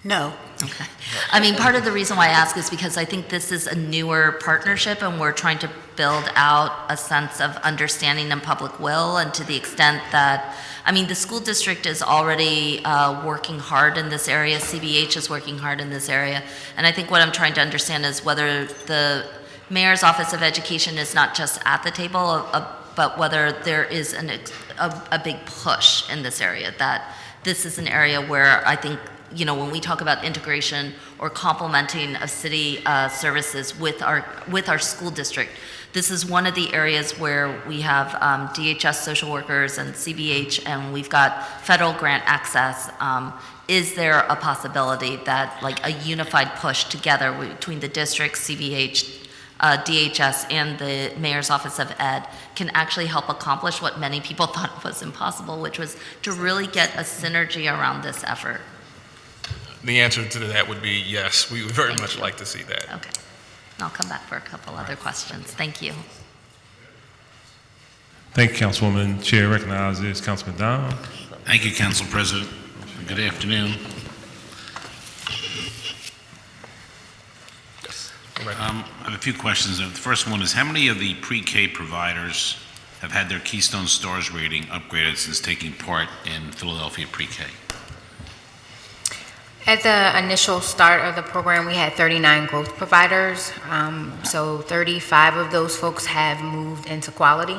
No. Okay. I mean, part of the reason why I ask is because I think this is a newer partnership and we're trying to build out a sense of understanding and public will, and to the extent that, I mean, the school district is already working hard in this area, CBH is working hard in this area, and I think what I'm trying to understand is whether the Mayor's Office of Education is not just at the table, but whether there is a big push in this area, that this is an area where I think, you know, when we talk about integration or complementing of city services with our school district, this is one of the areas where we have DHS social workers and CBH, and we've got federal grant access. Is there a possibility that, like, a unified push together between the district, CBH, DHS and the Mayor's Office of Ed can actually help accomplish what many people thought was impossible, which was to really get a synergy around this effort? The answer to that would be yes. We would very much like to see that. Okay. And I'll come back for a couple other questions. Thank you. Thank you, Councilwoman. Chair recognizes Councilman Down. Thank you, Council President. Good afternoon. I have a few questions. The first one is, how many of the pre-K providers have had their Keystone Stars rating upgraded since taking part in Philadelphia pre-K? At the initial start of the program, we had 39 growth providers. So 35 of those folks have moved into quality.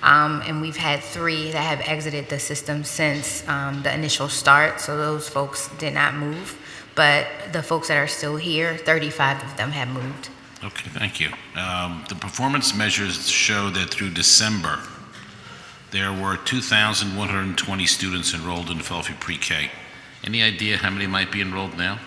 And we've had 3 that have exited the system since the initial start. So those folks did not move. But the folks that are still here, 35 of them have moved. Okay, thank you. The performance measures show that through December, there were 2,120 students enrolled in Philadelphia pre-K. Any idea how many might be enrolled now?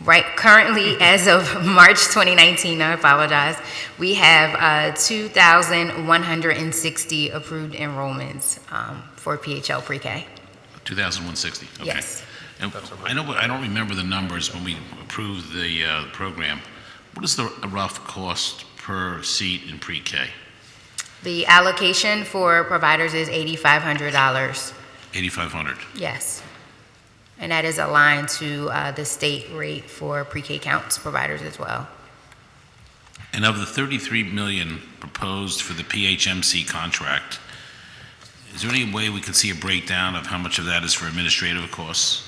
Right, currently, as of March 2019, I apologize, we have 2,160 approved enrollments for PHL pre-K. 2,160, okay. Yes. And I don't remember the numbers when we approved the program. What is the rough cost per seat in pre-K? The allocation for providers is $8,500. $8,500. Yes. And that is aligned to the state rate for pre-K counts providers as well. And of the $33 million proposed for the PHMC contract, is there any way we can see a breakdown of how much of that is for administrative costs?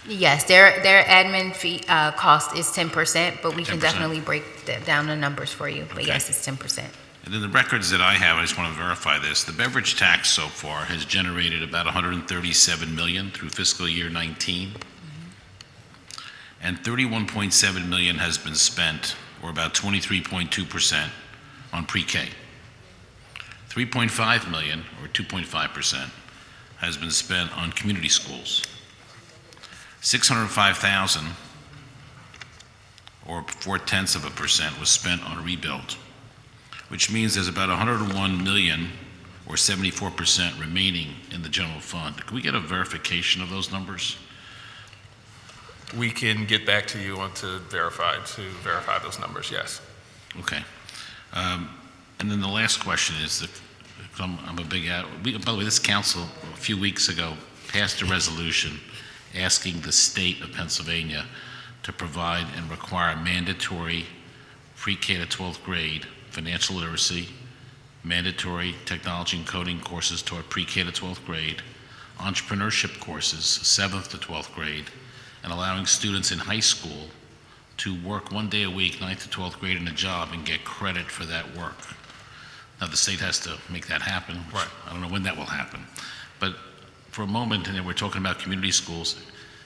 Yes, their admin fee cost is 10%, but we can 10%. Definitely break down the numbers for you. But Okay. yes, it's 10%. And then the records that I have, I just want to verify this. The beverage tax so far has generated about $137 million through fiscal year 19. And $31.7 million has been spent, or about 23.2%, on pre-K. 3.5 million, or 2.5%, has been spent on community schools. 605,000, or 0.4%, was spent on rebuild, which means there's about 101 million, or 74%, remaining in the general fund. Can we get a verification of those numbers? We can get back to you on to verify those numbers, yes. Okay. And then the last question is, that I'm a big, by the way, this council a few weeks ago passed a resolution asking the state of Pennsylvania to provide and require mandatory pre-K to 12th grade financial literacy, mandatory technology and coding courses toward pre-K to 12th grade, entrepreneurship courses 7th to 12th grade, and allowing students in high school to work 1 day a week, 9th to 12th grade, in a job and get credit for that work. Now, the state has to make that happen. Right. I don't know when that will happen. But for a moment, and we're talking about community schools,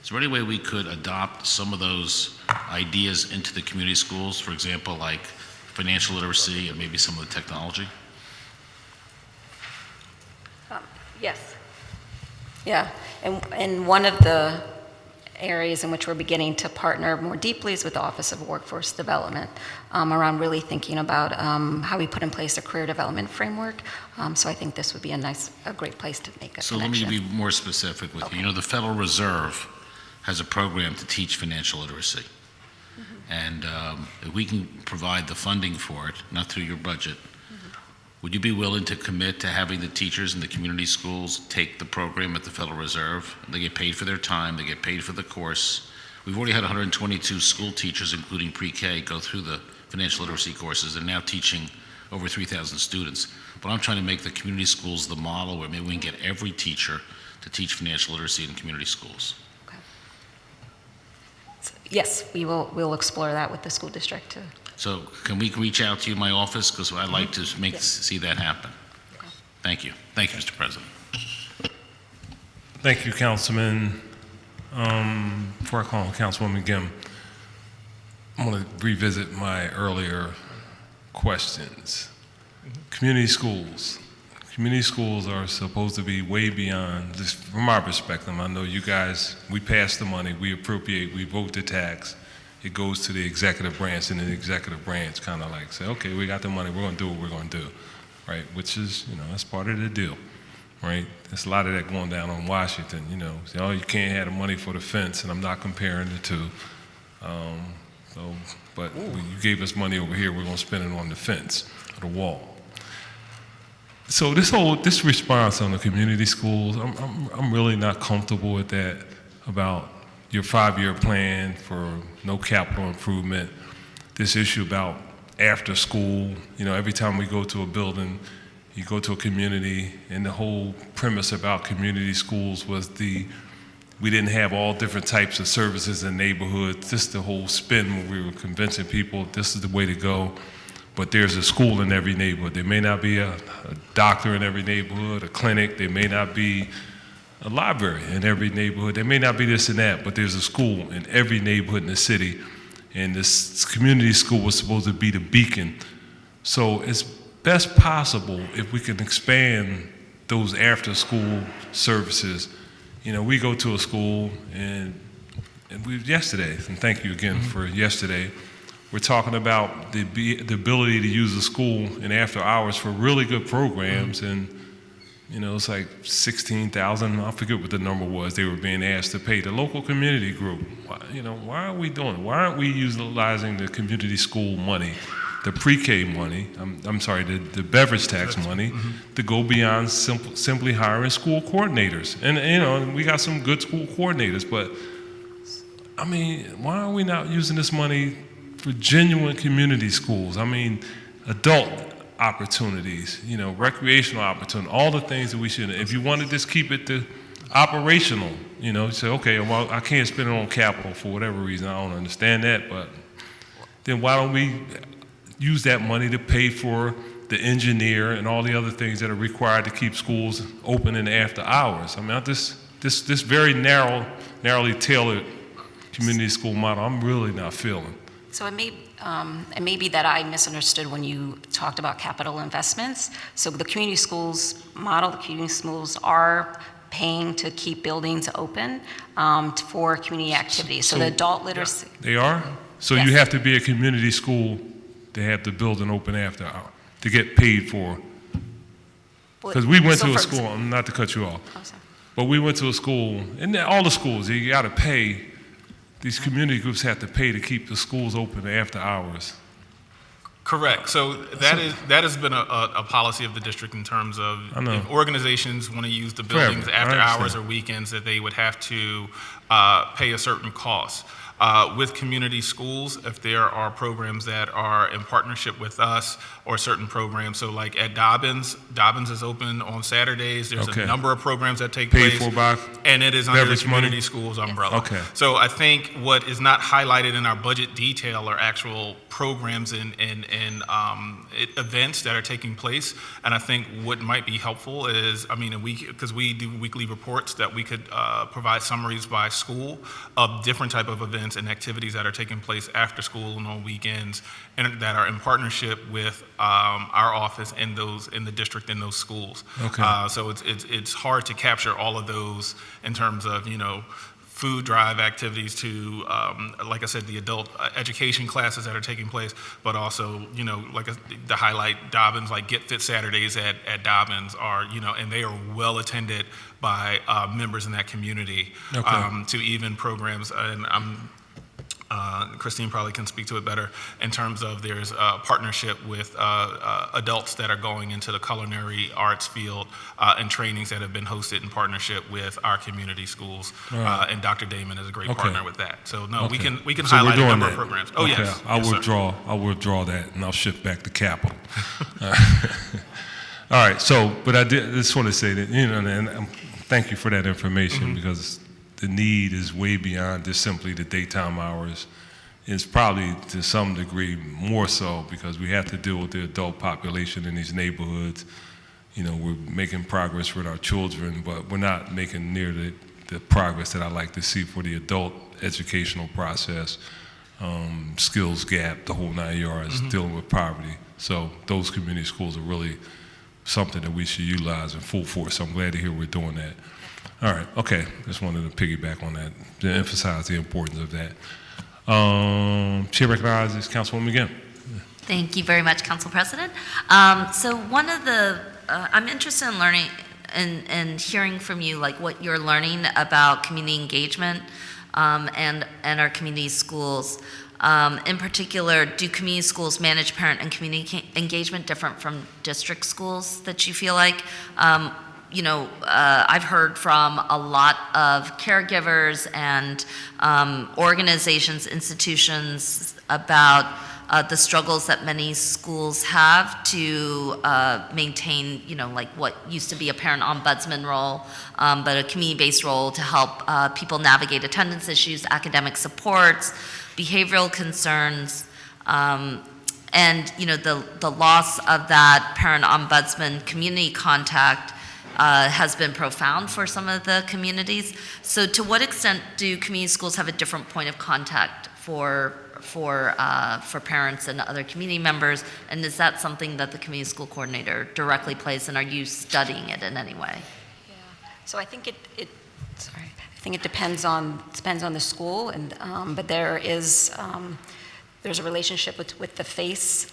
is there any way we could adopt some of those ideas into the community schools? For example, like financial literacy and maybe some of the technology? Yes. Yeah, and one of the areas in which we're beginning to partner more deeply is with the Office of Workforce Development around really thinking about how we put in place a career development framework. So I think this would be a great place to make a So connection. let me be more specific with you. You know, the Federal Reserve has a program to teach financial literacy. And if we can provide the funding for it, not through your budget, would you be willing to commit to having the teachers in the community schools take the program at the Federal Reserve? They get paid for their time, they get paid for the course. We've already had 122 school teachers, including pre-K, go through the financial literacy courses and now teaching over 3,000 students. But I'm trying to make the community schools the model where maybe we can get every teacher to teach financial literacy in community schools. Yes, we'll explore that with the school district too. So can we reach out to you in my office? Because I'd like to see that happen. Okay. Thank you. Thank you, Mr. President. Thank you, Councilman. Before I call on Councilwoman Gim, I want to revisit my earlier questions. Community schools. community schools are supposed to be way beyond, just from our perspective. I know you guys, we pass the money, we appropriate, we vote the tax. It goes to the executive branch, and the executive branch kind of like say, okay, we got the money, we're going to do what we're going to do, right? Which is, that's part of the deal, right? There's a lot of that going down on Washington, Say, oh, you can't have the money for the fence, and I'm not comparing the two. But you gave us money over here, we're going to spend it on the fence or the wall. So this response on the community schools, I'm really not comfortable with that, about your 5-year plan for no capital improvement. This issue about after school, every time we go to a building, you go to a community, and the whole premise about community schools was we didn't have all different types of services in neighborhoods. Just the whole spin when we were convincing people this is the way to go. But there's a school in every neighborhood. There may not be a doctor in every neighborhood, a clinic. There may not be a library in every neighborhood. There may not be this and that, but there's a school in every neighborhood in the city. And this community school was supposed to be the beacon. So it's best possible if we can expand those after-school services. We go to a school, and yesterday, and thank you again for yesterday, we're talking about the ability to use the school in after hours for really good programs, and it's like 16,000. I forget what the number was. They were being asked to pay the local community group. Why are we doing it? Why aren't we utilizing the community school money, the pre-K money? I'm sorry, the beverage tax money, to go beyond simply hiring school coordinators. And we got some good school coordinators, but why are we not using this money for genuine community schools? Adult opportunities, recreational opportunities, all the things that we should. If you want to just keep it to operational, say, okay, well, I can't spend it on capital for whatever reason. I don't understand that, but then why don't we use that money to pay for the engineer and all the other things that are required to keep schools open in the after hours? This very narrowly tailored community school model, I'm really not feeling. So it may be that I misunderstood when you talked about capital investments. So the community schools model, the community schools are paying to keep buildings open for community activities. So the adult literacy. They are? So Yes. you have to be a community school to have the building open after hours, to get paid for. Because we went to a school, not to cut you off, but we went to a school, and all the schools, you got to pay. These community groups have to pay to keep the schools open after hours. Correct. So that has been a policy of the district in terms of if organizations want to use the buildings Forever. after I hours understand. or weekends, that they would have to pay a certain cost. With community schools, if there are programs that are in partnership with us or certain programs, so like at Dobbins is open on Saturdays. There's Okay. a number of programs that take Paid place. for by And it is under the beverage community money? schools umbrella. Okay. So I think what is not highlighted in our budget detail are actual programs and events that are taking place. And I think what might be helpful is, because we do weekly reports, that we could provide summaries by school of different type of events and activities that are taking place after school and on weekends, and that are in partnership with our office in the district in those schools. Okay. So it's hard to capture all of those in terms of food drive activities to, like I said, the adult education classes that are taking place, but also, the highlight Dobbins, like Get Fit Saturdays at Dobbins are, and they are well attended by members in that community. Okay. To even programs, and Christine probably can speak to it better, in terms of there's a partnership with adults that are going into the culinary arts field and trainings that have been hosted in partnership with our community schools. Right. And Dr. Damon is a great Okay. partner with that. So no, we Okay. can So we're highlight a doing number that. of programs. Oh, Okay. yes. I'll Yes, sir. withdraw that, and I'll shift back to capital. All right. So, but I just want to say that, and thank you for that information, because the need is way beyond just simply the daytime hours. It's probably to some degree more so because we have to deal with the adult population in these neighborhoods. We're making progress with our children, but we're not making near the progress that I like to see for the adult educational process, skills gap, the whole 9 yards, dealing with poverty. So those community schools are really something that we should utilize in full force. So I'm glad to hear we're doing that. All right, okay, just wanted to piggyback on that, to emphasize the importance of that. Chair recognizes Councilwoman McGinn. Thank you very much, Council President. So one of the, I'm interested in learning and hearing from you, like what you're learning about community engagement and our community schools. In particular, do community schools manage parent and community engagement different from district schools that you feel like? I've heard from a lot of caregivers and organizations, institutions about the struggles that many schools have to maintain, like what used to be a parent ombudsman role, but a community-based role to help people navigate attendance issues, academic supports, behavioral concerns, and the loss of that parent ombudsman community contact has been profound for some of the communities. So to what extent do community schools have a different point of contact for parents and other community members? And is that something that the community school coordinator directly plays, and are you studying it in any way? Yeah. So I think it depends on the school, and but there's a relationship with the FACE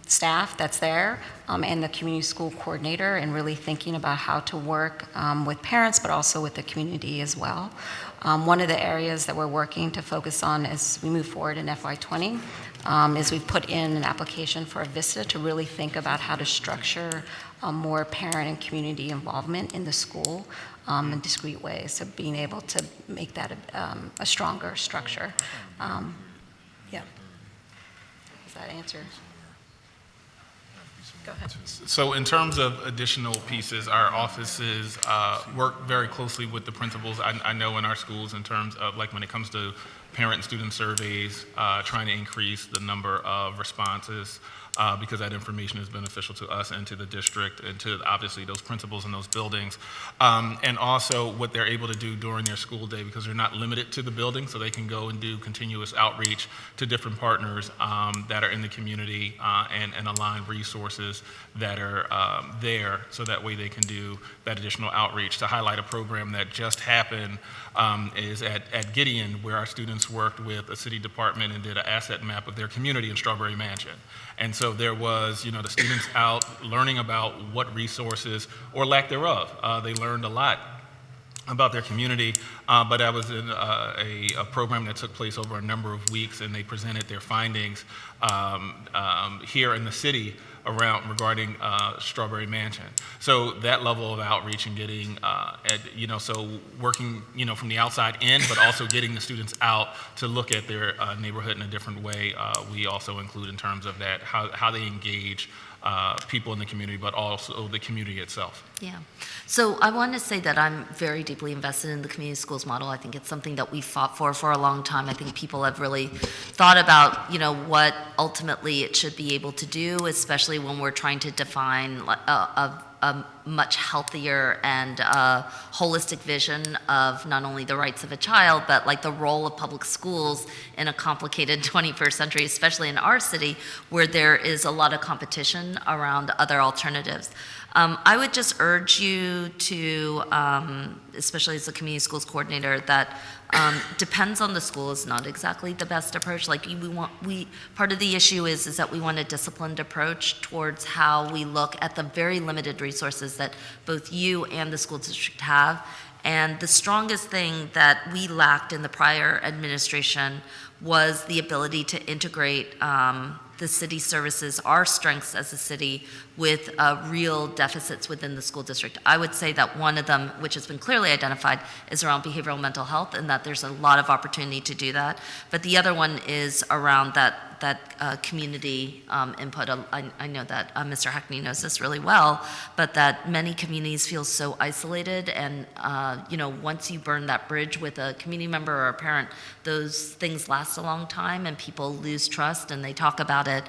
staff that's there and the community school coordinator, and really thinking about how to work with parents, but also with the community as well. One of the areas that we're working to focus on as we move forward in FY20 is we've put in an application for a VISTA to really think about how to structure more parent and community involvement in the school in discrete ways, so being able to make that a stronger structure. Yeah. Does that answer? Go ahead. So in terms of additional pieces, our offices work very closely with the principals. I know in our schools, in terms of like when it comes to parent and student surveys, trying to increase the number of responses because that information is beneficial to us and to the district and to obviously those principals in those buildings. And also what they're able to do during their school day, because they're not limited to the building, so they can go and do continuous outreach to different partners that are in the community and align resources that are there, so that way they can do that additional outreach. To highlight a program that just happened is at Gideon, where our students worked with a city department and did an asset map of their community in Strawberry Mansion. And so there was, the students out learning about what resources, or lack thereof, they learned a lot about their community, but I was in a program that took place over a number of weeks, and they presented their findings here in the city regarding Strawberry Mansion. So that level of outreach and getting, so working, from the outside in, but also getting the students out to look at their neighborhood in a different way, we also include in terms of that, how they engage people in the community, but also the community itself. Yeah. So I want to say that I'm very deeply invested in the community schools model. I think it's something that we've fought for a long time. I think people have really thought about, what ultimately it should be able to do, especially when we're trying to define a much healthier and holistic vision of not only the rights of a child, but like the role of public schools in a complicated 21st century, especially in our city, where there is a lot of competition around other alternatives. I would just urge you to, especially as a community schools coordinator, that depends on the school is not exactly the best approach. Like part of the issue is that we want a disciplined approach towards how we look at the very limited resources that both you and the school district have. And the strongest thing that we lacked in the prior administration was the ability to integrate the city services, our strengths as a city, with real deficits within the school district. I would say that one of them, which has been clearly identified, is around behavioral mental health, and that there's a lot of opportunity to do that. But the other one is around that community input. I know that Mr. Hackney knows this really well, but that many communities feel so isolated, and once you burn that bridge with a community member or a parent, those things last a long time, and people lose trust, and they talk about it,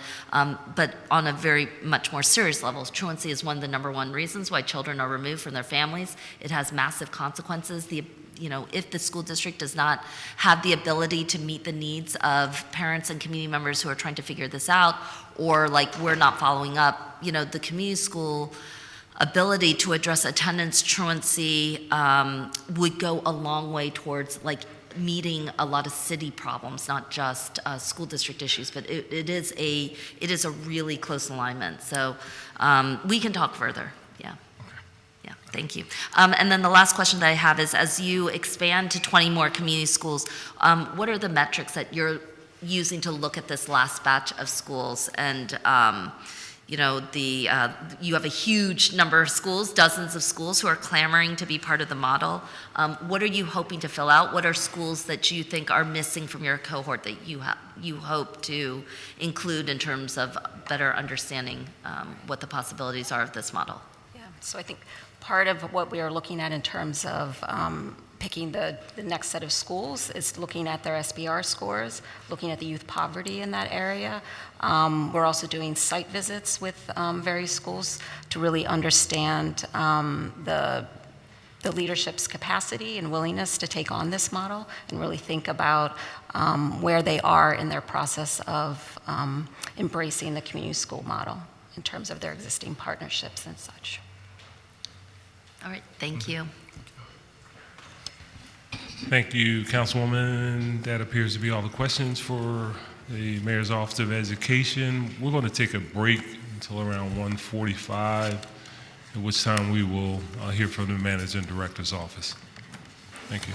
but on a very much more serious level. Truancy is one of the #1 reasons why children are removed from their families. It has massive consequences. If the school district does not have the ability to meet the needs of parents and community members who are trying to figure this out, or like we're not following up, you know, the community school ability to address attendance truancy would go a long way towards like meeting a lot of city problems, not just school district issues, but it is a really close alignment. So we can talk further. Yeah. Yeah, thank you. And then the last question that I have is, as you expand to 20 more community schools, what are the metrics that you're using to look at this last batch of schools? And you know, you have a huge number of schools, dozens of schools who are clamoring to be part of the model. What are you hoping to fill out? What are schools that you think are missing from your cohort that you hope to include in terms of better understanding what the possibilities are of this model? Yeah, so I think part of what we are looking at in terms of picking the next set of schools is looking at their SBR scores, looking at the youth poverty in that area. We're also doing site visits with various schools to really understand the leadership's capacity and willingness to take on this model and really think about where they are in their process of embracing the community school model in terms of their existing partnerships and such. All right, thank you. Thank you, Councilwoman. That appears to be all the questions for the Mayor's Office of Education. We're going to take a break until around 1:45, at which time we will hear from the Manager and Director's Office. Thank you.